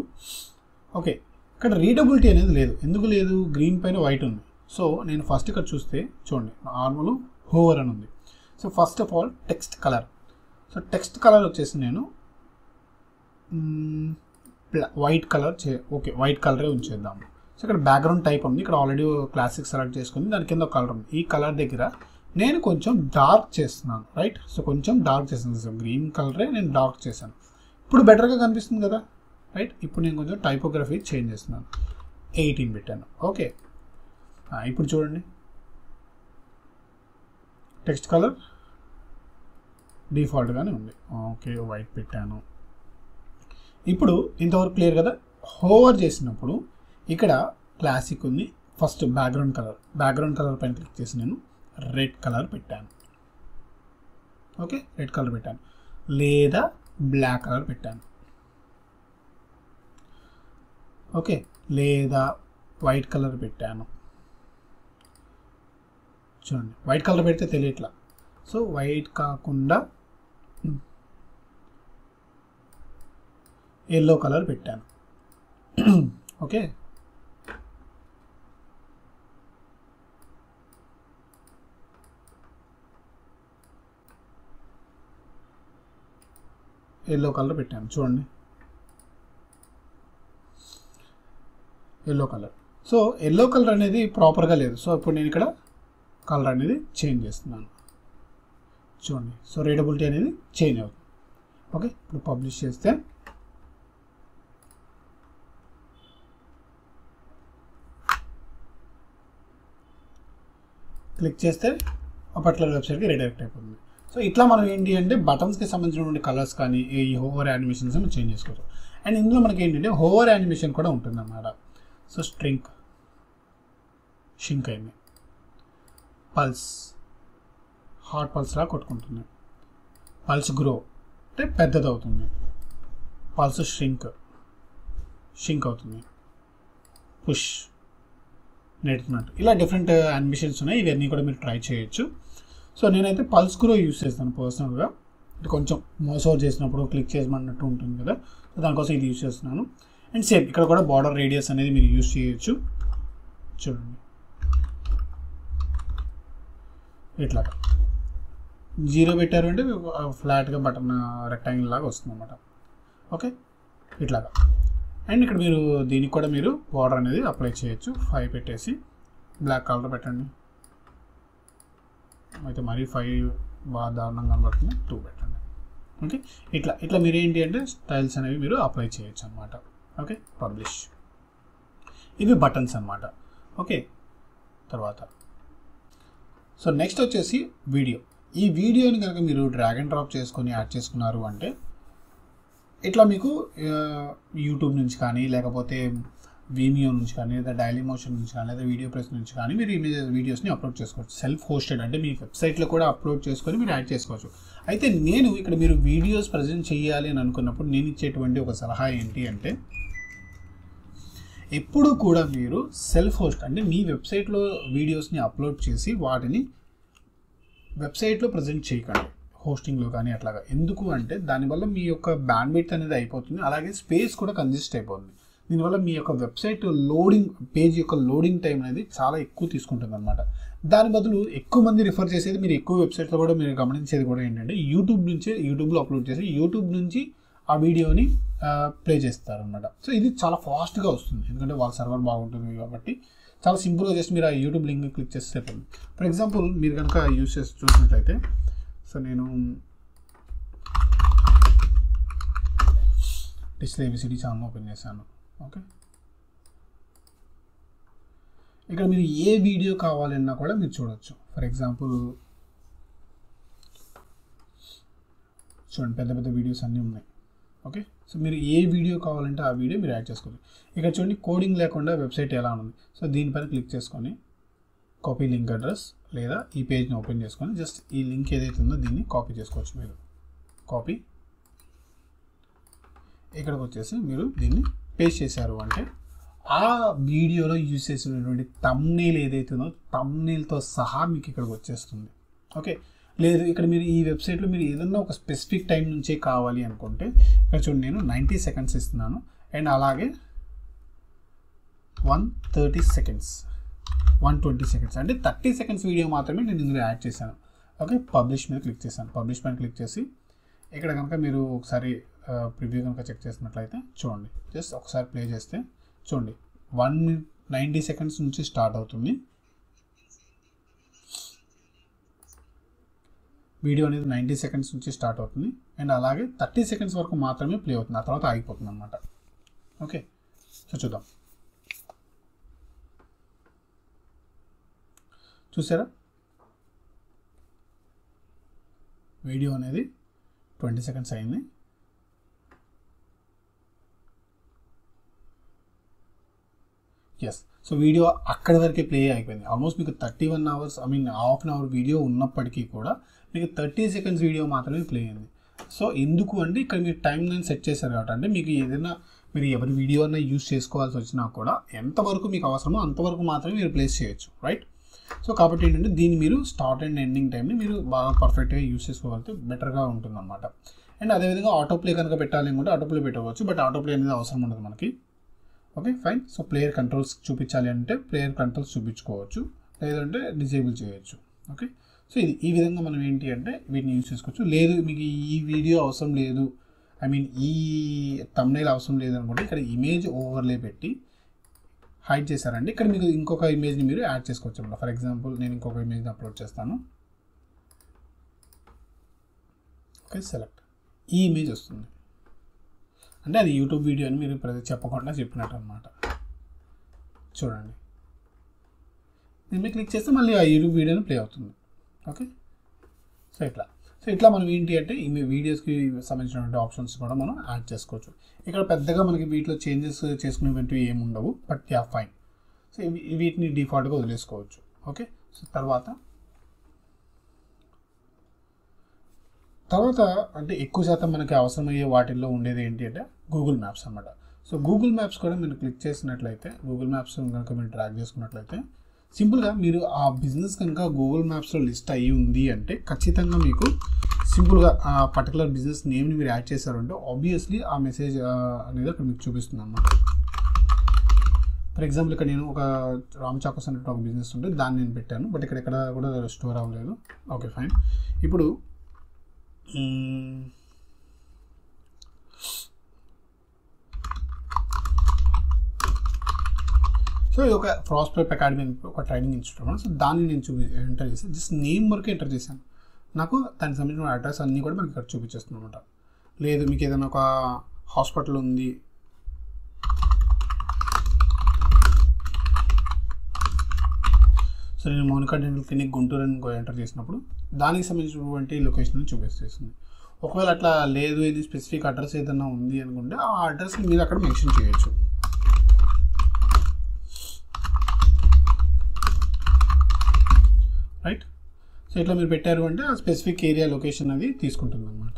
ఓకే, ఇక్కడ రీడబిలిటీ అనేది లేదు. ఎందుకు లేదు? గ్రీన్ పైన వైట్ ఉంది. సో నేను ఫస్ట్ ఇక్కడ చూస్తే చూడండి, నార్మల్ హోవర్ అని ఉంది. So first of all text colour, so text colour వచ్చేసి నేను వైట్ కలర్ ఓకే, వైట్ కలరే ఉంచేద్దాము. సో ఇక్కడ బ్యాక్గ్రౌండ్ టైప్ ఉంది, ఇక్కడ ఆల్రెడీ క్లాసిక్ సెలెక్ట్ చేసుకుంది, దాని కింద కలర్ ఉంది. ఈ కలర్ దగ్గర నేను కొంచెం డార్క్ చేస్తున్నాను. రైట్, సో కొంచెం డార్క్ చేస్తున్నాను. సో గ్రీన్ కలరే నేను డార్క్ చేశాను. ఇప్పుడు బెటర్గా కనిపిస్తుంది కదా. రైట్, ఇప్పుడు నేను కొంచెం టైపోగ్రఫీ చేంజ్ చేస్తున్నాను, 18 పెట్టాను. ఓకే, ఇప్పుడు చూడండి, టెక్స్ట్ కలర్ డిఫాల్ట్గానే ఉంది. ఓకే, వైట్ పెట్టాను. ఇప్పుడు ఇంతవరకు క్లియర్ కదా. హోవర్ చేసినప్పుడు ఇక్కడ క్లాసిక్ ఉంది, ఫస్ట్ బ్యాక్గ్రౌండ్ కలర్ పైన క్లిక్ చేసి నేను రెడ్ కలర్ పెట్టాను. ఓకే, రెడ్ కలర్ పెట్టాను, లేదా బ్లాక్ కలర్ పెట్టాను. ఓకే, లేదా వైట్ కలర్ పెట్టాను. చూడండి, వైట్ కలర్ పెడితే తెలియట్లా. సో వైట్ కాకుండా ఎల్లో కలర్ పెట్టాను. ఓకే, ఎల్లో కలర్ పెట్టాను. చూడండి, yellow colour. So yellow colour అనేది ప్రాపర్గా లేదు. సో ఇప్పుడు నేను ఇక్కడ కలర్ అనేది చేంజ్ చేస్తున్నాను. చూడండి, సో రీడబిలిటీ అనేది చేంజ్ అవుతుంది. ఓకే, ఇప్పుడు పబ్లిష్ చేస్తే క్లిక్ చేస్తే ఆ పర్టికులర్ వెబ్సైట్కి రీడైరెక్ట్ అయిపోతుంది. సో ఇట్లా మనం ఏంటి అంటే బటన్స్కి సంబంధించినటువంటి కలర్స్ కానీ ఈ హోవర్ యానిమేషన్స్ మనం చేంజ్ చేసుకోవచ్చు. అండ్ ఇందులో మనకి ఏంటంటే హోవర్ యానిమేషన్ కూడా ఉంటుంది అన్నమాట. సో షింక్ అయింది, పల్స్ హాట్ పల్స్ లా కొట్టుకుంటుంది, పల్స్ గ్రో అంటే పెద్దది అవుతుంది, పల్స్ షింక్ అవుతుంది, పుష్ నెట్టినట్టు, ఇలా డిఫరెంట్ యానిమేషన్స్ ఉన్నాయి. ఇవన్నీ కూడా మీరు ట్రై చేయొచ్చు. సో నేనైతే పల్స్ గ్రో యూస్ చేస్తాను పర్సనల్గా. ఇది కొంచెం మోస్ ఓవర్ చేసినప్పుడు క్లిక్ చేయమన్నట్టు ఉంటుంది కదా, సో దానికోసం ఇది యూస్ చేస్తున్నాను. అండ్ సేమ్ ఇక్కడ కూడా బార్డర్ రేడియస్ అనేది మీరు యూస్ చేయొచ్చు. చూడండి, ఇట్లాగా 0 పెట్టారు అంటే ఫ్లాట్గా బటన్ రెక్టాంగిల్ లాగా వస్తుంది అన్నమాట. ఓకే, ఇట్లాగా. అండ్ ఇక్కడ మీరు దీనికి కూడా మీరు బార్డర్ అనేది అప్లై చేయొచ్చు. 5 పెట్టేసి బ్లాక్ కలర్ పెట్టండి. అయితే మరీ 5 బాగా దారుణంగా కనబడుతుంది, 2 పెట్టండి. ఓకే, ఇట్లా మీరు ఏంటి అంటే స్టైల్స్ అనేవి మీరు అప్లై చేయొచ్చు అనమాట. Okay, publish. ఇవి బటన్స్ అనమాట. ఓకే, తర్వాత సో నెక్స్ట్ వచ్చేసి వీడియో. ఈ వీడియోని కనుక మీరు డ్రాగ్ అండ్ డ్రాప్ చేసుకొని యాడ్ చేసుకున్నారు అంటే ఇట్లా మీకు యూట్యూబ్ నుంచి కానీ, లేకపోతే వీమియో నుంచి కానీ, లేదా డైలీ మోషన్ నుంచి కానీ, లేదా వీడియో ప్రెస్ నుంచి కానీ మీరు వీడియోస్ని అప్లోడ్ చేసుకోవచ్చు. సెల్ఫ్ హోస్టెడ్ అంటే మీ వెబ్సైట్లో కూడా అప్లోడ్ చేసుకొని మీరు యాడ్ చేసుకోవచ్చు. అయితే నేను ఇక్కడ మీరు వీడియోస్ ప్రజెంట్ చేయాలి అని అనుకున్నప్పుడు నేను ఇచ్చేటువంటి ఒక సలహా ఏంటి అంటే, ఎప్పుడు కూడా మీరు సెల్ఫ్ హోస్ట్ అంటే మీ వెబ్సైట్లో వీడియోస్ని అప్లోడ్ చేసి వాటిని వెబ్సైట్లో ప్రజెంట్ చేయకండి, హోస్టింగ్లో కానీ అట్లాగా. ఎందుకు అంటే దానివల్ల మీ యొక్క బ్యాండ్విడ్త్ అనేది అయిపోతుంది, అలాగే స్పేస్ కూడా కన్జెస్ట్ అయిపోతుంది. దీనివల్ల మీ యొక్క వెబ్సైట్ లోడింగ్ పేజ్ యొక్క లోడింగ్ టైం అనేది చాలా ఎక్కువ తీసుకుంటుంది అనమాట. దాని బదులు ఎక్కువ మంది రిఫర్ చేసేది, మీరు ఎక్కువ వెబ్సైట్లో కూడా మీరు గమనించేది కూడా ఏంటంటే యూట్యూబ్లో అప్లోడ్ చేసి యూట్యూబ్ నుంచి ఆ వీడియోని ప్లే చేస్తారనమాట. సో ఇది చాలా ఫాస్ట్గా వస్తుంది, ఎందుకంటే వాళ్ళ సర్వర్ బాగుంటుంది కాబట్టి. చాలా సింపుల్గా జస్ట్ మీరు ఆ యూట్యూబ్ లింక్ క్లిక్ చేస్తే సరిపోతుంది. ఫర్ ఎగ్జాంపుల్ మీరు కనుక యూస్ చేసి చూసినట్లయితే, సో నేను డిజిటల్ ఏబిసిడి ఛానల్ ఓపెన్ చేశాను. ఓకే, ఇక్కడ మీరు ఏ వీడియో కావాలన్నా కూడా మీరు చూడవచ్చు. ఫర్ ఎగ్జాంపుల్ చూడండి, పెద్ద పెద్ద వీడియోస్ అన్నీ ఉన్నాయి. ఓకే, సో మీరు ఏ వీడియో కావాలంటే ఆ వీడియో మీరు యాడ్ చేసుకోండి. ఇక్కడ చూడండి, కోడింగ్ లేకుండా వెబ్సైట్ ఎలా ఉంది. సో దీనిపైన క్లిక్ చేసుకొని కాపీ లింక్ అడ్రస్, లేదా ఈ పేజ్ని ఓపెన్ చేసుకొని జస్ట్ ఈ లింక్ ఏదైతే ఉందో దీన్ని కాపీ చేసుకోవచ్చు. మీరు కాపీ ఇక్కడికి వచ్చేసి మీరు దీన్ని పేస్ట్ చేశారు అంటే ఆ వీడియోలో యూజ్ చేసినటువంటి థంబ్నెయిల్ ఏదైతే ఉందో థంబ్నెయిల్తో సహా మీకు ఇక్కడికి వచ్చేస్తుంది. ఓకే, లేదు ఇక్కడ మీరు ఈ వెబ్సైట్లో మీరు ఏదన్నా ఒక స్పెసిఫిక్ టైం నుంచే కావాలి అనుకుంటే ఇక్కడ చూడండి, నేను 90 సెకండ్స్ ఇస్తున్నాను అండ్ అలాగే 130 సెకండ్స్, 120 సెకండ్స్ అంటే 30 సెకండ్స్ వీడియో మాత్రమే నేను ఇందులో యాడ్ చేశాను. ఓకే, పబ్లిష్ మీద క్లిక్ చేశాను. పబ్లిష్ మీద క్లిక్ చేసి ఇక్కడ కనుక మీరు ఒకసారి ప్రివ్యూ కనుక చెక్ చేసినట్లయితే చూడండి, జస్ట్ ఒకసారి ప్లే చేస్తే చూడండి 1 minute 90 సెకండ్స్ నుంచి స్టార్ట్ అవుతుంది వీడియో అనేది. 90 సెకండ్స్ నుంచి స్టార్ట్ అవుతుంది అండ్ అలాగే 30 సెకండ్స్ వరకు మాత్రమే ప్లే అవుతుంది, ఆ తర్వాత ఆగిపోతుంది అనమాట. ఓకే, సో చూద్దాం. చూసారా, వీడియో అనేది 20 సెకండ్స్ అయింది. ఎస్, సో వీడియో అక్కడి వరకే ప్లే అయిపోయింది. ఆల్మోస్ట్ మీకు 31 hours, half an hour video ఉన్నప్పటికీ కూడా మీకు 30 సెకండ్స్ వీడియో మాత్రమే ప్లే అయింది. సో ఎందుకు అంటే ఇక్కడ మీరు టైం లైన్ సెట్ చేశారు కాబట్టి, అంటే మీకు ఏదైనా మీరు ఎవరి వీడియో అన్నా యూస్ చేసుకోవాల్సి వచ్చినా కూడా ఎంతవరకు మీకు అవసరమో అంతవరకు మాత్రమే మీరు ప్లేస్ చేయొచ్చు, రైట్? సో కాబట్టి ఏంటంటే దీన్ని మీరు స్టార్ట్ అండ్ ఎండింగ్ టైంని మీరు బాగా పర్ఫెక్ట్గా యూస్ చేసుకోగలిగితే బెటర్గా ఉంటుంది అనమాట. అండ్ అదేవిధంగా ఆటోప్లే కనుక పెట్టాలి అనుకుంటే ఆటోప్లే పెట్టవచ్చు, బట్ ఆటోప్లే అనేది అవసరం ఉండదు మనకి. Okay, fine. So player controls చూపించాలి అంటే ప్లేయర్ కంట్రోల్స్ చూపించుకోవచ్చు, లేదంటే డిజేబుల్ చేయొచ్చు. ఓకే, సో ఈ విధంగా మనం ఏంటి అంటే వీటిని యూజ్ చేసుకోవచ్చు. లేదు మీకు ఈ వీడియో అవసరం లేదు, ఈ థంబ్నెయిల్ అవసరం లేదు అనుకుంటే ఇక్కడ ఇమేజ్ ఓవర్లే పెట్టి హైడ్ చేశారండి. ఇక్కడ మీకు ఇంకొక ఇమేజ్ని మీరు యాడ్ చేసుకోవచ్చు అన్నమాట. ఫర్ ఎగ్జాంపుల్ నేను ఇంకొక ఇమేజ్ని అప్లోడ్ చేస్తాను. Okay, select. ఈ ఇమేజ్ వస్తుంది అంటే అది యూట్యూబ్ వీడియో అని మీరు చెప్పకుండా చెప్పినట్టు అనమాట. చూడండి, దీన్ని క్లిక్ చేస్తే మళ్ళీ ఆ యూట్యూబ్ వీడియోని ప్లే అవుతుంది. ఓకే, సో ఇట్లా మనం ఏంటి అంటే ఈ వీడియోస్కి సంబంధించినటువంటి ఆప్షన్స్ కూడా మనం యాడ్ చేసుకోవచ్చు. ఇక్కడ పెద్దగా మనకి వీటిలో చేంజెస్ చేసుకునేవి ఏమి ఉండవు, బట్ యా ఫైన్. సో వీటిని డిఫాల్ట్గా వదిలేసుకోవచ్చు. ఓకే, సో తర్వాత అంటే ఎక్కువ శాతం మనకి అవసరమయ్యే వాటిల్లో ఉండేది ఏంటి అంటే గూగుల్ మ్యాప్స్ అనమాట. సో గూగుల్ మ్యాప్స్ కూడా మీరు క్లిక్ చేసినట్లయితే, గూగుల్ మ్యాప్స్ కనుక మీరు ట్రాక్ చేసుకున్నట్లయితే సింపుల్గా మీరు ఆ బిజినెస్ కనుక గూగుల్ మ్యాప్స్లో లిస్ట్ అయ్యి ఉంది అంటే ఖచ్చితంగా మీకు సింపుల్గా ఆ పర్టికులర్ బిజినెస్ నేమ్ని మీరు యాడ్ చేశారంటే ఆబ్వియస్లీ ఆ మెసేజ్ అనేది అక్కడ మీకు చూపిస్తుంది అన్నమాట. ఫర్ ఎగ్జాంపుల్ ఇక్కడ నేను ఒక రామ్ చాకోస్ అనే ఒక బిజినెస్ ఉంటే దాన్ని నేను పెట్టాను, బట్ ఇక్కడ ఎక్కడ కూడా స్టోర్ అవ్వలేదు. Okay, fine. ఇప్పుడు సో ఇది ఒక ప్రాస్పెక్ట్ అకాడమీ ఒక ట్రైనింగ్ ఇన్స్టిట్యూట్. సో దాన్ని నేను ఎంటర్ చేసి జస్ట్ నేమ్ వరకు ఎంటర్ చేశాను. నాకు దానికి సంబంధించిన అడ్రస్ అన్నీ కూడా మనకి ఇక్కడ చూపించేస్తుంది అనమాట. లేదు మీకు ఏదైనా ఒక హాస్పిటల్ ఉంది, సో నేను మౌనికా డెంటల్ క్లినిక్ గుంటూరు అని ఎంటర్ చేసినప్పుడు దానికి సంబంధించినటువంటి లొకేషన్ చూపిస్తుంది. ఒకవేళ అట్లా లేదు, ఇది స్పెసిఫిక్ అడ్రస్ ఏదైనా ఉంది అనుకుంటే ఆ అడ్రస్ని మీరు అక్కడ మెన్షన్ చేయొచ్చు. రైట్. సో ఇట్లా మీరు పెట్టారు అంటే ఆ స్పెసిఫిక్ ఏరియా లొకేషన్ అది తీసుకుంటుంది అనమాట.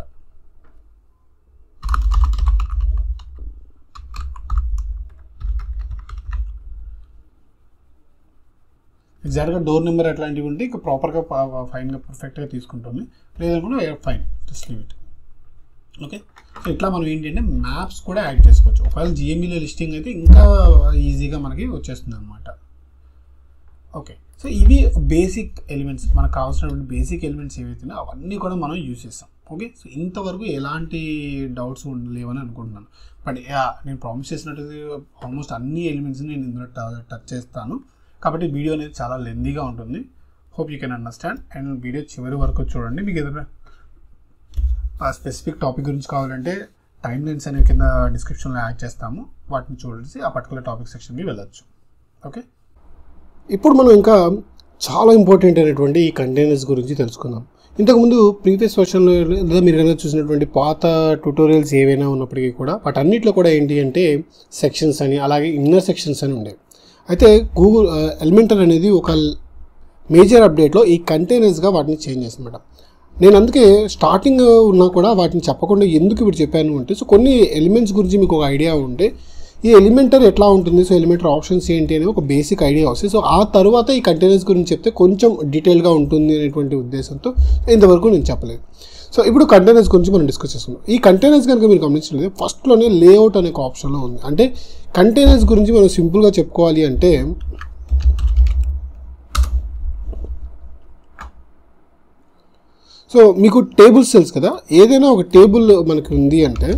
ఎగ్జాక్ట్గా డోర్ నెంబర్ అట్లాంటివి ఉంటే ఇక ప్రాపర్గా ఫైన్గా పర్ఫెక్ట్గా తీసుకుంటుంది. లేదనుకుంటే fine, just leave it. Okay. So ఇట్లా మనం ఏంటంటే మ్యాప్స్ కూడా యాడ్ చేసుకోవచ్చు. ఒకవేళ జిఎంఈలో లిస్టింగ్ అయితే ఇంకా ఈజీగా మనకి వచ్చేస్తుంది అనమాట. ఓకే. సో ఇవి బేసిక్ ఎలిమెంట్స్, మనకు కావాల్సినటువంటి బేసిక్ ఎలిమెంట్స్ ఏవైతే అవన్నీ కూడా మనం యూజ్ చేస్తాం. ఓకే. సో ఇంతవరకు ఎలాంటి డౌట్స్ లేవని అనుకుంటున్నాను. బట్ నేను ప్రామిస్ చేసినట్టు ఆల్మోస్ట్ అన్ని ఎలిమెంట్స్ని నేను ఇందులో టచ్ చేస్తాను. కాబట్టి వీడియో అనేది చాలా లెందీగా ఉంటుంది. Hope you can understand. And video చివరి వరకు చూడండి. మీకు ఏదైనా ఆ స్పెసిఫిక్ టాపిక్ గురించి కావాలంటే టైమ్ లైన్స్ అనేవి కింద డిస్క్రిప్షన్లో యాడ్ చేస్తాము. వాటిని చూడండి ఆ పర్టికులర్ టాపిక్ సెక్షన్కి వెళ్ళొచ్చు. ఓకే. ఇప్పుడు మనం ఇంకా చాలా ఇంపార్టెంట్ అయినటువంటి ఈ కంటైనర్స్ గురించి తెలుసుకుందాం. ఇంతకుముందు ప్రీవియస్ వర్షన్లో లేదా మీరు కనుక చూసినటువంటి పాత ట్యూటోరియల్స్ ఏవైనా ఉన్నప్పటికీ కూడా వాటన్నిటిలో కూడా ఏంటి అంటే సెక్షన్స్ అని, అలాగే ఇన్నర్ సెక్షన్స్ అని ఉండేవి. అయితే గూగుల్ ఎలిమెంటర్ అనేది ఒక మేజర్ అప్డేట్లో ఈ కంటైనర్స్గా వాటిని చేంజ్ చేసిందన్నమాట. నేను అందుకే స్టార్టింగ్ ఉన్నా కూడా వాటిని చెప్పకుండా ఎందుకు ఇప్పుడు చెప్పాను అంటే, సో కొన్ని ఎలిమెంట్స్ గురించి మీకు ఒక ఐడియా ఉంటే ఈ ఎలిమెంటర్ ఎట్లా ఉంటుంది, సో ఎలిమెంటర్ ఆప్షన్స్ ఏంటి అనే ఒక బేసిక్ ఐడియా వస్తుంది. సో ఆ తర్వాత ఈ కంటైనర్స్ గురించి చెప్తే కొంచెం డీటెయిల్గా ఉంటుంది అనేటువంటి ఉద్దేశంతో ఇంతవరకు నేను చెప్పలేదు. సో ఇప్పుడు కంటైనర్స్ గురించి మనం డిస్కస్ చేస్తున్నాం. ఈ కంటైనర్స్ కనుక మీరు గమనించలేదు, ఫస్ట్లోనే లేఅవుట్ అనే ఒక ఆప్షన్లో ఉంది. అంటే కంటైనర్స్ గురించి మనం సింపుల్గా చెప్పుకోవాలి అంటే సో మీకు టేబుల్స్ తెలుసు కదా, ఏదైనా ఒక టేబుల్ మనకి ఉంది అంటే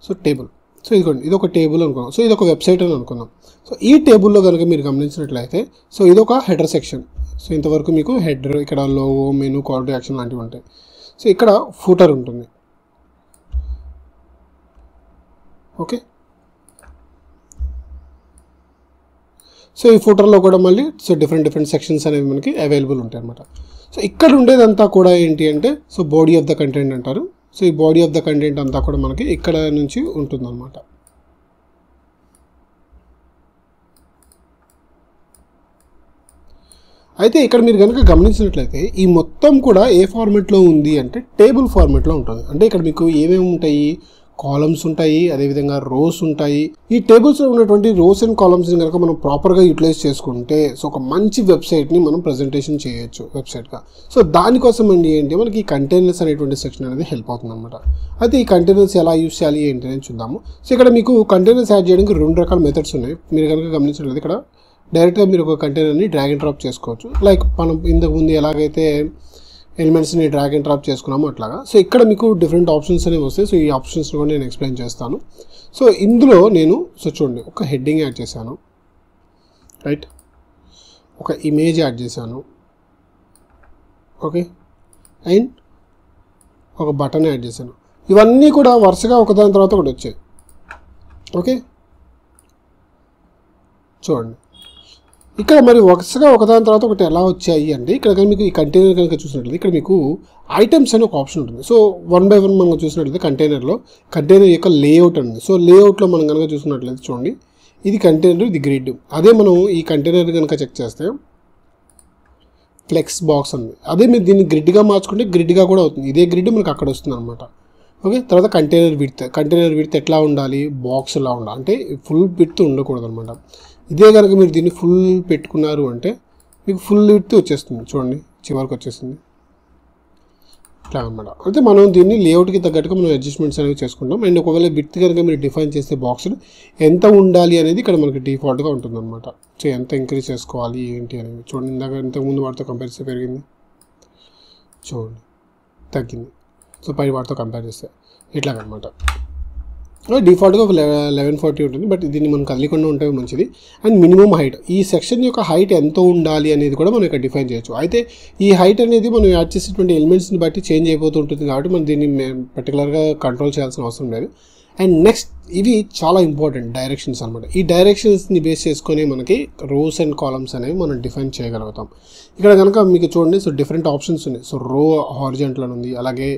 సో టేబుల్, సో ఇదిగోండి ఇది ఒక టేబుల్ అనుకున్నాం. సో ఇది ఒక వెబ్సైట్ అని అనుకుందాం. సో ఈ టేబుల్లో కనుక మీరు గమనించినట్లయితే సో ఇది ఒక హెడర్ సెక్షన్. సో ఇంతవరకు మీకు హెడర్, ఇక్కడ logo, menu, call to action లాంటివి ఉంటాయి. సో ఇక్కడ ఫూటర్ ఉంటుంది. ఓకే. సో ఈ ఫూటర్లో కూడా మళ్ళీ సో డిఫరెంట్ సెక్షన్స్ అనేవి మనకి అవైలబుల్ ఉంటాయి అన్నమాట. సో ఇక్కడ ఉండేదంతా కూడా ఏంటి అంటే so body of the content అంటారు. సో ఈ బాడీ ఆఫ్ ద కంటెంట్ అంతా కూడా మనకి ఇక్కడ నుంచి ఉంటుందన్నమాట. అయితే ఇక్కడ మీరు కనుక గమనించినట్లయితే ఈ మొత్తం కూడా ఏ ఫార్మెట్లో ఉంది అంటే టేబుల్ ఫార్మెట్లో ఉంటుంది. అంటే ఇక్కడ మీకు ఏమేమి ఉంటాయి, కాలమ్స్ ఉంటాయి, అదేవిధంగా రోస్ ఉంటాయి. ఈ టేబుల్స్లో ఉన్నటువంటి రోస్ అండ్ కాలమ్స్ని కనుక మనం ప్రాపర్గా యూటిలైజ్ చేసుకుంటే సో ఒక మంచి వెబ్సైట్ని మనం ప్రజెంటేషన్ చేయొచ్చు వెబ్సైట్గా. సో దానికోసం ఏంటి మనకి ఈ కంటైనర్స్ అనేటువంటి సెక్షన్ అనేది హెల్ప్ అవుతుంది అనమాట. అయితే ఈ కంటైనర్స్ ఎలా యూస్ చేయాలి ఏంటి అని చూద్దాము. సో ఇక్కడ మీకు కంటైనర్స్ యాడ్ చేయడానికి 2 రకాల మెథడ్స్ ఉన్నాయి. మీరు కనుక గమనించినట్లయితే ఇక్కడ డైరెక్ట్గా మీరు ఒక కంటైనర్ని డ్రాగ్ అండ్ డ్రాప్ చేసుకోవచ్చు. లైక్ మనం ఇంతకుముందు ఎలాగైతే ఎలిమెంట్స్ని డ్రాగ్ అండ్ డ్రాప్ చేసుకున్నాము అట్లాగా. సో ఇక్కడ మీకు డిఫరెంట్ ఆప్షన్స్ అనేవి వస్తాయి. సో ఈ ఆప్షన్స్ కూడా నేను ఎక్స్ప్లెయిన్ చేస్తాను. సో ఇందులో నేను సో చూడండి ఒక హెడ్డింగ్ యాడ్ చేశాను, రైట్, ఒక ఇమేజ్ యాడ్ చేశాను, ఓకే, అండ్ ఒక బటన్ యాడ్ చేశాను. ఇవన్నీ కూడా వరుసగా ఒకదాని తర్వాత ఒకటి వచ్చాయి. ఓకే, చూడండి ఇక్కడ మరి వరుసగా ఒకదాని తర్వాత ఒకటి ఎలా వచ్చాయి అంటే ఇక్కడ కనుక మీకు ఈ కంటైనర్ కనుక చూసినట్లయితే ఇక్కడ మీకు ఐటమ్స్ అనే ఒక ఆప్షన్ ఉంటుంది. సో 1 by 1 మనం చూసినట్లయితే కంటైనర్ యొక్క లేఅవుట్ ఉంది. సో లేఅవుట్లో మనం కనుక చూసినట్లయితే చూడండి ఇది కంటైనర్, ఇది గ్రిడ్. అదే మనం ఈ కంటైనర్ కనుక చెక్ చేస్తే ఫ్లెక్స్ బాక్స్ ఉంది. అదే మీరు దీన్ని గ్రిడ్గా మార్చుకుంటే గ్రిడ్గా కూడా అవుతుంది. ఇదే గ్రిడ్ మనకు అక్కడ వస్తుంది అనమాట. ఓకే, తర్వాత కంటైనర్ విడ్త్ ఎట్లా ఉండాలి, బాక్స్ ఎలా ఉండాలి అంటే ఫుల్ విడ్త్ ఉండకూడదు అనమాట. ఇదే కనుక మీరు దీన్ని ఫుల్ పెట్టుకున్నారు అంటే మీకు ఫుల్ విడ్త్ వచ్చేస్తుంది. చూడండి చివరికి వచ్చేస్తుంది ఇట్లా అనమాట. అయితే మనం దీన్ని లేఅవుట్కి తగ్గట్టుగా మనం అడ్జస్ట్మెంట్స్ అనేవి చేసుకుంటాం. అండ్ ఒకవేళ విడ్త్ కనుక మీరు డిఫైన్ చేస్తే బాక్స్ ఎంత ఉండాలి అనేది ఇక్కడ మనకి డిఫాల్ట్గా ఉంటుంది అనమాట. సో ఎంత ఇంక్రీజ్ చేసుకోవాలి ఏంటి అనేది చూడండి. ఇంతకుముందు వాటితో కంపేర్ చేస్తే పెరిగింది, చూడండి తగ్గింది. సో పై వాటితో కంపేర్ చేస్తే ఇట్లాగనమాట. డిఫాల్ట్గా 1140 ఉంటుంది, బట్ దీన్ని మనం కదలికుండా ఉంటే మంచిది. అండ్ మినిమం హైట్, ఈ సెక్షన్ యొక్క హైట్ ఎంత ఉండాలి అనేది కూడా మనం ఇక్కడ డిఫైన్ చేయొచ్చు. అయితే ఈ హైట్ అనేది మనం యాడ్ చేసేటువంటి ఎలిమెంట్స్ని బట్టి చేంజ్ అయిపోతూ ఉంటుంది కాబట్టి మనం దీన్ని పర్టికులర్గా కంట్రోల్ చేయాల్సిన అవసరం లేదు. అండ్ నెక్స్ట్ ఇవి చాలా ఇంపార్టెంట్ డైరెక్షన్స్ అనమాట. ఈ డైరెక్షన్స్ని బేస్ చేసుకొని మనకి రోస్ అండ్ కాలమ్స్ అనేవి మనం డిఫైన్ చేయగలుగుతాం. ఇక్కడ కనుక మీకు చూడండి, సో డిఫరెంట్ ఆప్షన్స్ ఉన్నాయి. సో రో హారిజాంటల్ అని ఉంది, అలాగే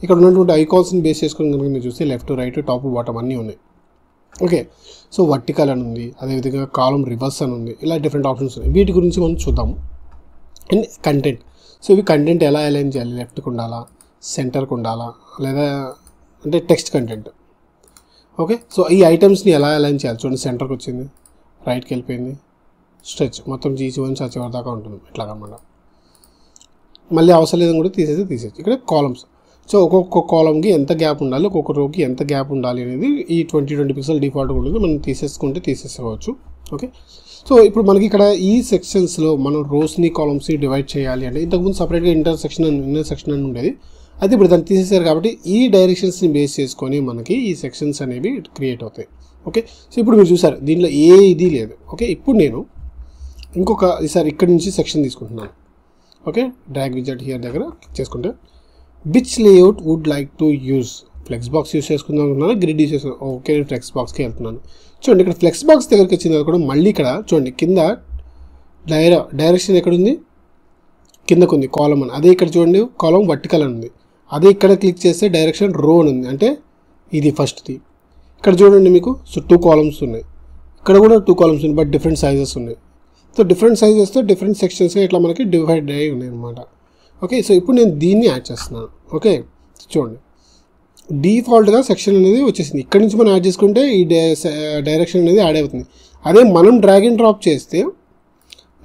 ఇక్కడ ఉన్నటువంటి ఐకాన్స్ని బేస్ చేసుకొని కనుక మీరు చూస్తే లెఫ్ట్ రైట్ టాప్ బాటమ్ అన్నీ ఉన్నాయి. ఓకే, సో వర్టికల్ అని ఉంది, అదేవిధంగా కాలమ్ రివర్స్ అని ఉంది, ఇలా డిఫరెంట్ ఆప్షన్స్ ఉన్నాయి. వీటి గురించి మనం చూద్దాము. అండ్ కంటెంట్, సో ఇవి కంటెంట్ ఎలా అలైన్ చేయాలి, లెఫ్ట్కి ఉండాలా, సెంటర్కి ఉండాలా, లేదా అంటే టెక్స్ట్ కంటెంట్. ఓకే, సో ఈ ఐటమ్స్ని ఎలా అలైన్ చేయాలి, చూడండి సెంటర్కి వచ్చింది, రైట్కి వెళ్ళిపోయింది, స్ట్రెచ్ మొత్తం జీచి1 చివరి దాకా ఉంటుంది ఇట్లాగనమాట. మళ్ళీ అవసరం లేదని కూడా తీసేసి ఇక్కడ కాలమ్స్. సో ఒక్కొక్క కాలమ్కి ఎంత గ్యాప్ ఉండాలి, ఒక్కొక్క రోకి ఎంత గ్యాప్ ఉండాలి అనేది ఈ 20 పిక్సెల్ డిఫాల్ట్గా ఉంటుంది. మనం తీసేసుకోవచ్చు. ఓకే, సో ఇప్పుడు మనకి ఇక్కడ ఈ సెక్షన్స్లో మనం రోస్ని కాలమ్స్ని డివైడ్ చేయాలి అంటే ఇంతకుముందు సపరేట్గా ఇన్నర్ సెక్షన్ అని ఉండేది. అయితే ఇప్పుడు దాన్ని తీసేశారు కాబట్టి ఈ డైరెక్షన్స్ని బేస్ చేసుకొని మనకి ఈ సెక్షన్స్ అనేవి క్రియేట్ అవుతాయి. ఓకే, సో ఇప్పుడు మీరు చూసారు దీంట్లో ఏ ఇది లేదు. ఓకే, ఇప్పుడు నేను ఇంకొక ఈసారి ఇక్కడ నుంచి సెక్షన్ తీసుకుంటున్నాను. ఓకే, డ్రాగ్ విజెట్ హియర్ దగ్గర క్లిక్ చేసుకుంటే which layout would like to use, flex box use చేసుకుందాం అనుకున్నాను, గ్రిడ్ యూస్ చేసుకున్నాను. ఓకే, నేను ఫ్లెక్స్ బాక్స్కి వెళ్తున్నాను. చూడండి ఇక్కడ ఫ్లెక్స్ బాక్స్ దగ్గరికి వచ్చిన తర్వాత కూడా మళ్ళీ ఇక్కడ చూడండి కింద డైరెక్షన్ ఎక్కడుంది, కిందకు ఉంది కాలమ్ అని. అదే ఇక్కడ చూడండి కాలమ్ వర్టికల్ అని ఉంది. అదే ఇక్కడ క్లిక్ చేస్తే డైరెక్షన్ రో అని ఉంది, అంటే ఇది ఫస్ట్ది. ఇక్కడ చూడండి మీకు సో 2 కాలమ్స్ ఉన్నాయి, ఇక్కడ కూడా 2 కాలమ్స్ ఉన్నాయి, బట్ డిఫరెంట్ సైజెస్ ఉన్నాయి. సో డిఫరెంట్ సైజెస్తో డిఫరెంట్ సెక్షన్స్గా ఇట్లా మనకి డివైడ్ అయ్యి ఉన్నాయి అనమాట. ఓకే, సో ఇప్పుడు నేను దీన్ని యాడ్ చేస్తున్నాను. ఓకే, చూడండి డిఫాల్ట్గా సెక్షన్ అనేది వచ్చేసింది. ఇక్కడ నుంచి మనం యాడ్ చేసుకుంటే ఈ డైరెక్షన్ అనేది యాడ్ అవుతుంది. అదే మనం డ్రాగ్ అండ్ డ్రాప్ చేస్తే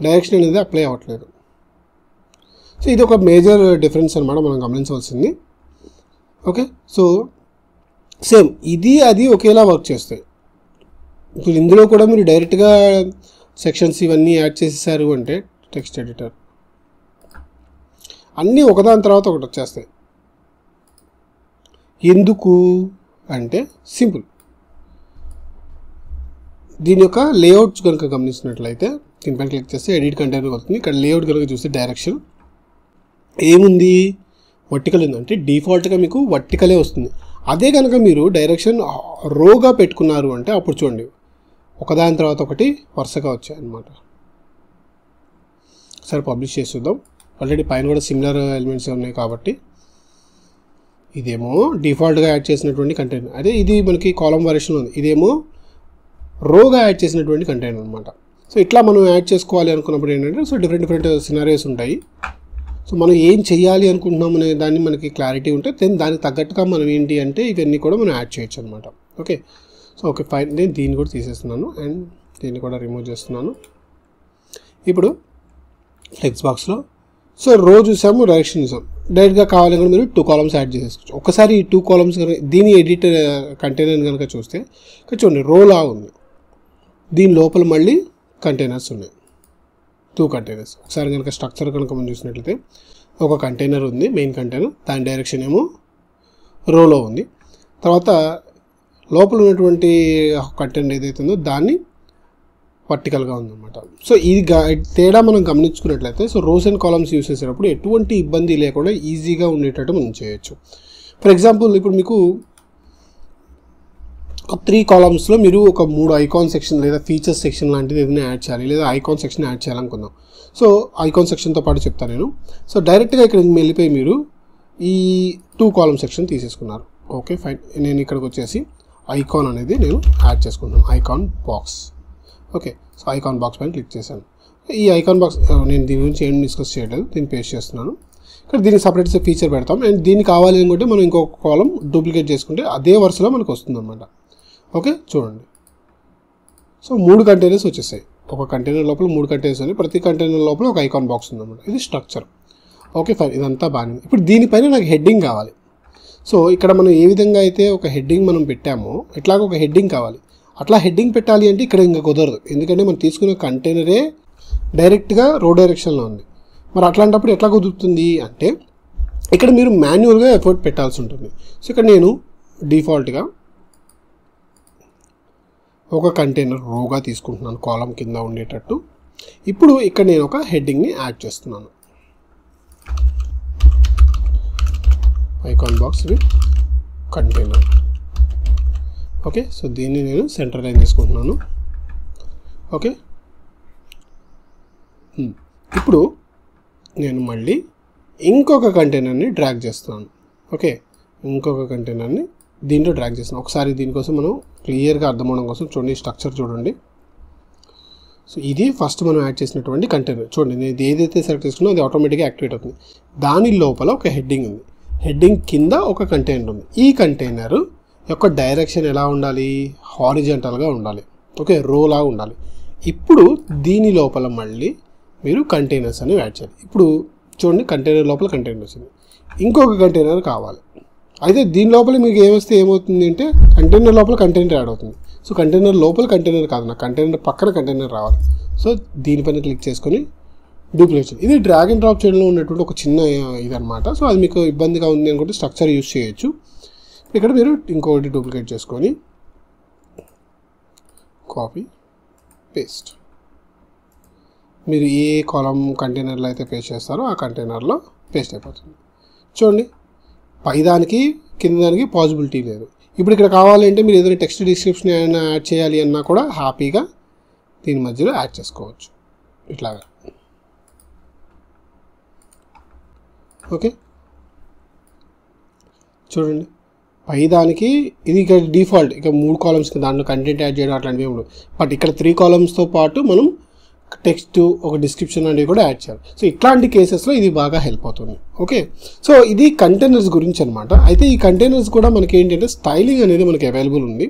డైరెక్షన్ అనేది అప్లై అవ్వట్లేదు. సో ఇది ఒక మేజర్ డిఫరెన్స్ అనమాట మనం గమనించవలసింది. ఓకే, సో సేమ్ ఇది అది ఒకేలా వర్క్ చేస్తాయి. ఇప్పుడు ఇందులో కూడా మీరు డైరెక్ట్గా సెక్షన్స్ ఇవన్నీ యాడ్ చేసేసారు అంటే టెక్స్ట్ ఎడిటర్ అన్నీ ఒకదాని తర్వాత ఒకటి వచ్చేస్తాయి. ఎందుకు అంటే సింపుల్, దీని యొక్క లేఅవుట్స్ కనుక గమనించినట్లయితే దీనిపైన క్లిక్ చేస్తే ఎడిట్ కంటైనర్ వస్తుంది. ఇక్కడ లేఅవుట్ కనుక చూస్తే డైరెక్షన్ ఏముంది, వర్టికల్ ఉంది, అంటే డిఫాల్ట్గా మీకు వర్టికలే వస్తుంది. అదే కనుక మీరు డైరెక్షన్ రోగా పెట్టుకున్నారు అంటే అప్పుడు చూడండి ఒకదాని తర్వాత ఒకటి వరుసగా వచ్చాయి అన్నమాట. సరే పబ్లిష్ చేసి చూద్దాం. ఆల్రెడీ పైన కూడా సిమిలర్ ఎలిమెంట్స్ ఉన్నాయి కాబట్టి ఇదేమో డిఫాల్ట్గా యాడ్ చేసినటువంటి కంటైనర్, అదే ఇది మనకి కాలమ్ వెర్షన్లో ఉంది, ఇదేమో రోగా యాడ్ చేసినటువంటి కంటైనర్ అనమాట. సో ఇట్లా మనం యాడ్ చేసుకోవాలి అనుకున్నప్పుడు ఏంటంటే సో డిఫరెంట్ సినారియోస్ ఉంటాయి. సో మనం ఏం చేయాలి అనుకుంటున్నాం అనే దాన్ని మనకి క్లారిటీ ఉంటే దెన్ దానికి తగ్గట్టుగా మనం ఏంటి అంటే ఇవన్నీ కూడా మనం యాడ్ చేయొచ్చు అనమాట. ఓకే, సో ఓకే ఫైన్, నేను దీన్ని కూడా తీసేస్తున్నాను అండ్ దీన్ని కూడా రిమూవ్ చేస్తున్నాను. ఇప్పుడు ఫ్లెక్స్ బాక్స్లో సో రో చూసాము, డైరెక్షన్ చూసాము, డైరెక్ట్గా కావాలని కూడా మీరు 2 కాలమ్స్ యాడ్ చేసేసుకోవచ్చు. ఒకసారి ఈ 2 కాలమ్స్ కనుక దీని ఎడిట్ కంటైనర్ కనుక చూస్తే ఇక్కడ చూడండి రోలా ఉంది, దీని లోపల మళ్ళీ కంటైనర్స్ ఉన్నాయి, 2 కంటైనర్స్. ఒకసారి కనుక స్ట్రక్చర్ కనుక మనం చూసినట్లయితే ఒక కంటైనర్ ఉంది, మెయిన్ కంటైనర్, దాని డైరెక్షన్ ఏమో రోలో ఉంది. తర్వాత లోపల ఉన్నటువంటి కంటైనర్ ఏదైతే ఉందో దాన్ని వర్టికల్గా ఉందన్నమాట. సో ఇది తేడా మనం గమనించుకున్నట్లయితే so rows and columns use చేసేటప్పుడు ఎటువంటి ఇబ్బంది లేకుండా ఈజీగా ఉండేటట్టు మనం చేయొచ్చు. ఫర్ ఎగ్జాంపుల్ ఇప్పుడు మీకు 3 కాలమ్స్లో మీరు ఒక 3 ఐకాన్ సెక్షన్ లేదా ఫీచర్స్ సెక్షన్ లాంటిది ఏదైనా యాడ్ చేయాలి, లేదా ఐకాన్ సెక్షన్ యాడ్ చేయాలనుకుందాం. సో ఐకాన్ సెక్షన్తో పాటు చెప్తాను నేను. సో డైరెక్ట్గా ఇక్కడ వెళ్ళిపోయి మీరు ఈ 2 కాలమ్ సెక్షన్ తీసేసుకున్నారు. ఓకే ఫైన్, నేను ఇక్కడికి వచ్చేసి ఐకాన్ అనేది నేను యాడ్ చేసుకుంటున్నాను, icon box. Okay, so icon box పైన క్లిక్ చేశాను. ఈ ఐకాన్ బాక్స్ నేను దీని గురించి ఏం డిస్కస్ చేయలేదు, దీన్ని పేస్ట్ చేస్తున్నాను. ఇక్కడ దీనికి సపరేట్ ఫీచర్ పెడతాం అండ్ దీన్ని కావాలి అనుకుంటే మనం ఇంకొక కాలం డూప్లికేట్ చేసుకుంటే అదే వరుసలో మనకు వస్తుంది అన్నమాట. ఓకే చూడండి, సో 3 కంటైనర్స్ వచ్చేసాయి. ఒక కంటైనర్ లోపల 3 కంటైనర్స్ ఉన్నాయి, ప్రతి కంటైనర్ లోపల ఒక ఐకాన్ బాక్స్ ఉందన్నమాట. ఇది స్ట్రక్చర్. ఓకే ఫైన్, ఇదంతా బాగానే. ఇప్పుడు దీనిపైన నాకు హెడ్డింగ్ కావాలి. సో ఇక్కడ మనం ఏ విధంగా అయితే ఒక హెడ్డింగ్ మనం పెట్టామో ఇట్లాగ ఒక హెడ్డింగ్ కావాలి. అట్లా హెడ్డింగ్ పెట్టాలి అంటే ఇక్కడ ఇంకా కుదరదు, ఎందుకంటే మనం తీసుకున్న కంటైనరే డైరెక్ట్గా రో డైరెక్షన్లో ఉంది. మరి అట్లాంటప్పుడు ఎట్లా కుదురుతుంది అంటే ఇక్కడ మీరు మాన్యువల్గా ఎఫర్ట్ పెట్టాల్సి ఉంటుంది. సో ఇక్కడ నేను డిఫాల్ట్గా ఒక కంటైనర్ రోగా తీసుకుంటున్నాను, కాలం కింద ఉండేటట్టు. ఇప్పుడు ఇక్కడ నేను ఒక హెడ్డింగ్ని యాడ్ చేస్తున్నాను, icon box with container. Okay, so దీన్ని నేను సెంటర్ లైన్ తీసుకుంటున్నాను. ఓకే, ఇప్పుడు నేను మళ్ళీ ఇంకొక కంటైనర్ని డ్రాగ్ చేస్తున్నాను. ఓకే, ఇంకొక కంటైనర్ని దీంట్లో డ్రాగ్ చేస్తున్నాను. ఒకసారి దీనికోసం మనం క్లియర్గా అర్థం అవడం కోసం చూడండి, స్ట్రక్చర్ చూడండి. సో ఇది ఫస్ట్ మనం యాడ్ చేసినటువంటి కంటైనర్. చూడండి, నేను ఏదైతే సెలెక్ట్ చేసుకున్నా అది ఆటోమేటిక్గా యాక్టివేట్ అవుతుంది. దాని లోపల ఒక హెడ్డింగ్ ఉంది, హెడ్డింగ్ కింద ఒక కంటైనర్ ఉంది. ఈ కంటైనర్ యొక్క డైరెక్షన్ ఎలా ఉండాలి? హారిజాంటల్గా ఉండాలి. ఓకే, రోలా ఉండాలి. ఇప్పుడు దీని లోపల మళ్ళీ మీరు కంటైనర్స్ అనేవి యాడ్ చేయాలి. ఇప్పుడు చూడండి, కంటైనర్ లోపల కంటైనర్ వచ్చింది, ఇంకొక కంటైనర్ కావాలి. అయితే దీని లోపల మీకు ఏమొస్తే ఏమవుతుంది అంటే కంటైనర్ లోపల కంటైనర్ యాడ్ అవుతుంది. సో కంటైనర్ లోపల కంటైనర్ కాదు, నాకు కంటైనర్ పక్కన కంటైనర్ రావాలి. సో దీనిపైన క్లిక్ చేసుకొని డూప్లికేట్ చేయాలి. ఇది డ్రాగ్ అండ్ డ్రాప్ చేయడంలో ఉన్నటువంటి ఒక చిన్న ఇదనమాట. సో అది మీకు ఇబ్బందిగా ఉంది అనుకుంటే స్ట్రక్చర్ యూజ్ చేయొచ్చు. ఇక్కడ మీరు ఇంకొకటి డూప్లికేట్ చేసుకొని కాపీ పేస్ట్, మీరు ఏ కాలం కంటైనర్లో అయితే పేస్ట్ చేస్తారో ఆ కంటైనర్లో పేస్ట్ అయిపోతుంది. చూడండి, పైదానికి కింద దానికి పాసిబిలిటీ లేదు. ఇప్పుడు ఇక్కడ కావాలంటే మీరు ఏదైనా టెక్స్ట్ డిస్క్రిప్షన్ ఏమైనా యాడ్ చేయాలి అన్నా కూడా హ్యాపీగా దీని మధ్యలో యాడ్ చేసుకోవచ్చు ఇట్లాగా. ఓకే, చూడండి, పైదానికి ఇది ఇక డిఫాల్ట్, ఇక 3 కాలమ్స్కి దాంట్లో కంటెంట్ యాడ్ చేయడం అట్లాంటివి ఉండవు. బట్ ఇక్కడ 3 కాలమ్స్తో పాటు మనం టెక్స్ట్, ఒక డిస్క్రిప్షన్ అనేవి కూడా యాడ్ చేయాలి. సో ఇట్లాంటి కేసెస్లో ఇది బాగా హెల్ప్ అవుతుంది. ఓకే, సో ఇది కంటైనర్స్ గురించి అనమాట. అయితే ఈ కంటైనర్స్ కూడా మనకి ఏంటంటే స్టైలింగ్ అనేది మనకి అవైలబుల్ ఉంది.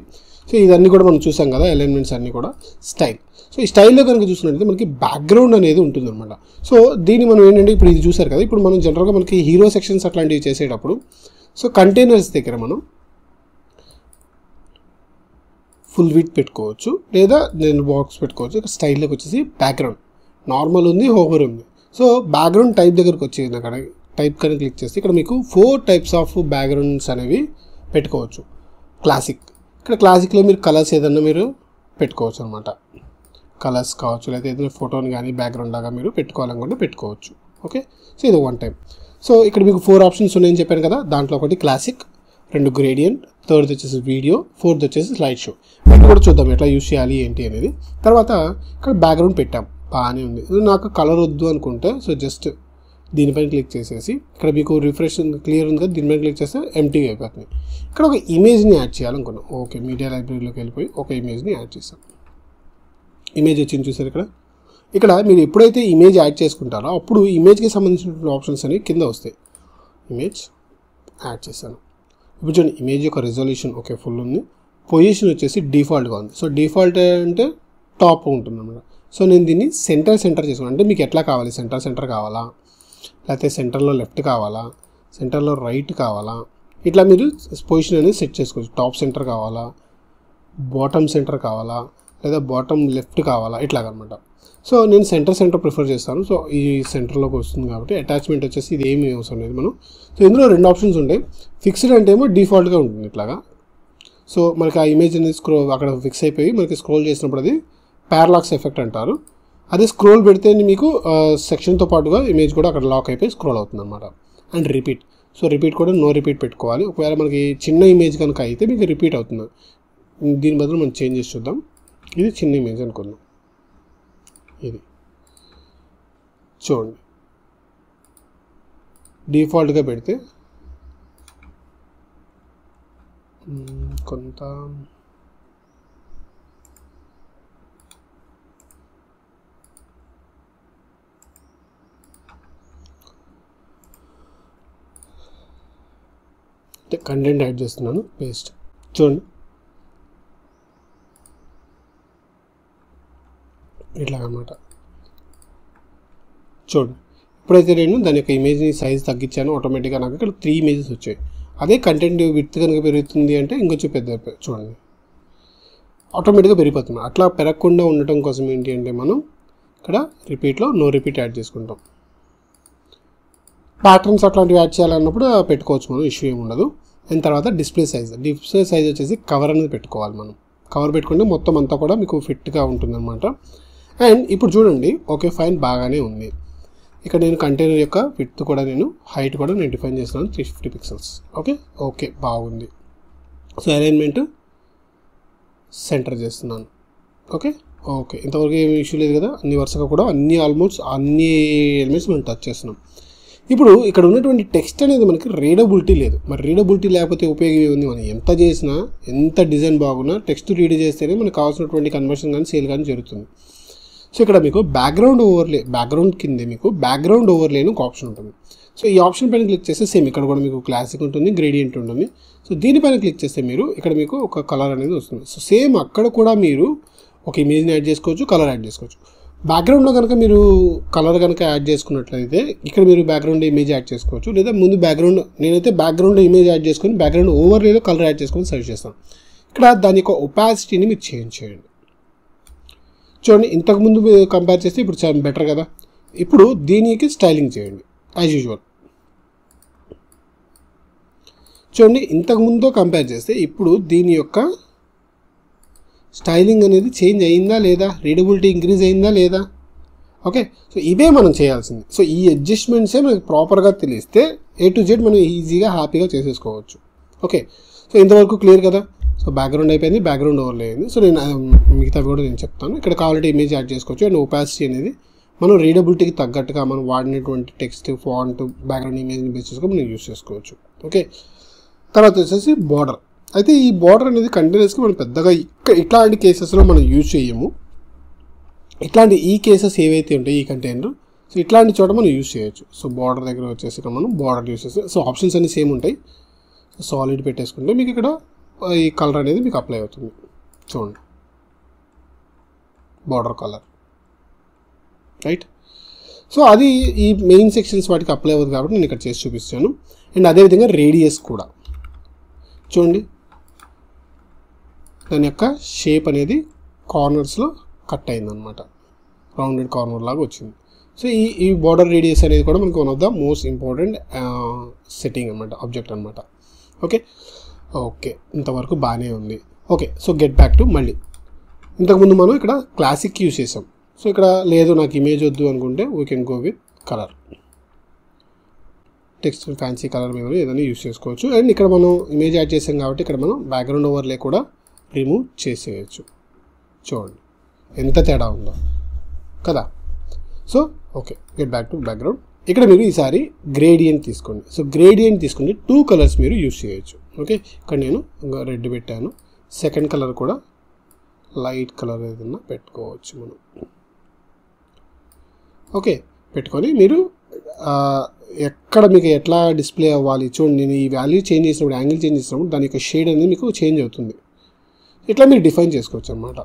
సో ఇదన్నీ కూడా మనం చూసాం కదా, ఎలిమెంట్స్ అన్నీ కూడా స్టైల్. సో ఈ స్టైల్లో కనుక చూసినట్లయితే మనకి బ్యాక్గ్రౌండ్ అనేది ఉంటుంది అనమాట. సో దీన్ని మనం ఏంటంటే ఇప్పుడు ఇది చూసారు కదా, ఇప్పుడు మనం జనరల్గా మనకి హీరో సెక్షన్స్ అట్లాంటివి చేసేటప్పుడు సో కంటైనర్స్ దగ్గర మనం ఫుల్ విడ్త్ పెట్టుకోవచ్చు, లేదా నేను బాక్స్ పెట్టుకోవచ్చు. ఇక్కడ స్టైల్లోకి వచ్చేసి బ్యాక్గ్రౌండ్ నార్మల్ ఉంది, హోవర్ ఉంది. సో బ్యాక్గ్రౌండ్ టైప్ దగ్గరకు వచ్చేది అక్కడ టైప్ కనుక క్లిక్ చేస్తే ఇక్కడ మీకు 4 టైప్స్ ఆఫ్ బ్యాక్గ్రౌండ్స్ అనేవి పెట్టుకోవచ్చు. క్లాసిక్, ఇక్కడ క్లాసిక్లో మీరు కలర్స్ ఏదన్నా మీరు పెట్టుకోవచ్చు అనమాట. కలర్స్ కావచ్చు, లేదా ఏదైనా ఫోటోని కానీ బ్యాక్గ్రౌండ్ లాగా మీరు పెట్టుకోవాలనుకుంటే పెట్టుకోవచ్చు. ఓకే, సో ఇది 1 టైం. సో ఇక్కడ మీకు 4 ఆప్షన్స్ ఉన్నాయని చెప్పాను కదా, దాంట్లో ఒకటి క్లాసిక్, 2 గ్రేడియంట్, 3rd వచ్చేసి వీడియో, 4th వచ్చేసి స్లైడ్ షో. వీటిని కూడా చూద్దాం ఎట్లా యూస్ చేయాలి ఏంటి అనేది. తర్వాత ఇక్కడ బ్యాక్గ్రౌండ్ పెట్టాం, బాగానే ఉంది. నాకు కలర్ వద్దు అనుకుంటే సో జస్ట్ దీనిపైన క్లిక్ చేసేసి ఇక్కడ మీకు రిఫ్రెష్ క్లియర్ ఉంది కదా, దీనిపైన క్లిక్ చేస్తే ఎంటీగా అయిపోతుంది. ఇక్కడ ఒక ఇమేజ్ని యాడ్ చేయాలనుకున్నాం. ఓకే, మీడియా లైబ్రరీలోకి వెళ్ళిపోయి ఒక ఇమేజ్ని యాడ్ చేస్తాం. ఇమేజ్ వచ్చింది చూసారు ఇక్కడ. ఇక్కడ మీరు ఎప్పుడైతే ఇమేజ్ యాడ్ చేసుకుంటారో అప్పుడు ఇమేజ్కి సంబంధించిన ఆప్షన్స్ అనేవి కింద వస్తాయి. ఇమేజ్ యాడ్ చేశాను. ఇప్పుడు చూడండి, ఇమేజ్ యొక్క రిజల్యూషన్ ఓకే ఫుల్ ఉంది, పొజిషన్ వచ్చేసి డిఫాల్ట్గా ఉంది. సో డిఫాల్ట్ అంటే టాప్ ఉంటుంది అన్నమాట. సో నేను దీన్ని సెంటర్ చేసుకున్నాను. అంటే మీకు ఎట్లా కావాలి, సెంటర్ కావాలా, లేకపోతే సెంటర్లో లెఫ్ట్ కావాలా, సెంటర్లో రైట్ కావాలా, ఇట్లా మీరు పొజిషన్ అనేది సెట్ చేసుకోవచ్చు. టాప్ సెంటర్ కావాలా, బాటమ్ సెంటర్ కావాలా, లేదా బాటమ్ లెఫ్ట్ కావాలా, ఇట్లాగనమాట. సో నేను సెంటర్ ప్రిఫర్ చేస్తాను. సో ఈ సెంటర్లోకి వస్తుంది కాబట్టి అటాచ్మెంట్ వచ్చేసి ఇది ఏమి అవసరం లేదు మనం. సో ఇందులో 2 ఆప్షన్స్ ఉంటాయి. ఫిక్స్డ్ అంటే ఏమో డిఫాల్ట్గా ఉంటుంది ఇట్లాగా. సో మనకి ఆ ఇమేజ్ అనేది అక్కడ ఫిక్స్ అయిపోయి మనకి స్క్రోల్ చేసినప్పుడు అది పారాలాక్స్ ఎఫెక్ట్ అంటారు. అదే స్క్రోల్ పెడితే మీకు సెక్షన్తో పాటుగా ఇమేజ్ కూడా అక్కడ లాక్ అయిపోయి స్క్రోల్ అవుతుంది అనమాట. అండ్ రిపీట్, సో రిపీట్ కూడా నో రిపీట్ పెట్టుకోవాలి. ఒకవేళ మనకి చిన్న ఇమేజ్ కనుక అయితే మీకు రిపీట్ అవుతుంది. దీని బదులు మనం చేంజ్ చేసి చూద్దాం. ఇది చిన్న ఇమేజ్ అనుకుందాం, ఇది చూడండి డిఫాల్ట్గా పెడితే కొంత కంటెంట్ యాడ్ చేస్తున్నాను, పేస్ట్ చూడండి ఇట్లా అన్నమాట. చూడండి, ఇప్పుడైతే నేను దాని యొక్క ఇమేజ్ని సైజ్ తగ్గించాను, ఆటోమేటిక్గా నాకు ఇక్కడ 3 ఇమేజెస్ వచ్చాయి. అదే కంటెంట్ విడ్త్ కనుక పెరుగుతుంది అంటే ఇంకొంచెం పెద్ద చూడండి ఆటోమేటిక్గా పెరిగిపోతుంది. అట్లా పెరగకుండా ఉండటం కోసం ఏంటి అంటే మనం ఇక్కడ రిపీట్లో నో రిపీట్ యాడ్ చేసుకుంటాం. ప్యాటర్న్స్ అట్లాంటివి యాడ్ చేయాలన్నప్పుడు పెట్టుకోవచ్చు, మనం ఇష్యూ ఏమి ఉండదు. అండ్ తర్వాత డిస్ప్లే సైజ్ వచ్చేసి కవర్ అనేది పెట్టుకోవాలి. మనం కవర్ పెట్టుకుంటే మొత్తం అంతా కూడా మీకు ఫిట్గా ఉంటుందన్నమాట. అండ్ ఇప్పుడు చూడండి, ఓకే ఫైన్ బాగానే ఉంది. ఇక్కడ నేను కంటైనర్ యొక్క విడ్త్ కూడా నేను హైట్ కూడా నేను డిఫైన్ చేస్తున్నాను 350 పిక్సెల్స్. ఓకే బాగుంది. సో అలైన్మెంట్ సెంటర్ చేస్తున్నాను. ఓకే ఓకే ఇంతవరకు ఏమి ఇష్యూ లేదు కదా, అన్ని వరుసగా కూడా ఆల్మోస్ట్ అన్ని ఎలిమెంట్స్ మనం టచ్ చేస్తున్నాం. ఇప్పుడు ఇక్కడ ఉన్నటువంటి టెక్స్ట్ అనేది మనకి రీడబిలిటీ లేదు. మరి రీడబిలిటీ లేకపోతే ఉపయోగం ఏముంది? మనం ఎంత చేసినా, ఎంత డిజైన్ బాగున్నా టెక్స్ట్ రీడ్ చేస్తేనే మనకు కావాల్సినటువంటి కన్వర్షన్ కానీ సేల్ కానీ జరుగుతుంది. సో ఇక్కడ మీకు బ్యాక్గ్రౌండ్ కింద మీకు బ్యాక్గ్రౌండ్ ఓవర్లేని ఒక ఆప్షన్ ఉంటుంది. సో ఈ ఆప్షన్ పైన క్లిక్ చేస్తే సేమ్ ఇక్కడ కూడా మీకు క్లాసిక్ ఉంటుంది, గ్రేడియంట్ ఉంటుంది. సో దీనిపైన క్లిక్ చేస్తే మీరు ఇక్కడ మీకు ఒక కలర్ అనేది వస్తుంది. సో సేమ్ అక్కడ కూడా మీరు ఒక ఇమేజ్ని యాడ్ చేసుకోవచ్చు, కలర్ యాడ్ చేసుకోవచ్చు. బ్యాక్గ్రౌండ్లో కనుక మీరు కలర్ కనుక యాడ్ చేసుకున్నట్లయితే ఇక్కడ మీరు బ్యాక్గ్రౌండ్ ఇమేజ్ యాడ్ చేసుకోవచ్చు, లేదా ముందు నేనైతే బ్యాక్గ్రౌండ్ ఇమేజ్ యాడ్ చేసుకొని బ్యాక్గ్రౌండ్ ఓవర్లేలో కలర్ యాడ్ చేసుకొని సర్చ్ చేస్తాను. ఇక్కడ దాని యొక్క ఒపాసిటీని మీరు చేంజ్ చేయండి. చూడండి, ఇంతకుముందు కంపేర్ చేస్తే ఇప్పుడు చాలా బెటర్ కదా. ఇప్పుడు దీనికి స్టైలింగ్ చేయండి యాజ్ యూజువల్. చూడండి, ఇంతకుముందుతో కంపేర్ చేస్తే ఇప్పుడు దీని యొక్క స్టైలింగ్ అనేది చేంజ్ అయిందా లేదా, రీడబిలిటీ ఇంక్రీజ్ అయిందా లేదా. ఓకే, సో ఇవే మనం చేయాల్సింది. సో ఈ అడ్జస్ట్మెంట్సే మనకి ప్రాపర్గా తెలిస్తే A to Z మనం ఈజీగా హ్యాపీగా చేసేసుకోవచ్చు. ఓకే, సో ఇంతవరకు క్లియర్ కదా. సో బ్యాక్గ్రౌండ్ అయిపోయింది, బ్యాక్గ్రౌండ్ ఓవర్లే అయింది. సో నేను మిగతావి కూడా నేను చెప్తాను. ఇక్కడ కావాలంటే ఇమేజ్ యాడ్ చేసుకోవచ్చు. అండ్ ఒపాసిటీ అనేది మనం రీడబిలిటీకి తగ్గట్టుగా మనం వాడినటువంటి టెక్స్ట్, ఫాంట్, బ్యాక్గ్రౌండ్ ఇమేజ్ని బేస్ చేసుకొని మనం యూస్ చేసుకోవచ్చు. ఓకే, తర్వాత వచ్చేసి బార్డర్. అయితే ఈ బార్డర్ అనేది కంటిన్యూస్గా మనం పెద్దగా ఇట్లాంటి కేసెస్లో మనం యూజ్ చేయము. ఇట్లాంటి ఈ కేసెస్ ఏవైతే ఉంటాయి ఈ కంటైనర్, సో ఇట్లాంటి చోట మనం యూజ్ చేయొచ్చు. సో బార్డర్ దగ్గర వచ్చేసి మనం బార్డర్ యూజ్ చేస్తాం. సో ఆప్షన్స్ అన్నీ సేమ్ ఉంటాయి. సాలిడ్ పెట్టేసుకుంటే మీకు ఇక్కడ ఈ కలర్ అనేది మీకు అప్లై అవుతుంది. చూడండి, బార్డర్ కలర్, రైట్. సో అది ఈ మెయిన్ సెక్షన్స్ వాటికి అప్లై అవ్వదు కాబట్టి నేను ఇక్కడ చేసి చూపిస్తాను. అండ్ అదేవిధంగా రేడియస్ కూడా చూడండి, దాని యొక్క షేప్ అనేది కార్నర్స్లో కట్ అయిందనమాట, రౌండెడ్ కార్నర్ లాగా వచ్చింది. సో ఈ బార్డర్ రేడియస్ అనేది కూడా మనకు one of the most important setting అనమాట, ఆబ్జెక్ట్ అనమాట. ఓకే ఓకే ఇంతవరకు బాగానే ఉంది. Okay, so get back to మళ్ళీ ఇంతకుముందు మనం ఇక్కడ క్లాసిక్ యూస్ చేసాం. సో ఇక్కడ లేదు నాకు ఇమేజ్ వద్దు అనుకుంటే we can go with colour, text fancy colour మీద ఏదైనా యూస్ చేసుకోవచ్చు. అండ్ ఇక్కడ మనం ఇమేజ్ యాడ్ చేసాం కాబట్టి ఇక్కడ మనం బ్యాక్గ్రౌండ్ ఓవర్లే కూడా రిమూవ్ చేసేయచ్చు. చూడండి ఎంత తేడా ఉందో కదా. So okay, get back to background. ఇక్కడ మీరు ఈసారి గ్రేడియంట్ తీసుకోండి. సో గ్రేడియంట్ తీసుకుంటే 2 కలర్స్ మీరు యూస్ చేయొచ్చు. ఓకే, ఇక్కడ నేను రెడ్ పెట్టాను. సెకండ్ కలర్ కూడా లైట్ కలర్ ఏదన్నా పెట్టుకోవచ్చు మనం. ఓకే, పెట్టుకొని మీరు ఎక్కడ మీకు ఎట్లా డిస్ప్లే అవ్వాలి చూడండి. నేను ఈ వాల్యూ చేంజ్ చేసినప్పుడు, యాంగిల్ చేంజ్ చేసినప్పుడు దాని యొక్క షేడ్ అనేది మీకు చేంజ్ అవుతుంది. ఇట్లా మీరు డిఫైన్ చేసుకోవచ్చు అనమాట.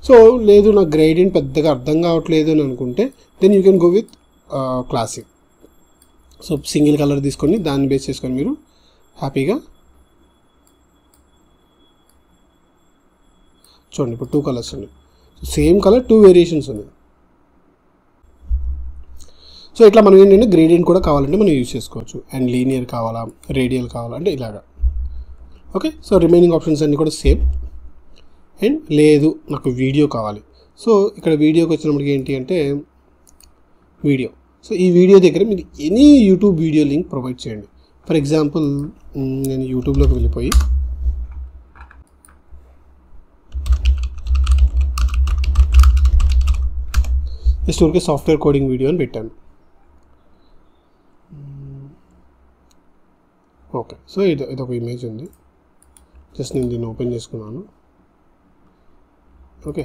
సో లేదు నాకు గ్రేడియంట్ పెద్దగా అర్థం కావట్లేదు అని అనుకుంటే then you can go with classic. So single colour తీసుకొని దాన్ని బేస్ చేసుకొని మీరు హ్యాపీగా చూడండి. ఇప్పుడు 2 కలర్స్ ఉన్నాయి, సేమ్ కలర్ 2 వేరియేషన్స్ ఉన్నాయి. సో ఇట్లా మనం ఏంటంటే గ్రేడియంట్ కూడా కావాలంటే మనం యూజ్ చేసుకోవచ్చు. అండ్ లీనియర్ కావాలా, రేడియల్ కావాలంటే ఇలాగా. ఓకే, సో రిమైనింగ్ ఆప్షన్స్ అన్నీ కూడా సేమ్. అండ్ లేదు నాకు వీడియో కావాలి. సో ఇక్కడ వీడియోకి వచ్చినప్పటికి ఏంటి అంటే వీడియో. సో ఈ వీడియో దగ్గర మీరు any YouTube video link provide చేయండి. ఫర్ ఎగ్జాంపుల్ నేను యూట్యూబ్లోకి వెళ్ళిపోయి జస్ట్ ఊరికే సాఫ్ట్వేర్ కోడింగ్ వీడియో అని పెట్టాను. ఓకే, సో ఇదొక ఇమేజ్ ఉంది. జస్ట్ నేను దీన్ని ఓపెన్ చేసుకున్నాను. ఓకే,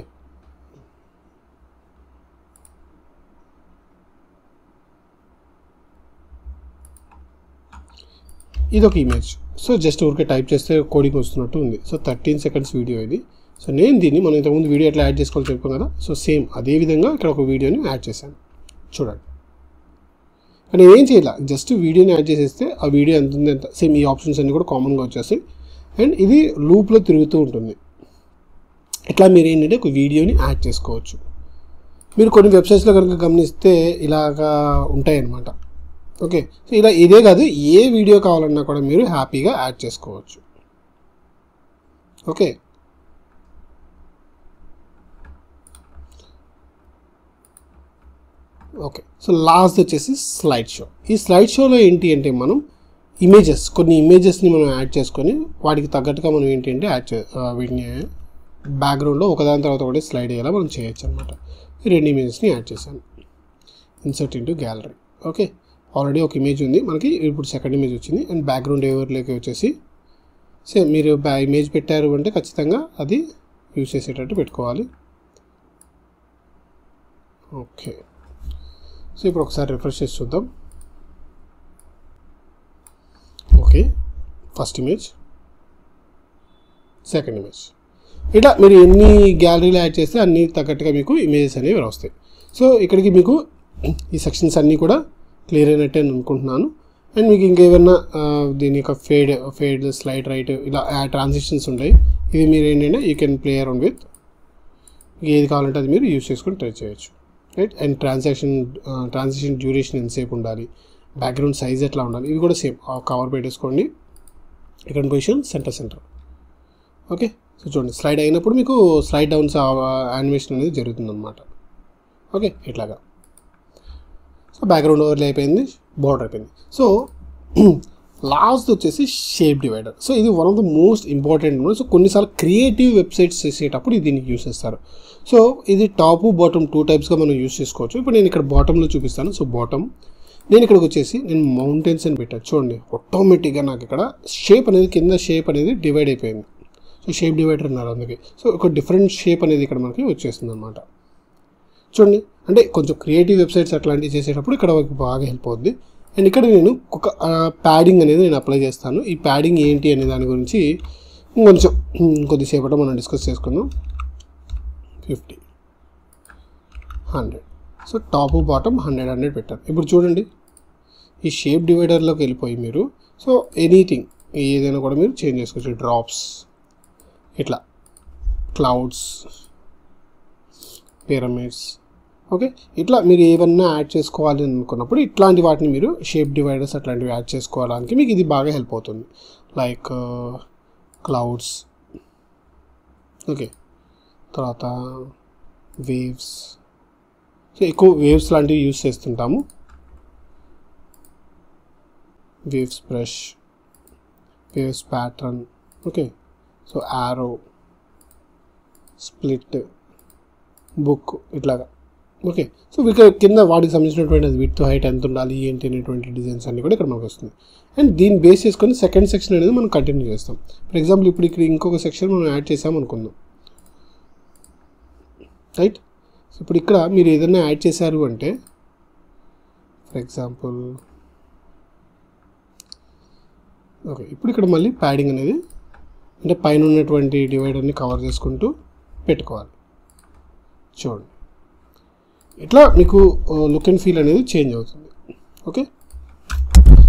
ఇదొక ఇమేజ్. సో జస్ట్ ఊరికే టైప్ చేస్తే కోడింగ్ వస్తున్నట్టు ఉంది. సో 13 seconds వీడియో ఇది. సో నేను దీన్ని మనం ఇంతకుముందు వీడియో ఎట్లా యాడ్ చేసుకోవాలో చెప్పాం కదా. సో సేమ్ అదేవిధంగా ఇక్కడ ఒక వీడియోని యాడ్ చేశాను. చూడండి, కానీ ఏం చేయాలి, జస్ట్ వీడియోని యాడ్ చేసేస్తే ఆ వీడియో ఎంత ఉంది ఎంత సేమ్ ఈ ఆప్షన్స్ అన్నీ కూడా కామన్గా వచ్చేస్తాయి. అండ్ ఇది లూప్లో తిరుగుతూ ఉంటుంది. ఇట్లా మీరు ఏంటంటే ఒక వీడియోని యాడ్ చేసుకోవచ్చు. మీరు కొన్ని వెబ్సైట్స్లో కనుక గమనిస్తే ఇలాగా ఉంటాయన్నమాట. ఓకే, సో ఇలా ఇదే కాదు ఏ వీడియో కావాలన్నా కూడా మీరు హ్యాపీగా యాడ్ చేసుకోవచ్చు. ఓకే, ఓకే సో లాస్ట్ వచ్చేసి స్లైడ్ షో. ఈ స్లైడ్ షోలో ఏంటి అంటే మనం కొన్ని ఇమేజెస్ని మనం యాడ్ చేసుకొని వాటికి తగ్గట్టుగా మనం ఏంటి అంటే వీటిని బ్యాక్గ్రౌండ్లో ఒకదాని తర్వాత ఒకటి స్లైడ్ అయ్యేలా మనం చేయొచ్చు అనమాట. ఈ 2 ఇమేజెస్ని యాడ్ చేశాను. Insert into gallery. Okay, already ఒక ఇమేజ్ ఉంది మనకి, ఇప్పుడు సెకండ్ ఇమేజ్ వచ్చింది. అండ్ బ్యాక్గ్రౌండ్ ఓవర్లోకి వచ్చేసి సేమ్ మీరు ఇమేజ్ పెట్టారు అంటే ఖచ్చితంగా అది యూజ్ చేసేటట్టు పెట్టుకోవాలి. ఓకే, సో ఇప్పుడు ఒకసారి రిఫ్రెష్ చేసి చూద్దాం. Okay, first image, second image. ఇట్లా మీరు ఎన్ని గ్యాలరీలు యాడ్ చేస్తే అన్ని తగ్గట్టుగా మీకు ఇమేజెస్ అనేవి వస్తాయి. సో ఇక్కడికి మీకు ఈ సెక్షన్స్ అన్నీ కూడా క్లియర్ అయినట్టే నేను అనుకుంటున్నాను. అండ్ మీకు ఇంకేమైనా దీని యొక్క ఫేడ్ స్లైడ్ రైట్ ఇలా ట్రాన్సిషన్స్ ఉంటాయి. ఇవి మీరు ఏంటంటే you can play around with, ఏది కావాలంటే అది మీరు యూజ్ చేసుకొని ట్రై చేయొచ్చు, రైట్. అండ్ ట్రాన్సిషన్ డ్యూరేషన్ ఎంతసేపు ఉండాలి, బ్యాక్గ్రౌండ్ సైజ్ ఎట్లా ఉండాలి, ఇవి కూడా సేమ్ కవర్ పెట్టేసుకోండి. ఇక్కడ పొజిషన్ సెంటర్. ఓకే, సో చూడండి స్లైడ్ అయినప్పుడు మీకు స్లైడ్ డౌన్స్ యానిమేషన్ అనేది జరుగుతుంది అనమాట. ఓకే, ఇట్లాగా. సో బ్యాక్గ్రౌండ్ ఓవర్లే అయిపోయింది, బోర్డర్ అయిపోయింది. సో లాస్ట్ వచ్చేసి షేప్ డివైడర్. సో ఇది one of the most important. So కొన్నిసార్లు క్రియేటివ్ వెబ్సైట్స్ చేసేటప్పుడు దీన్ని యూస్ చేస్తారు. సో ఇది టాప్ బాటమ్ 2 టైప్స్గా మనం యూస్ చేసుకోవచ్చు. ఇప్పుడు నేను ఇక్కడ బాటంలో చూపిస్తాను. సో బాటమ్ నేను ఇక్కడికి వచ్చేసి నేను మౌంటైన్స్ అని పెట్టాను. చూడండి ఆటోమేటిక్గా నాకు ఇక్కడ షేప్ అనేది కింద షేప్ అనేది డివైడ్ అయిపోయింది. సో షేప్ డివైడర్ అన్నారు అందుకే. సో ఒక డిఫరెంట్ షేప్ అనేది ఇక్కడ మనకి వచ్చేస్తుంది అనమాట. చూడండి, అంటే కొంచెం క్రియేటివ్ వెబ్సైట్స్ అట్లాంటివి చేసేటప్పుడు ఇక్కడ బాగా హెల్ప్ అవుద్ది. అండ్ ఇక్కడ నేను ఒక ప్యాడింగ్ అనేది నేను అప్లై చేస్తాను. ఈ ప్యాడింగ్ ఏంటి అనే దాని గురించి కొంచెం కొద్దిసేపట్లో మనం డిస్కస్ చేసుకుందాం. 50, 100. సో టాప్ బాటమ్ 100 పెట్టారు. ఇప్పుడు చూడండి ఈ షేప్ డివైడర్లోకి వెళ్ళిపోయి మీరు సో ఎనీథింగ్ ఏదైనా కూడా మీరు చేంజ్ చేసుకోవచ్చు. డ్రాప్స్, ఇట్లా క్లౌడ్స్, పిరమిడ్స్. ఓకే, ఇట్లా మీరు ఏమన్నా యాడ్ చేసుకోవాలి అనుకున్నప్పుడు ఇట్లాంటి వాటిని మీరు షేప్ డివైడర్స్ అట్లాంటివి యాడ్ చేసుకోవడానికి మీకు ఇది బాగా హెల్ప్ అవుతుంది. లైక్ క్లౌడ్స్, ఓకే, తర్వాత వేవ్స్. సో ఎక్కువ వేవ్స్ లాంటివి యూస్ చేస్తుంటాము. Waves brush, waves pattern, okay. So arrow, split, book, ఇట్లాగా. ఓకే, సో ఇక్కడ కింద వాటికి సంబంధించినటువంటి విడ్త్ హైట్ ఎంత ఉండాలి ఏంటి అనేటువంటి డిజైన్స్ అన్నీ కూడా ఇక్కడ మనకు వస్తుంది. అండ్ దీన్ని బేస్ చేసుకొని సెకండ్ సెక్షన్ అనేది మనం కంటిన్యూ చేస్తాం. ఫర్ ఎగ్జాంపుల్ ఇప్పుడు ఇక్కడ ఇంకొక సెక్షన్ మనం యాడ్ చేసాం అనుకుందాం, రైట్. సో ఇప్పుడు ఇక్కడ మీరు ఏదైనా యాడ్ చేశారు అంటే ఫర్ ఎగ్జాంపుల్ ఓకే, ఇప్పుడు ఇక్కడ మళ్ళీ ప్యాడింగ్ అనేది అంటే పైన ఉన్నటువంటి డివైడర్ని కవర్ చేసుకుంటూ పెట్టుకోవాలి. చూడండి ఇట్లా మీకు లుక్ అండ్ ఫీల్ అనేది చేంజ్ అవుతుంది. ఓకే,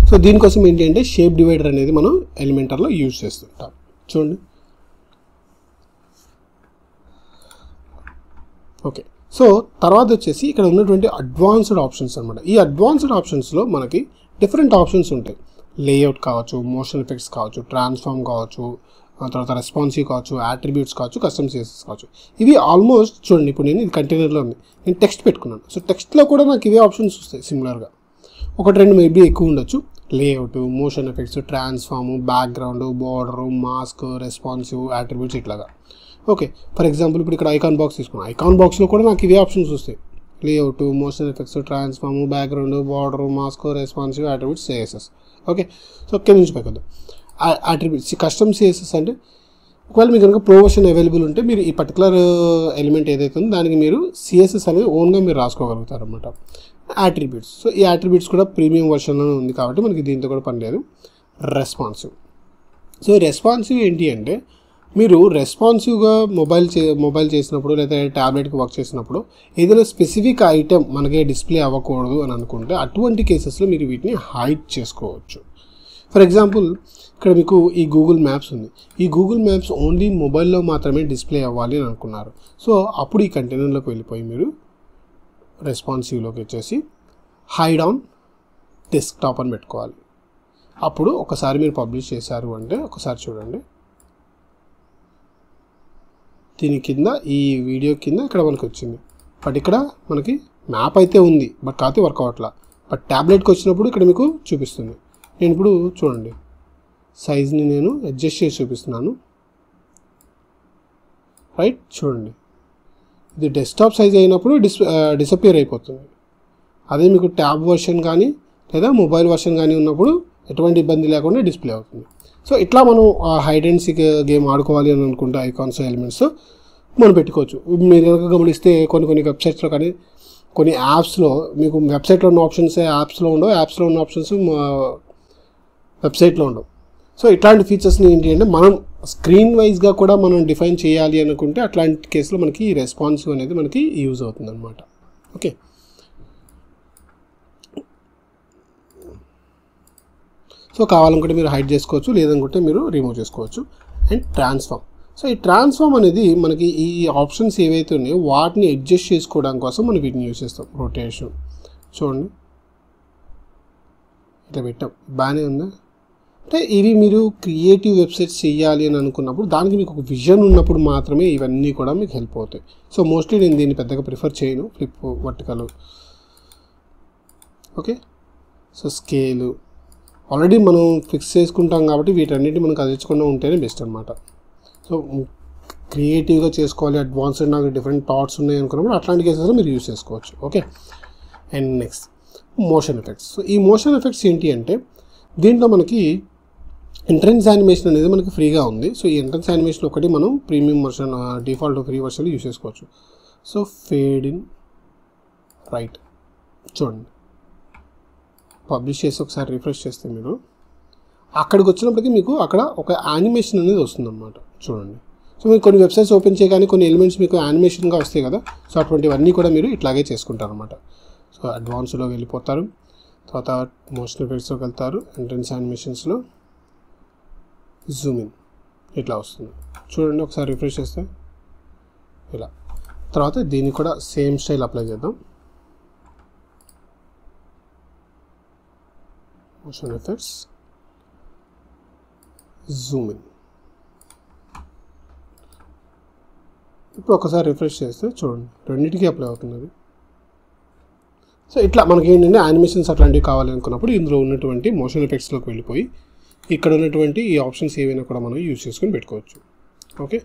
సో దీనికోసం ఏంటి అంటే షేప్ డివైడర్ అనేది మనం ఎలిమెంటర్లో యూజ్ చేస్తుంటాం. చూడండి, ఓకే. సో తర్వాత వచ్చేసి ఇక్కడ ఉన్నటువంటి అడ్వాన్స్డ్ ఆప్షన్స్ అనమాట. ఈ అడ్వాన్స్డ్ ఆప్షన్స్లో మనకి డిఫరెంట్ ఆప్షన్స్ ఉంటాయి. లేఅవుట్ కావచ్చు, మోషన్ ఎఫెక్ట్స్ కావచ్చు, ట్రాన్స్ఫార్మ్ కావచ్చు, తర్వాత రెస్పాన్సివ్ కావచ్చు, యాట్రిబ్యూట్స్ కావచ్చు, కస్టమ్ సిఎస్ఎస్ కావచ్చు. ఇవి ఆల్మోస్ట్ చూడండి ఇప్పుడు నేను ఇది కంటైనర్లో ఉంది, నేను టెక్స్ట్ పెట్టుకున్నాను. సో టెక్స్ట్లో కూడా నాకు ఇవే ఆప్షన్స్ వస్తాయి సిమిలర్గా. 1-2 మేబీ ఎక్కువ ఉండొచ్చు. Layout, motion effects, transform, background, border, mask, responsive, attributes ఇట్లాగా. ఓకే, ఫర్ ఎగ్జాంపుల్ ఇప్పుడు ఇక్కడ ఐకాన్ బాక్స్ తీసుకున్నాను. ఐకాన్ బాక్స్లో కూడా నాకు ఇవే ఆప్షన్స్ వస్తాయి. Layout, motion effects, transform, background, border, mask, responsive, attributes, CSS. Okay, so ఇక్కడ నుంచి పైకొద్దాం. యాట్రిబ్యూట్స్, కస్టమ్ సిఎస్ఎస్ అంటే ఒకవేళ మీకు కనుక ప్రో వర్షన్ అవైలబుల్ ఉంటే మీరు ఈ పర్టికులర్ ఎలిమెంట్ ఏదైతే ఉందో దానికి మీరు సిఎస్ఎస్ అనేది ఓన్గా మీరు రాసుకోగలుగుతారు అనమాట. యాట్రిబ్యూట్స్, సో ఈ యాట్రిబ్యూట్స్ కూడా ప్రీమియం వర్షన్లో ఉంది కాబట్టి మనకి దీంతో కూడా పని లేదు. రెస్పాన్సివ్, సో రెస్పాన్సివ్ ఏంటి అంటే మీరు రెస్పాన్సివ్గా మొబైల్ చేసినప్పుడు లేదా ట్యాబ్లెట్కి వర్క్ చేసినప్పుడు ఏదైనా స్పెసిఫిక్ ఐటెం మనకే డిస్ప్లే అవ్వకూడదు అని అనుకుంటే అటువంటి కేసెస్లో మీరు వీటిని హైడ్ చేసుకోవచ్చు. ఫర్ ఎగ్జాంపుల్ ఇక్కడ మీకు ఈ గూగుల్ మ్యాప్స్ ఉంది. ఈ గూగుల్ మ్యాప్స్ ఓన్లీ మొబైల్లో మాత్రమే డిస్ప్లే అవ్వాలి అని అనుకున్నారు. సో అప్పుడు ఈ కంటైనర్లోకి వెళ్ళిపోయి మీరు రెస్పాన్సివ్లోకి వచ్చేసి హైడ్ ఆన్ డెస్క్టాప్ అని పెట్టుకోవాలి. అప్పుడు ఒకసారి మీరు పబ్లిష్ చేశారు అంటే ఒకసారి చూడండి, దీని కింద ఈ వీడియో కింద ఇక్కడ మనకి వచ్చింది. బట్ ఇక్కడ మనకి మ్యాప్ అయితే ఉంది, బట్ కాకపోతే వర్క్ అవ్వట్లా. బట్ ట్యాబ్లెట్కి వచ్చినప్పుడు ఇక్కడ మీకు చూపిస్తుంది. నేను ఇప్పుడు చూడండి సైజ్ని నేను అడ్జస్ట్ చేసి చూపిస్తున్నాను. రైట్. చూడండి, ఇది డెస్క్టాప్ సైజ్ అయినప్పుడు డిసపియర్ అయిపోతుంది. అదే మీకు ట్యాబ్ వర్షన్ కానీ లేదా మొబైల్ వర్షన్ కానీ ఉన్నప్పుడు ఎటువంటి ఇబ్బంది లేకుండా డిస్ప్లే అవుతుంది. సో ఇట్లా మనం హైడ్ అండ్ సీక్ గేమ్ ఆడుకోవాలి అని అనుకుంటే ఐకాన్స్ ఎలిమెంట్స్ మనం పెట్టుకోవచ్చు. మీరు కనుక గమనిస్తే కొన్ని వెబ్సైట్స్లో కానీ కొన్ని యాప్స్లో మీకు వెబ్సైట్లో ఉన్న ఆప్షన్స్ యాప్స్లో ఉండవు, యాప్స్లో ఉన్న ఆప్షన్స్ వెబ్సైట్లో ఉండవు. సో ఇట్లాంటి ఫీచర్స్ని ఏంటి అంటే మనం స్క్రీన్ వైజ్గా కూడా మనం డిఫైన్ చేయాలి అనుకుంటే అట్లాంటి కేసులో మనకి రెస్పాన్సివ్ అనేది మనకి యూజ్ అవుతుంది అనమాట. ఓకే, సో కావాలనుకుంటే మీరు హైడ్ చేసుకోవచ్చు, లేదనుకుంటే మీరు రిమూవ్ చేసుకోవచ్చు. And transform. సో ఈ ట్రాన్స్ఫార్మ్ అనేది మనకి ఈ ఆప్షన్స్ ఏవైతే ఉన్నాయో వాటిని అడ్జస్ట్ చేసుకోవడం కోసం మనం వీటిని యూజ్ చేస్తాం. రొటేషన్ చూడండి, ఇట్లా పెట్టాం, బాగానే ఉందా? అంటే ఇవి మీరు క్రియేటివ్ వెబ్సైట్స్ చేయాలి అని అనుకున్నప్పుడు దానికి మీకు ఒక విజన్ ఉన్నప్పుడు మాత్రమే ఇవన్నీ కూడా మీకు హెల్ప్ అవుతాయి. సో మోస్ట్లీ నేను దీన్ని పెద్దగా ప్రిఫర్ చేయను, flip vertical. Okay, so scale already మనం ఫిక్స్ చేసుకుంటాం కాబట్టి వీటన్నిటి మనం కదిలించకుండా ఉంటేనే బెస్ట్ అనమాట. సో క్రియేటివ్గా చేసుకోవాలి, అడ్వాన్స్డ్ నాకు డిఫరెంట్ థాట్స్ ఉన్నాయి అనుకున్నప్పుడు అట్లాంటి కేసెస్లో మీరు యూజ్ చేసుకోవచ్చు. Okay, and next motion effects. So ఈ మోషన్ ఎఫెక్ట్స్ ఏంటి అంటే దీంట్లో మనకి ఎంట్రన్స్ యానిమేషన్ అనేది మనకి ఫ్రీగా ఉంది. సో ఈ ఎంట్రన్స్ యానిమేషన్ ఒకటి మనం premium version default free version use చేసుకోవచ్చు. సో ఫేడ్ ఇన్ రైట్ చూడండి, పబ్లిష్ చేసి ఒకసారి రిఫ్రెష్ చేస్తే మీరు అక్కడికి వచ్చినప్పటికీ మీకు అక్కడ ఒక యానిమేషన్ అనేది వస్తుందన్నమాట. చూడండి, సో మీరు కొన్ని వెబ్సైట్స్ ఓపెన్ చేయగానే కొన్ని ఎలిమెంట్స్ మీకు యానిమేషన్గా వస్తాయి కదా, సో అటువంటివన్నీ కూడా మీరు ఇట్లాగే చేసుకుంటారు అనమాట. సో అడ్వాన్స్లో వెళ్ళిపోతారు, తర్వాత మోషన్ ఎఫెక్ట్స్లోకి వెళ్తారు, ఎంట్రన్స్ యానిమేషన్స్లో జూమ్ ఇన్ ఇట్లా వస్తుంది. చూడండి, ఒకసారి రిఫ్రెష్ చేస్తే ఇలా. తర్వాత దీనికి కూడా సేమ్ స్టైల్ అప్లై చేద్దాం. Motion effects, Zoom in. ఇప్పుడు ఒకసారి రిఫ్రెష్ చేస్తే చూడండి రెండింటికి అప్లై అవుతున్నది. సో ఇట్లా మనకి ఏంటంటే యానిమేషన్స్ అట్లాంటివి కావాలి అనుకున్నప్పుడు ఇందులో ఉన్నటువంటి మోషన్ ఎఫెక్ట్స్లోకి వెళ్ళిపోయి ఇక్కడ ఉన్నటువంటి ఈ ఆప్షన్స్ ఏవైనా కూడా మనం యూజ్ చేసుకొని పెట్టుకోవచ్చు. Okay,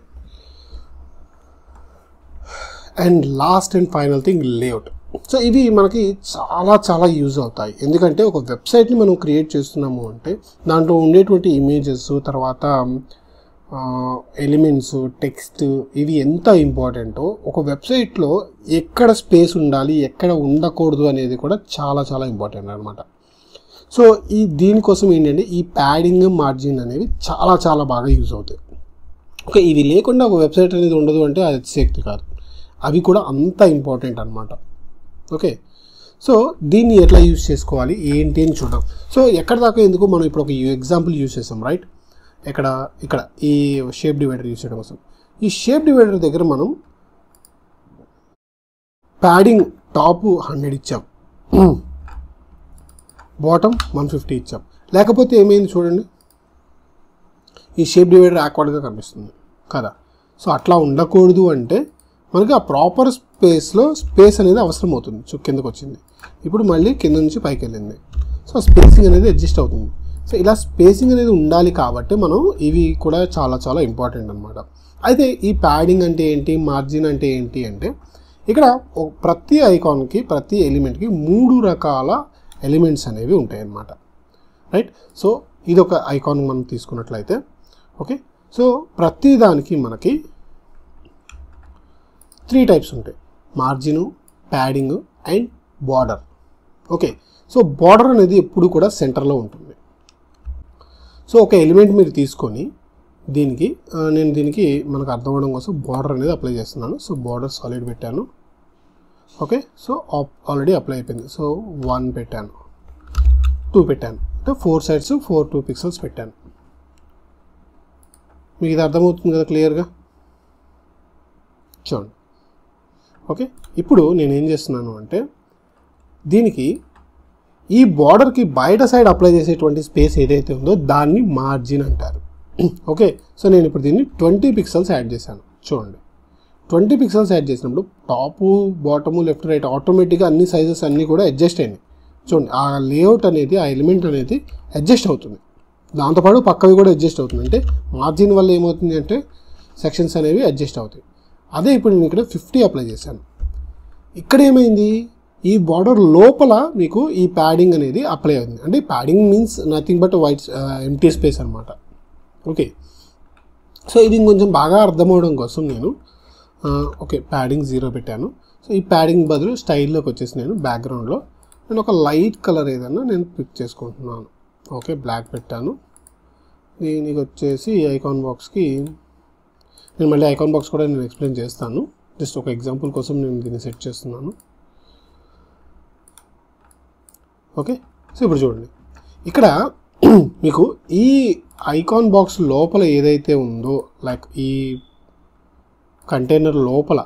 and last and final thing layout. So ఇవి మనకి చాలా యూజ్ అవుతాయి. ఎందుకంటే ఒక వెబ్సైట్ని మనం క్రియేట్ చేస్తున్నాము అంటే దాంట్లో ఉండేటువంటి ఇమేజెస్, తర్వాత ఎలిమెంట్స్, టెక్స్ట్, ఇవి ఎంత ఇంపార్టెంటో ఒక వెబ్సైట్లో ఎక్కడ స్పేస్ ఉండాలి ఎక్కడ ఉండకూడదు అనేది కూడా చాలా ఇంపార్టెంట్ అనమాట. సో దీనికోసం ఏంటంటే ఈ ప్యాడింగ్, మార్జిన్ అనేవి చాలా బాగా యూజ్ అవుతాయి. ఓకే, ఇవి లేకుండా ఒక వెబ్సైట్ అనేది ఉండదు అంటే అది అతిశక్తి కాదు, అవి కూడా అంత ఇంపార్టెంట్ అనమాట. ఓకే, సో దీన్ని ఎట్లా యూజ్ చేసుకోవాలి ఏంటి అని చూద్దాం. సో ఎక్కడ దాకా ఎందుకు మనం ఇప్పుడు ఒక ఎగ్జాంపుల్ యూజ్ చేసాం రైట్. ఇక్కడ ఈ షేప్ డివైడర్ యూజ్ చేయడం కోసం ఈ షేప్ డివైడర్ దగ్గర మనం ప్యాడింగ్ టాప్ 100 ఇచ్చాం, బాటమ్ 150 ఇచ్చాం. లేకపోతే ఏమైంది చూడండి, ఈ షేప్ డివైడర్ యాక్వర్డ్గా కనిపిస్తుంది కదా. సో అట్లా ఉండకూడదు అంటే మనకి ఆ ప్రాపర్ స్పేస్లో స్పేస్ అనేది అవసరం అవుతుంది. సో కిందకు వచ్చింది, ఇప్పుడు మళ్ళీ కింద నుంచి పైకి వెళ్ళింది. సో స్పేసింగ్ అనేది అడ్జస్ట్ అవుతుంది. సో ఇలా స్పేసింగ్ అనేది ఉండాలి కాబట్టి మనం ఇవి కూడా చాలా ఇంపార్టెంట్ అనమాట. అయితే ఈ ప్యాడింగ్ అంటే ఏంటి, మార్జిన్ అంటే ఏంటి అంటే ఇక్కడ ప్రతి ఐకాన్కి ప్రతి ఎలిమెంట్కి 3 రకాల ఎలిమెంట్స్ అనేవి ఉంటాయి అన్నమాట రైట్. సో ఇది ఒక ఐకాన్ మనం తీసుకున్నట్లయితే ఓకే, సో ప్రతి దానికి మనకి 3 టైప్స్ ఉంటాయి, margin, padding and border. Okay, so border అనేది ఎప్పుడు కూడా సెంటర్లో ఉంటుంది. సో ఒక ఎలిమెంట్ మీరు తీసుకొని నేను దీనికి మనకు అర్థం అవ్వడం కోసం బార్డర్ అనేది అప్లై చేస్తున్నాను. సో బార్డర్ సాలిడ్ పెట్టాను. ఓకే, సో ఆల్రెడీ అప్లై అయిపోయింది. సో 1 పెట్టాను, 2 పెట్టాను, అంటే 4 సైడ్స్ 2 పిక్సెల్స్ పెట్టాను. మీకు ఇది అర్థమవుతుంది కదా క్లియర్గా చూడండి. ఓకే, ఇప్పుడు నేను ఏం చేస్తున్నాను అంటే దీనికి ఈ బార్డర్కి బయట సైడ్ అప్లై చేసేటువంటి స్పేస్ ఏదైతే ఉందో దాన్ని మార్జిన్ అంటారు. ఓకే, సో నేను ఇప్పుడు దీన్ని 20 పిక్సెల్స్ యాడ్ చేశాను. చూడండి 20 పిక్సెల్స్ యాడ్ చేసినప్పుడు టాపు, బాటము, లెఫ్ట్, రైట్ ఆటోమేటిక్గా అన్ని సైజెస్ అన్నీ కూడా అడ్జస్ట్ అయినాయి. చూడండి ఆ లేఅవుట్ అనేది, ఆ ఎలిమెంట్ అనేది అడ్జస్ట్ అవుతుంది. దాంతోపాటు పక్కవి కూడా అడ్జస్ట్ అవుతుంది. అంటే మార్జిన్ వల్ల ఏమవుతుంది అంటే సెక్షన్స్ అనేవి అడ్జస్ట్ అవుతాయి. అదే ఇప్పుడు నేను ఇక్కడ 50 అప్లై చేశాను. ఇక్కడ ఏమైంది, ఈ బార్డర్ లోపల మీకు ఈ ప్యాడింగ్ అనేది అప్లై అవుతుంది. అంటే padding means nothing but white empty space అనమాట. ఓకే, సో ఇది కొంచెం బాగా అర్థమవడం కోసం నేను ఓకే ప్యాడింగ్ 0 పెట్టాను. సో ఈ ప్యాడింగ్ బదులు స్టైల్లోకి వచ్చేసి నేను బ్యాక్గ్రౌండ్లో నేను ఒక లైట్ కలర్ ఏదన్నా నేను పిక్ చేసుకుంటున్నాను. ఓకే, బ్లాక్ పెట్టాను. దీనికి వచ్చేసి ఐకాన్ బాక్స్కి నేను మళ్ళీ ఐకాన్ బాక్స్ కూడా నేను ఎక్స్ప్లెయిన్ చేస్తాను. జస్ట్ ఒక ఎగ్జాంపుల్ కోసం నేను దీన్ని సెట్ చేస్తున్నాను. ఓకే, సో ఇప్పుడు చూడండి, ఇక్కడ మీకు ఈ ఐకాన్ బాక్స్ లోపల ఏదైతే ఉందో లైక్ ఈ కంటైనర్ లోపల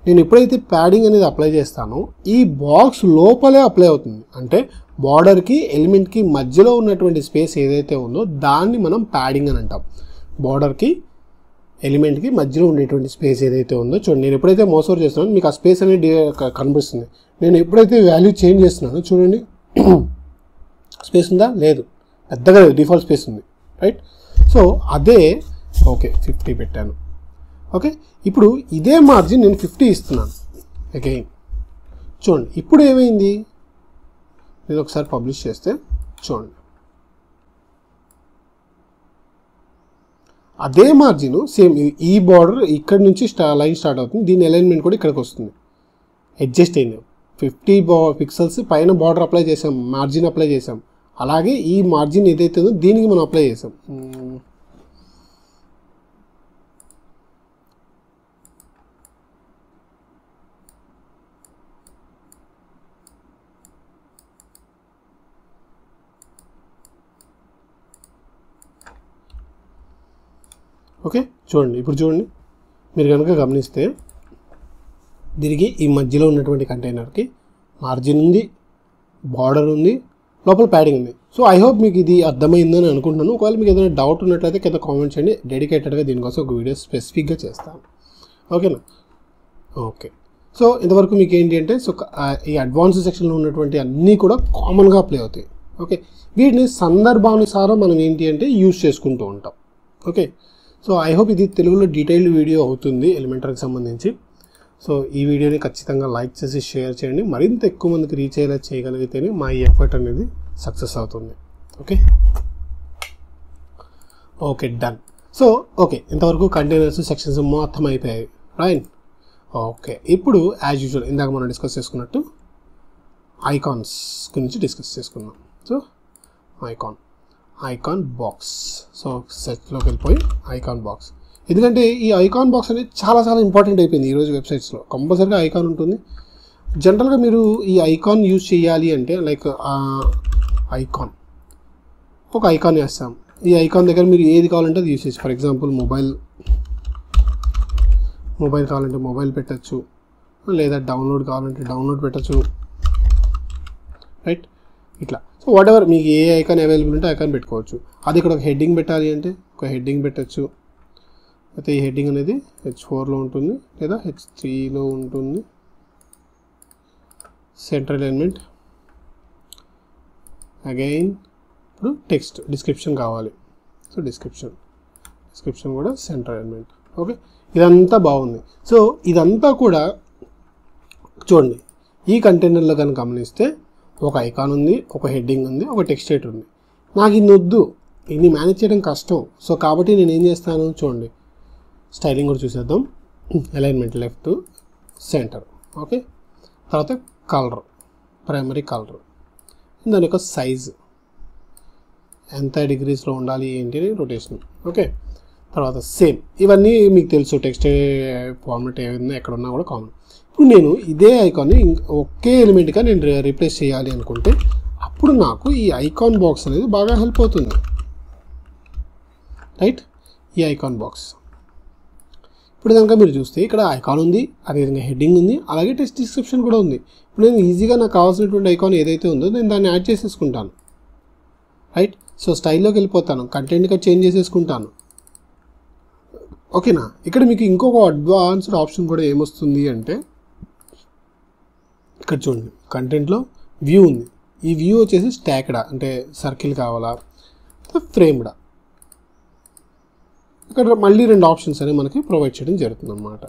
నేను ఎప్పుడైతే ప్యాడింగ్ అనేది అప్లై చేస్తానో ఈ బాక్స్ లోపలే అప్లై అవుతుంది. అంటే బార్డర్కి ఎలిమెంట్కి మధ్యలో ఉన్నటువంటి స్పేస్ ఏదైతే ఉందో దాన్ని మనం ప్యాడింగ్ అని అంటాం. బార్డర్కి ఎలిమెంట్కి మధ్యలో ఉండేటువంటి స్పేస్ ఏదైతే ఉందో చూడండి, నేను ఎప్పుడైతే మౌస్ ఓవర్ చేస్తున్నానో మీకు ఆ స్పేస్ అనేది కనిపిస్తుంది. నేను ఎప్పుడైతే వాల్యూ చేంజ్ చేస్తున్నానో చూడండి, స్పేస్ ఉందా, లేదు, పెద్దగా లేదు, డిఫాల్ట్ స్పేస్ ఉంది, రైట్. సో అదే ఓకే 50 పెట్టాను. ఓకే, ఇప్పుడు ఇదే మార్జిన్ నేను 50 ఇస్తున్నాను అగైన్. చూడండి ఇప్పుడు ఏమైంది, నేను ఒకసారి పబ్లిష్ చేస్తే చూడండి అదే మార్జిన్ సేమ్ ఈ బార్డర్ ఇక్కడ నుంచి లైన్ స్టార్ట్ అవుతుంది, దీని అలైన్మెంట్ కూడా ఇక్కడికి వస్తుంది. అడ్జస్ట్ అయింది 50 పిక్సెల్స్ పైన బార్డర్ అప్లై చేసాం, మార్జిన్ అప్లై చేసాం. అలాగే ఈ మార్జిన్ ఏదైతే ఉందో దీనికి మనం అప్లై చేసాం. ఓకే, చూడండి ఇప్పుడు చూడండి, మీరు కనుక గమనిస్తే దీనికి ఈ మధ్యలో ఉన్నటువంటి కంటైనర్కి మార్జిన్ ఉంది, బార్డర్ ఉంది, లోపల ప్యాడింగ్ ఉంది. సో ఐ హోప్ మీకు ఇది అర్థమైందని అనుకుంటున్నాను. ఒకవేళ మీకు ఏదైనా డౌట్ ఉన్నట్లయితే కింద కామెంట్ చేయండి, డెడికేటెడ్గా దీనికోసం ఒక వీడియో స్పెసిఫిక్గా చేస్తాను. ఓకేనా? ఓకే, సో ఇంతవరకు మీకు ఏంటి అంటే సో ఈ అడ్వాన్స్ సెక్షన్లో ఉన్నటువంటి అన్నీ కూడా కామన్గా అప్లై అవుతాయి. ఓకే, వీటిని సందర్భానుసారం మనం ఏంటి అంటే యూజ్ చేసుకుంటూ ఉంటాం. ఓకే, సో ఐ హోప్ ఇది తెలుగులో డీటెయిల్డ్ వీడియో అవుతుంది ఎలిమెంటర్కి సంబంధించి. సో ఈ వీడియోని ఖచ్చితంగా లైక్ చేసి షేర్ చేయండి, మరింత ఎక్కువ మందికి రీచ్ అయ్యేలా చేయగలిగితేనే మా ఈ ఎఫర్ట్ అనేది సక్సెస్ అవుతుంది. Okay okay done. So okay, ఇంతవరకు కంటైనర్స్ సెక్షన్స్ మొత్తం అయిపోయాయి, రైట్. ఓకే, ఇప్పుడు యాజ్ యూజువల్ ఇందాక మనం డిస్కస్ చేసుకున్నట్టు ఐకాన్స్ గురించి డిస్కస్ చేసుకున్నాం. సో ఐకాన్ బాక్స్, సో సెట్లోకి వెళ్ళిపోయి ఐకాన్ బాక్స్, ఎందుకంటే ఈ ఐకాన్ బాక్స్ అనేది చాలా చాలా ఇంపార్టెంట్ అయిపోయింది ఈరోజు వెబ్సైట్స్లో. కంపల్సరీగా ఐకాన్ ఉంటుంది. జనరల్గా మీరు ఈ ఐకాన్ యూజ్ చేయాలి అంటే లైక్ ఐకాన్ ఒక ఐకాన్ వేస్తాం, ఈ ఐకాన్ దగ్గర మీరు ఏది కావాలంటే అది యూజ్ చేయొచ్చు. ఫర్ ఎగ్జాంపుల్ మొబైల్ కావాలంటే మొబైల్ పెట్టచ్చు, లేదా డౌన్లోడ్ కావాలంటే డౌన్లోడ్ పెట్టచ్చు, రైట్. ఇట్లా సో వాట్ ఎవర్ మీకు ఏ ఐకాన్ అవైలబుల్ ఉంటే ఐకాన్ పెట్టుకోవచ్చు. అది ఇక్కడ ఒక హెడ్డింగ్ పెట్టాలి అంటే ఒక హెడ్డింగ్ పెట్టచ్చు. అయితే ఈ హెడ్డింగ్ అనేది H4లో ఉంటుంది లేదా H3లో ఉంటుంది. సెంట్రల్ ఎలిమెంట్ అగైన్ ఇప్పుడు టెక్స్ట్ డిస్క్రిప్షన్ కావాలి, సో డిస్క్రిప్షన్ కూడా సెంట్రల్ ఎలిమెంట్. ఓకే, ఇదంతా బాగుంది. సో ఇదంతా కూడా చూడండి, ఈ కంటైనర్లో కనుక గమనిస్తే ఒక ఐకాన్ ఉంది, ఒక హెడ్డింగ్ ఉంది, ఒక టెక్స్ట్ ఎడిటర్ ఉంది. నాకు ఇన్ని వద్దు, ఇన్ని మేనేజ్ చేయడం కష్టం. సో కాబట్టి నేను ఏం చేస్తాను చూడండి, స్టైలింగ్ కూడా చూసేద్దాం. Alignment left centre, okay. తర్వాత కలర్, ప్రైమరీ కలర్, దాని యొక్క సైజు ఎంత డిగ్రీస్లో ఉండాలి ఏంటి అని రొటేషన్, ఓకే. తర్వాత సేమ్ ఇవన్నీ మీకు తెలుసు, టెక్స్ట్ ఫార్మాట్ ఏదైనా ఎక్కడ ఉన్నా కూడా కామన్. ఇప్పుడు నేను ఇదే ఐకాన్ని ఒకే ఎలిమెంట్గా నేను రీప్లేస్ చేయాలి అనుకుంటే అప్పుడు నాకు ఈ ఐకాన్ బాక్స్ అనేది బాగా హెల్ప్ అవుతుంది, రైట్. ఈ ఐకాన్ బాక్స్ ఇప్పుడు కనుక మీరు చూస్తే ఇక్కడ ఐకాన్ ఉంది, అదేవిధంగా హెడ్డింగ్ ఉంది, అలాగే టెక్స్ట్ డిస్క్రిప్షన్ కూడా ఉంది. ఇప్పుడు నేను ఈజీగా నాకు కావాల్సినటువంటి ఐకాన్ ఏదైతే ఉందో నేను దాన్ని యాడ్ చేసేసుకుంటాను, రైట్. సో స్టైల్లోకి వెళ్ళిపోతాను, కంటెంట్గా చేంజ్ చేసేసుకుంటాను, ఓకేనా. ఇక్కడ మీకు ఇంకొక అడ్వాన్స్డ్ ఆప్షన్ కూడా ఏమొస్తుంది అంటే ఇక్కడ చూడండి, కంటెంట్లో వ్యూ ఉంది. ఈ వ్యూ వచ్చేసి స్టాక్డా అంటే సర్కిల్ కావాలా, ఫ్రేమ్డా, ఇక్కడ మళ్ళీ 2 ఆప్షన్స్ అనేవి మనకి ప్రొవైడ్ చేయడం జరుగుతుంది అన్నమాట.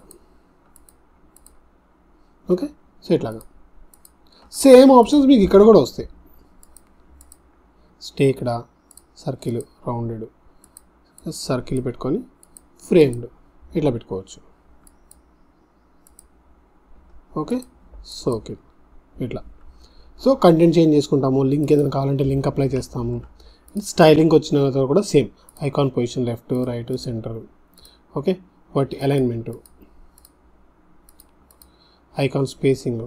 ఓకే, సో ఇట్లాగా సేమ్ ఆప్షన్స్ మీకు ఇక్కడ కూడా వస్తాయి. స్టేక్డా, సర్కిల్, రౌండెడ్, సర్కిల్ పెట్టుకొని ఫ్రేమ్డ్ ఇట్లా పెట్టుకోవచ్చు. ఓకే, సో ఓకే ఇట్లా. సో కంటెంట్ చేంజ్ చేసుకుంటాము, లింక్ ఏదైనా కావాలంటే లింక్ అప్లై చేస్తాము. స్టైలింగ్ వచ్చిన తర్వాత కూడా same icon position left, right, centre. Okay, వాటి అలైన్మెంటు, ఐకాన్ స్పేసింగ్,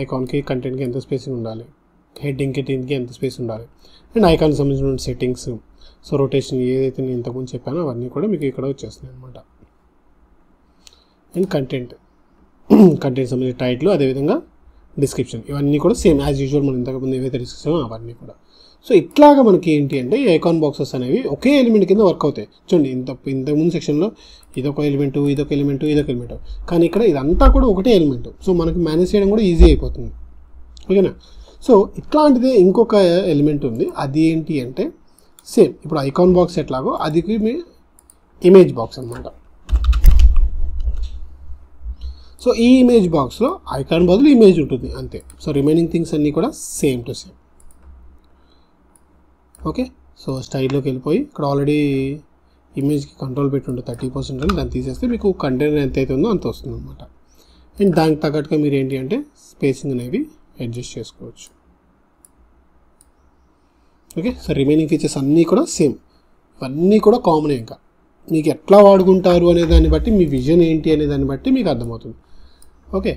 ఐకాన్కి కంటెంట్కి ఎంత స్పేసింగ్ ఉండాలి, హెడ్డింగ్కి దీనికి ఎంత స్పేస్ ఉండాలి, అండ్ ఐకాన్కి సంబంధించిన సెట్టింగ్స్. సో రొటేషన్ ఏదైతే నేను ఇంతకుముందు చెప్పానో అవన్నీ కూడా మీకు ఇక్కడ వచ్చేస్తున్నాయి అనమాట. అండ్ కంటెంట్ సంబంధించిన టైటిల్, అదేవిధంగా డిస్క్రిప్షన్, ఇవన్నీ కూడా సేమ్ యాజ్ యూజువల్ మనం ఇంతకుముందు ఏవైతే డిస్క్రిప్షన్ అవన్నీ కూడా. సో ఇట్లాగా మనకి ఏంటి అంటే ఈ ఐకాన్ బాక్సెస్ అనేవి ఒకే ఎలిమెంట్ కింద వర్క్ అవుతాయి. చూడండి, ఇంతకుముందు సెక్షన్లో ఇదొక ఎలిమెంటు, ఇదొక ఎలిమెంటు, ఇదొక ఎలిమెంటు, కానీ ఇక్కడ ఇదంతా కూడా ఒకటే ఎలిమెంట్. సో మనకి మేనేజ్ చేయడం కూడా ఈజీ అయిపోతుంది. ఓకేనా? సో ఇట్లాంటిదే ఇంకొక ఎలిమెంట్ ఉంది. అది ఏంటి అంటే సేమ్ ఇప్పుడు ఐకాన్ బాక్స్ ఎట్లాగో అది మీ ఇమేజ్ బాక్స్ అనమాట. సో ఈ ఇమేజ్ బాక్స్లో ఐకాన్ బదులు ఇమేజ్ ఉంటుంది అంతే. సో రిమైనింగ్ థింగ్స్ అన్నీ కూడా same to same. Okay, so స్టైల్లోకి వెళ్ళిపోయి ఇక్కడ ఆల్రెడీ ఇమేజ్కి కంట్రోల్ పెట్టి ఉంటుంది 30% అని, దాన్ని తీసేస్తే మీకు కంటెంట్ ఎంత అయితే ఉందో అంత వస్తుంది అనమాట. అండ్ దానికి తగ్గట్టుగా మీరు ఏంటి అంటే స్పేసింగ్ అనేవి అడ్జస్ట్ చేసుకోవచ్చు. ఓకే, సో రిమైనింగ్ ఫీచర్స్ అన్నీ కూడా సేమ్, ఇవన్నీ కూడా కామన్. ఇంకా మీకు ఎట్లా వాడుకుంటారు అనే దాన్ని బట్టి, మీ విజన్ ఏంటి అనే దాన్ని బట్టి మీకు అర్థమవుతుంది. ఓకే,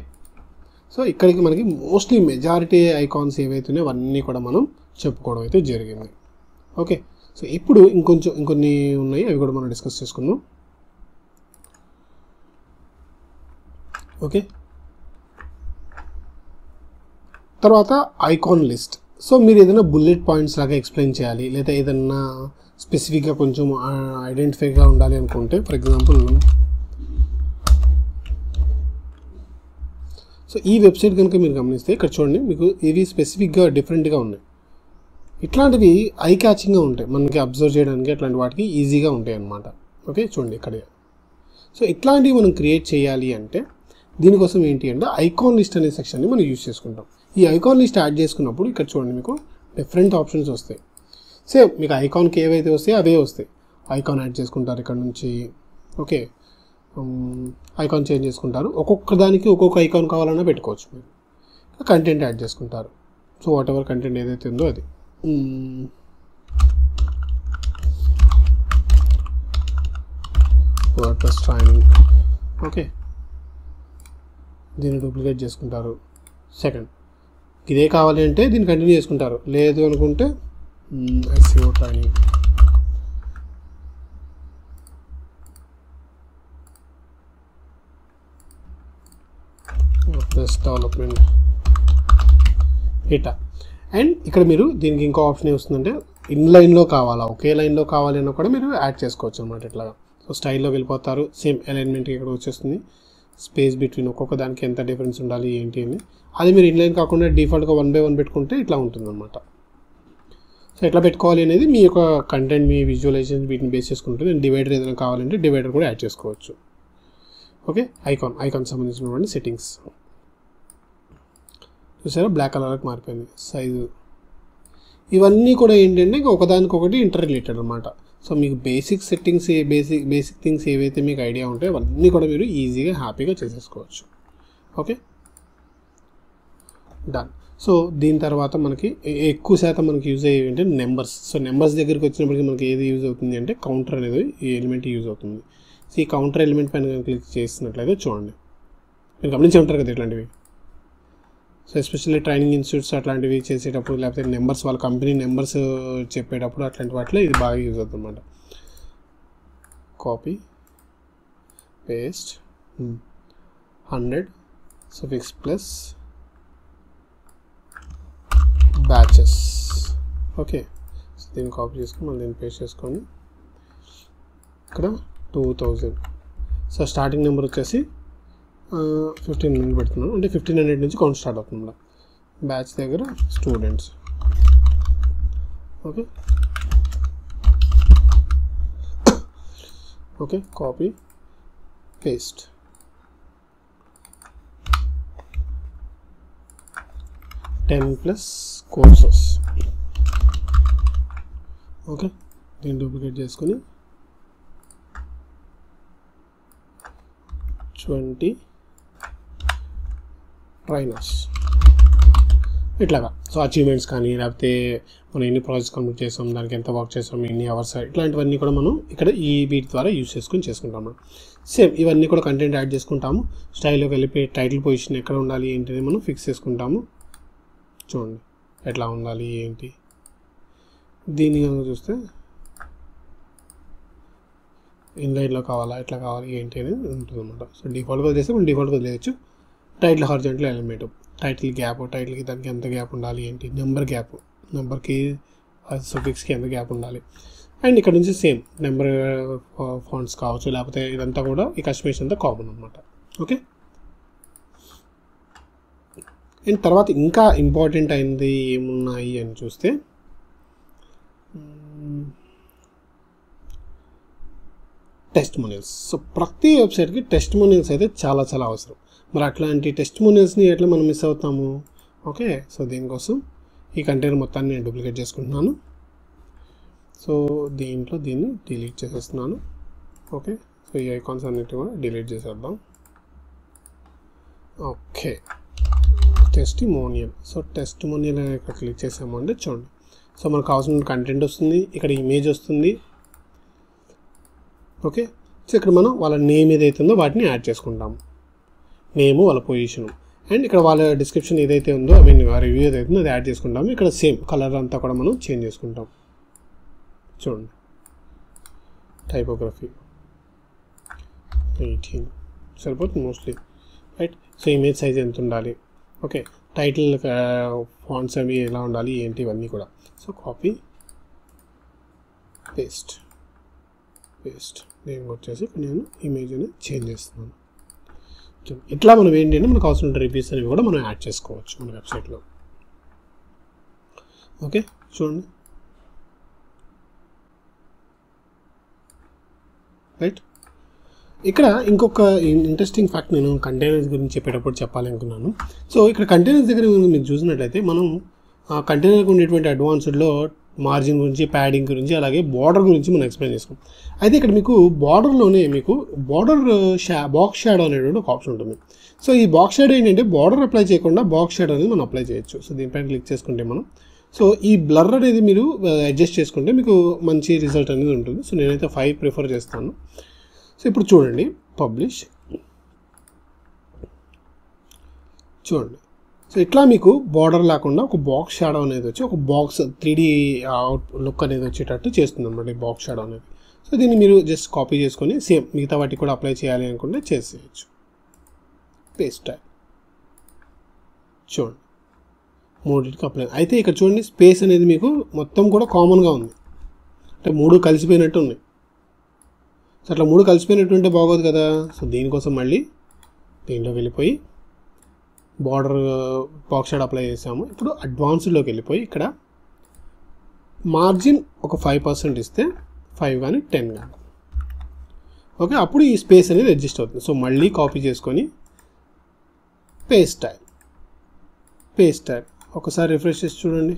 సో ఇక్కడికి మనకి మోస్ట్లీ మెజారిటీ ఐకాన్స్ ఏవైతే ఉన్నాయో అవన్నీ కూడా మనం చెప్పుకోవడం అయితే జరిగింది. ఓకే, సో ఇప్పుడు ఇంకొన్ని ఉన్నాయి, అవి కూడా మనం డిస్కస్ చేసుకుందాం. ఓకే, తర్వాత ఐకాన్ లిస్ట్. సో మీరు ఏదైనా బుల్లెట్ పాయింట్స్ లాగా ఎక్స్ప్లెయిన్ చేయాలి, లేదా ఏదైనా స్పెసిఫిక్గా కొంచెం ఐడెంటిఫైగా ఉండాలి అనుకుంటే, ఫర్ ఎగ్జాంపుల్ సో ఈ వెబ్సైట్ కనుక మీరు గమనిస్తే ఇక్కడ చూడండి, మీకు ఇవి స్పెసిఫిక్గా డిఫరెంట్గా ఉన్నాయి. ఇట్లాంటివి ఐ క్యాచింగ్గా ఉంటాయి, మనకి అబ్జర్వ్ చేయడానికి అట్లాంటి వాటికి ఈజీగా ఉంటాయి అన్నమాట. ఓకే, చూడండి ఇక్కడే. సో ఇట్లాంటివి మనం క్రియేట్ చేయాలి అంటే దీనికోసం ఏంటి అంటే ఐకాన్ లిస్ట్ అనే సెక్షన్ని మనం యూజ్ చేసుకుంటాం. ఈ ఐకాన్ లిస్ట్ యాడ్ చేసుకున్నప్పుడు ఇక్కడ చూడండి మీకు డిఫరెంట్ ఆప్షన్స్ వస్తాయి. సేమ్ మీకు ఐకాన్కి ఏవైతే వస్తాయో అవే వస్తాయి. ఐకాన్ యాడ్ చేసుకుంటారు ఇక్కడ నుంచి. ఓకే, ఐకాన్ చేంజ్ చేసుకుంటారు, ఒక్కొక్క దానికి ఒక్కొక్క ఐకాన్ కావాలన్నా పెట్టుకోవచ్చు. మీరు కంటెంట్ యాడ్ చేసుకుంటారు. సో వాట్ ఎవర్ కంటెంట్ ఏదైతే ఉందో అది. WordPress training. ఓకే, దీన్ని డూప్లికేట్ చేసుకుంటారు. సెకండ్ ఇదే కావాలి అంటే దీన్ని కంటిన్యూ చేసుకుంటారు, లేదు అనుకుంటే SEO ట్రైనింగ్. వర్డ్ప్రెస్ డెవలప్మెంట్ ఇటా. అండ్ ఇక్కడ మీరు దీనికి ఇంకో ఆప్షన్ ఏమొస్తుందంటే ఇన్లైన్లో కావాలా, ఒకే లైన్లో కావాలి అన్న కూడా మీరు యాడ్ చేసుకోవచ్చు అనమాట. ఇట్లాగా సో స్టైల్లోకి వెళ్ళిపోతారు, సేమ్ అలైన్మెంట్కి ఇక్కడ వచ్చేస్తుంది. స్పేస్ బిట్వీన్ ఒక్కొక్క దానికి ఎంత డిఫరెన్స్ ఉండాలి ఏంటి అని, అది మీరు ఇన్లైన్ కాకుండా డిఫాల్ట్గా 1/1 పెట్టుకుంటే ఇట్లా ఉంటుందన్నమాట. సో ఎట్లా పెట్టుకోవాలి అనేది మీ యొక్క కంటెంట్, మీ విజువలైజేషన్ వీటిని బేస్ చేసుకుంటుంది. అండ్ డివైడర్ ఏదైనా కావాలంటే డివైడర్ కూడా యాడ్ చేసుకోవచ్చు. ఓకే, ఐకాన్ సంబంధించినటువంటి సెట్టింగ్స్ చూసారా, బ్లాక్ కలర్కి మారిపోయింది సైజు. ఇవన్నీ కూడా ఏంటంటే ఒకదానికొకటి ఇంటర్ రిలేటెడ్ అనమాట. సో మీకు బేసిక్ సెట్టింగ్స్, బేసిక్ థింగ్స్ ఏవైతే మీకు ఐడియా ఉంటాయో అవన్నీ కూడా మీరు ఈజీగా హ్యాపీగా చేసేసుకోవచ్చు. Okay, done. సో దీని తర్వాత మనకి ఎక్కువ శాతం మనకి యూజ్ అయ్యేవి ఏంటంటే నెంబర్స్. సో నెంబర్స్ దగ్గరికి వచ్చినప్పటికీ మనకి ఏది యూజ్ అవుతుంది అంటే కౌంటర్ అనేది ఈ ఎలిమెంట్ యూజ్ అవుతుంది. సో ఈ కౌంటర్ ఎలిమెంట్ పైన క్లిక్ చేసినట్లయితే చూడండి, మీరు గమనించి ఉంటారు కదా ఇట్లాంటివి. సో ఎస్పెషల్లీ ట్రైనింగ్ ఇన్స్టిట్యూట్స్ అట్లాంటివి చేసేటప్పుడు, లేకపోతే నెంబర్స్, వాళ్ళ కంపెనీ నెంబర్స్ చెప్పేటప్పుడు అట్లాంటి వాటిలో ఇది బాగా యూజ్ అవుతుంది అన్నమాట. Copy paste 100 suffix plus batches. Okay, so దీన్ని కాపీ చేసుకొని మళ్ళీ దీన్ని పేస్ట్ చేసుకోండి. ఇక్కడ 2000. సో స్టార్టింగ్ నెంబర్ వచ్చేసి 1500 పెడుతున్నాను, అంటే 1500 నుంచి కౌంట్ స్టార్ట్ అవుతుంది. బ్యాచ్ దగ్గర students. Okay, okay, copy paste 10+ courses. Okay, దీన్ని డూప్లికేట్ చేసుకొని 20 ట్రైనర్స్ ఇట్లాగా. సో అచీవ్మెంట్స్ కానీ లేకపోతే మనం ఎన్ని ప్రాజెక్ట్స్ కంప్లీట్ చేసాం, దానికి ఎంత వర్క్ చేసాం, ఎన్ని అవర్స్, ఇట్లాంటివన్నీ కూడా మనం ఇక్కడ ఈ వీటి ద్వారా యూస్ చేసుకుంటాం మనం. సేమ్ ఇవన్నీ కూడా కంటెంట్ యాడ్ చేసుకుంటాము. స్టైల్లోకి వెళ్ళిపోయి టైటిల్ పొజిషన్ ఎక్కడ ఉండాలి ఏంటి అనేది మనం ఫిక్స్ చేసుకుంటాము. చూడండి ఎట్లా ఉండాలి ఏంటి. దీన్ని కనుక చూస్తే ఇన్లైన్లో కావాలా, ఎట్లా కావాలి ఏంటి అనేది ఉంటుంది అన్నమాట. సో డిఫాల్ట్గా వదిలేస్తే మనం డిఫాల్ట్గా వదిలేయచ్చు. Title horizontal element, title gap, టైటిల్కి దానికి ఎంత గ్యాప్ ఉండాలి ఏంటి, నెంబర్ గ్యాప్, నెంబర్కి సఫిక్స్కి ఎంత గ్యాప్ ఉండాలి. అండ్ ఇక్కడ నుంచి సేమ్ నెంబర్ ఫాంట్స్ కావచ్చు, లేకపోతే ఇదంతా కూడా ఈ కస్టమైజేషన్ అంతా కామన్ అనమాట. ఓకే, అండ్ తర్వాత ఇంకా ఇంపార్టెంట్ అయింది ఏమున్నాయి అని చూస్తే టెస్టిమోనియల్స్. సో ప్రతి వెబ్సైట్కి టెస్టిమోనియల్స్ అయితే చాలా చాలా అవసరం. మరి అట్లాంటి టెస్టిమోనియల్స్ని ఎట్లా మనం మిస్ అవుతాము? ఓకే, సో దీనికోసం ఈ కంటైనర్ మొత్తాన్ని నేను డూప్లికేట్ చేసుకుంటున్నాను. సో దీంట్లో దీన్ని డిలీట్ చేసేస్తున్నాను. ఓకే, సో ఈ ఐకాన్స్ అన్నిటి కూడా డిలీట్ చేసేద్దాం. Okay, testimonial. సో టెస్టిమోనియల్ ఇక్కడ క్లిక్ చేసామంటే చూడండి, సో మనకు కావాల్సిన కంటెంట్ వస్తుంది, ఇక్కడ ఇమేజ్ వస్తుంది. ఓకే, సో ఇక్కడ మనం వాళ్ళ నేమ్ ఏదైతే ఉందో వాటిని యాడ్ చేసుకుంటాము. నేము, వాళ్ళ పొజిషను, అండ్ ఇక్కడ వాళ్ళ డిస్క్రిప్షన్ ఏదైతే ఉందో రివ్యూ ఏదైతే ఉందో అది యాడ్ చేసుకుంటాము. ఇక్కడ సేమ్ కలర్ అంతా కూడా మనం చేంజ్ చేసుకుంటాం. చూడండి, టైపోగ్రఫీ 18 సరిపోతుంది mostly, right. So image size ఎంత ఉండాలి, ఓకే, టైటిల్ ఫాంట్స్ అవి ఎలా ఉండాలి ఏంటి, ఇవన్నీ కూడా. సో కాపీ పేస్ట్ నేను వచ్చేసి నేను ఇమేజ్ అనేది చేంజ్ చేస్తున్నాను. ఇట్లా మనం ఏంటంటే మనకు అవసరం రివ్యూస్ అనేవి కూడా మనం యాడ్ చేసుకోవచ్చు మన వెబ్సైట్లో. ఓకే, చూడండి, రైట్. ఇక్కడ ఇంకొక ఇంట్రెస్టింగ్ ఫ్యాక్ట్ నేను కంటైనర్స్ గురించి చెప్పేటప్పుడు చెప్పాలనుకున్నాను. సో ఇక్కడ కంటైనర్స్ దగ్గర మీరు చూసినట్లయితే మనం కంటైనర్కి ఉండేటువంటి అడ్వాన్స్డ్లో మార్జిన్ గురించి, ప్యాడింగ్ గురించి, అలాగే బార్డర్ గురించి మనం ఎక్స్ప్లెయిన్ చేసుకోం. అయితే ఇక్కడ మీకు బార్డర్లోనే మీకు బార్డర్ బాక్స్ షాడో అనేటువంటి ఒక ఆప్షన్ ఉంటుంది. సో ఈ బాక్స్ షాడో ఏంటంటే బార్డర్ అప్లై చేయకుండా బాక్స్ షాడో అనేది మనం అప్లై చేయొచ్చు. సో దీనిపైన క్లిక్ చేసుకుంటే మనం సో ఈ బ్లర్ అనేది మీరు అడ్జస్ట్ చేసుకుంటే మీకు మంచి రిజల్ట్ అనేది ఉంటుంది. సో నేనైతే 5 ప్రిఫర్ చేస్తాను. సో ఇప్పుడు చూడండి, పబ్లిష్, చూడండి. సో ఇట్లా మీకు బార్డర్ లేకుండా ఒక బాక్స్ షాడో అనేది వచ్చి ఒక బాక్స్ 3D లుక్ అనేది వచ్చేటట్టు చేస్తుంది అన్నమాట ఈ బాక్స్ షాడో అనేది. సో దీన్ని మీరు జస్ట్ కాపీ చేసుకొని సేమ్ మిగతా వాటికి కూడా అప్లై చేయాలి అనుకుంటే చేసేయచ్చు. పేస్ట్ టైప్, చూడండి, మూడింటికి అప్లై. అయితే ఇక్కడ చూడండి, స్పేస్ అనేది మీకు మొత్తం కూడా కామన్గా ఉంది, అంటే 3 కలిసిపోయినట్టు ఉన్నాయి. సో అట్లా 3 కలిసిపోయినట్టు ఉంటే బాగోదు కదా. సో దీనికోసం మళ్ళీ దీంట్లో వెళ్ళిపోయి బార్డర్ బాక్స్ షాడో అప్లై చేసాము. ఇప్పుడు అడ్వాన్స్డ్లోకి వెళ్ళిపోయి ఇక్కడ మార్జిన్ ఒక 5% ఇస్తే 5 కానీ 10 కానీ, ఓకే, అప్పుడు ఈ స్పేస్ అనేది అడ్జస్ట్ అవుతుంది. సో మళ్ళీ కాపీ చేసుకొని పేస్ట్ టైప్ ఒకసారి రిఫ్రెష్ చేసి చూడండి,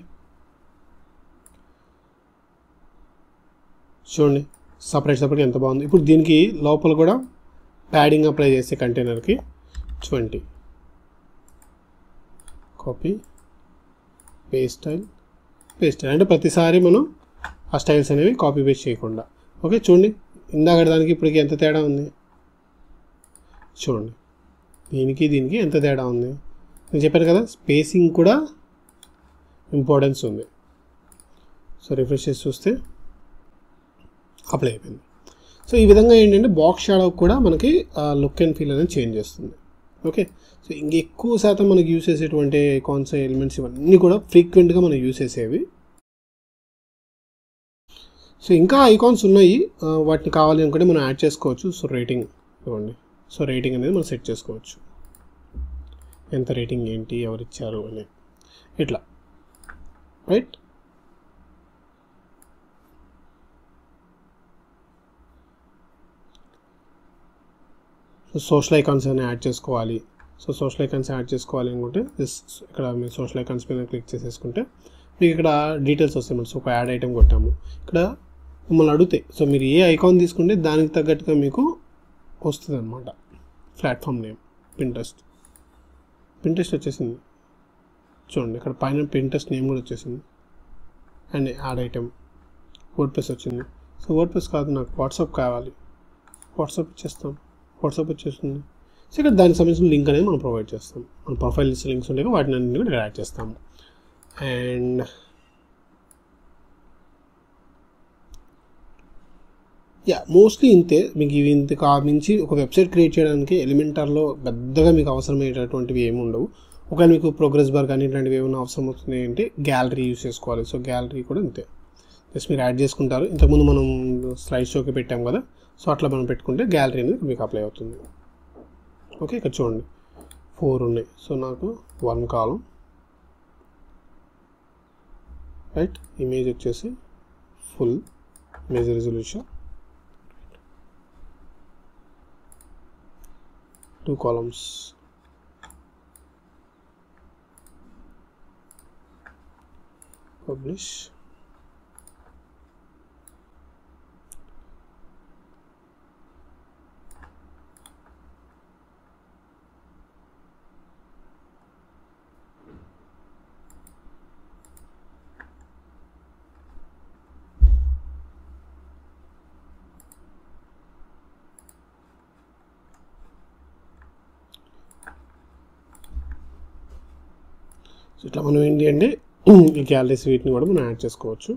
సపరేట్ ఎంత బాగుంది. ఇప్పుడు దీనికి లోపల కూడా ప్యాడింగ్ అప్లై చేసే కంటైనర్కి 20, కాపీ పేస్ట్ స్టైల్ అంటే ప్రతిసారి మనం ఆ స్టైల్స్ అనేవి కాపీ పేస్ట్ చేయకుండా. ఓకే, చూడండి, ఇందాక దానికి ఇప్పటికి ఎంత తేడా ఉంది చూడండి, దీనికి ఎంత తేడా ఉంది. నేను చెప్పాను కదా, స్పేసింగ్ కూడా ఇంపార్టెన్స్ ఉంది. సో రిఫ్రెష్ చేసి చూస్తే అప్లై అయిపోయింది. సో ఈ విధంగా ఏంటంటే బాక్స్ షాడో కూడా మనకి లుక్ అండ్ ఫీల్ అనేది చేంజ్ చేస్తుంది. ఓకే, సో ఇంకెక్కువ శాతం మనకి యూస్ చేసేటువంటి ఐకాన్స్, ఎలిమెంట్స్ ఇవన్నీ కూడా ఫ్రీక్వెంట్గా మనం యూస్ చేసేవి. సో ఇంకా ఐకాన్స్ ఉన్నాయి, వాటిని కావాలి అనుకుంటే మనం యాడ్ చేసుకోవచ్చు. సో రేటింగ్ ఇవ్వండి. సో రేటింగ్ అనేది మనం సెట్ చేసుకోవచ్చు, ఎంత రేటింగ్ ఏంటి, ఎవరు ఇచ్చారు అని, ఇట్లా, రైట్. సో సోషల్ ఐకాన్స్ అని యాడ్ చేసుకోవాలి. సో సోషల్ ఐకాన్స్ యాడ్ చేసుకోవాలి అనుకుంటే ఇక్కడ మీరు సోషల్ ఐకాన్స్ మీద క్లిక్ చేసేసుకుంటే మీకు ఇక్కడ డీటెయిల్స్ వస్తాయి. మనం సో ఒక యాడ్ ఐటమ్ కొట్టాము, ఇక్కడ మిమ్మల్ని అడుగుతాయి. సో మీరు ఏ ఐకాన్ తీసుకుంటే దానికి తగ్గట్టుగా మీకు వస్తుంది అనమాట. ప్లాట్ఫామ్ నేమ్ పింట్రెస్ట్ వచ్చేసింది చూడండి. ఇక్కడ పైన పింట్రెస్ట్ నేమ్ కూడా వచ్చేసింది అండ్ యాడ్ ఐటమ్. వర్డ్ప్రెస్ వచ్చింది. సో వర్డ్ప్రెస్ కాదు, నాకు వాట్సాప్ కావాలి, వాట్సాప్ ఇచ్చేస్తాం, వాట్సాప్ వచ్చేస్తుంది. సో ఇక్కడ దానికి సంబంధించిన లింక్ అనేది మనం ప్రొవైడ్ చేస్తాం. మన ప్రొఫైల్ లిస్ట్ లింక్స్ ఉంటాయి, వాటిని అన్ని కూడా యాడ్ చేస్తాము. అండ్ మోస్ట్లీ ఇంతే. మీకు ఇవి ఇంత మించి ఒక వెబ్సైట్ క్రియేట్ చేయడానికి ఎలిమెంటర్లో పెద్దగా మీకు అవసరమయ్యేటటువంటివి ఏమి ఉండవు. ఒకవేళ మీకు ప్రోగ్రెస్ బార్ కానీ ఇట్లాంటివి ఏమైనా అవసరం అవుతుంది అంటే గ్యాలరీ యూస్ చేసుకోవాలి. సో గ్యాలరీ కూడా అంతే, జస్ట్ మీరు యాడ్ చేసుకుంటారు. ఇంతకుముందు మనం స్లైడ్ షోకి పెట్టాం కదా, సో అట్లా మనం పెట్టుకుంటే గ్యాలరీ అనేది మీకు అప్లై అవుతుంది. ఓకే, ఇక్కడ చూడండి 4 ఉన్నాయి. సో నాకు 1 కాలం, రైట్. ఇమేజ్ వచ్చేసి full image resolution, 2 columns, publish, so ఇట్లా మనం ఏంటి అంటే ఈ గ్యాలరీస్ వీటిని కూడా మనం యాడ్ చేసుకోవచ్చు.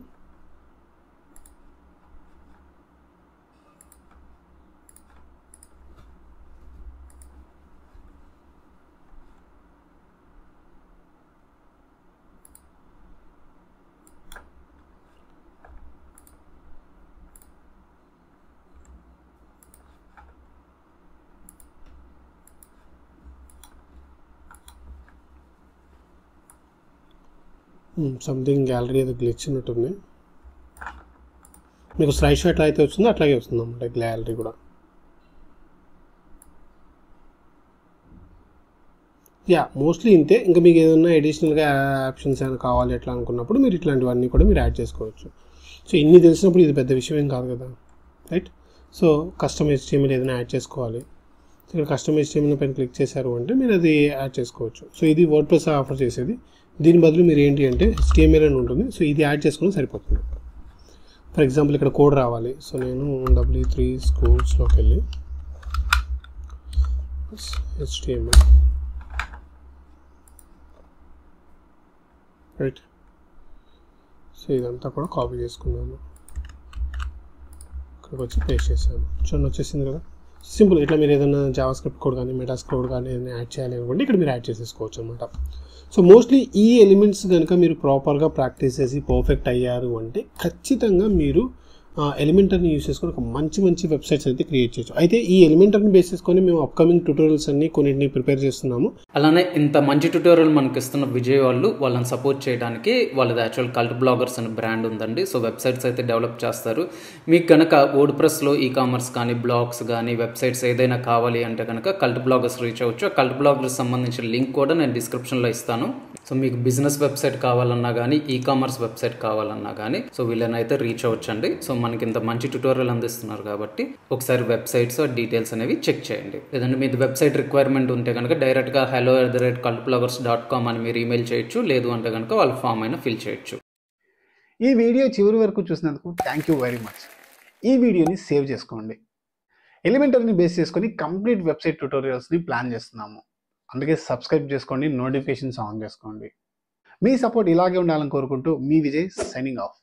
సంథింగ్ గ్యాలరీ ఏదో గ్లిచ్ ఉన్నట్టుంది. మీకు స్లైడ్ షో ఎట్లా అయితే వచ్చిందో అట్లాగే వస్తుంది అన్నమాట గ్యాలరీ కూడా. మోస్ట్లీ ఇంతే. ఇంకా మీకు ఏదైనా అడిషనల్గా ఆప్షన్స్ ఏమైనా కావాలి ఎట్లా అనుకున్నప్పుడు మీరు ఇట్లాంటివన్నీ కూడా మీరు యాడ్ చేసుకోవచ్చు. సో ఇన్ని తెలిసినప్పుడు ఇది పెద్ద విషయం ఏం కాదు కదా, రైట్. సో కస్టమ్ HTML ఏదైనా యాడ్ చేసుకోవాలి. ఇక్కడ కస్టమ్ HTML పైన క్లిక్ చేశారు అంటే మీరు అది యాడ్ చేసుకోవచ్చు. సో ఇది వర్డ్ప్రెస్ ఆఫర్ చేసేది. దీని బదులు మీరు ఏంటి అంటే HTML అని ఉంటుంది. సో ఇది యాడ్ చేసుకుని సరిపోతుంది. ఫర్ ఎగ్జాంపుల్ ఇక్కడ కోడ్ రావాలి. సో నేను W3 Schools-లోకి వెళ్ళి HTML, రైట్. సో ఇదంతా కూడా కాపీ చేసుకున్నాను, ఇక్కడికి వచ్చి పేస్ట్ చేశాను. చూడండి వచ్చేసింది కదా, సింపుల్. ఇట్లా మీరు ఏదైనా జావాస్క్రిప్ట్ కోడ్ కానీ మెటాస్ కోడ్ కానీ ఏదైనా యాడ్ చేయాలి అనుకోండి ఇక్కడ మీరు యాడ్ చేసేసుకోవచ్చు అనమాట. సో మోస్ట్లీ ఈ ఎలిమెంట్స్ కనుక మీరు ప్రాపర్గా ప్రాక్టీస్ చేసి పర్ఫెక్ట్ అయ్యారు అంటే ఖచ్చితంగా మీరు ఎలిమెంటర్ని యూస్ చేసుకొని ఒక మంచి వెబ్సైట్స్ అయితే క్రియేట్ చేయొచ్చు. అయితే ఈ ఎలిమెంటర్ని బేస్ చేసుకొని మేము అప్కమింగ్ ట్యూటోరియల్స్ అన్ని కొన్నింటిని ప్రిపేర్ చేస్తున్నాము. అలానే ఇంత మంచి ట్యూటోరియల్ మనకి ఇస్తున్న విజయ్ వాళ్ళని సపోర్ట్ చేయడానికి వాళ్ళది యాక్చువల్ కల్ట్ బ్లాగర్స్ అనే బ్రాండ్ ఉందండి. సో వెబ్సైట్స్ అయితే డెవలప్ చేస్తారు. మీకు కనుక వర్డ్ప్రెస్లో కామర్స్ కానీ బ్లాగ్స్ కానీ వెబ్సైట్స్ ఏదైనా కావాలి అంటే కనుక కల్ట్ బ్లాగర్స్ రీచ్ అవ్వచ్చు. కల్ట్ బ్లాగర్స్ సంబంధించిన లింక్ కూడా నేను డిస్క్రిప్షన్లో ఇస్తాను. సో మీకు బిజినెస్ వెబ్సైట్ కావాలన్నా కానీ కామర్స్ వెబ్సైట్ కావాలన్నా కానీ సో వీళ్ళని అయితే రీచ్ అవ్వచ్చండి. సో మనకి ఇంత మంచి ట్యూటోరియల్ అందిస్తున్నారు కాబట్టి ఒకసారి వెబ్సైట్స్ డీటెయిల్స్ అనేవి చెక్ చేయండి. లేదంటే మీది వెబ్సైట్ రిక్వైర్మెంట్ ఉంటే కనుక డైరెక్ట్గా hello@cultbloggers.com అని మీరు ఈమెయిల్ చేయొచ్చు. లేదు అంటే కనుక వాళ్ళ ఫామ్ అయినా ఫిల్ చేయొచ్చు. ఈ వీడియో చివరి వరకు చూసినందుకు థ్యాంక్ యూ వెరీ మచ్. ఈ వీడియోని సేవ్ చేసుకోండి. ఎలిమెంటర్ని బేస్ చేసుకొని కంప్లీట్ వెబ్సైట్ ట్యూటోరియల్స్ని ప్లాన్ చేస్తున్నాము. అందుకే సబ్స్క్రైబ్ చేసుకోండి, నోటిఫికేషన్స్ ఆన్ చేసుకోండి. మీ సపోర్ట్ ఇలాగే ఉండాలని కోరుకుంటూ మీ విజయ్ సైనింగ్ ఆఫ్.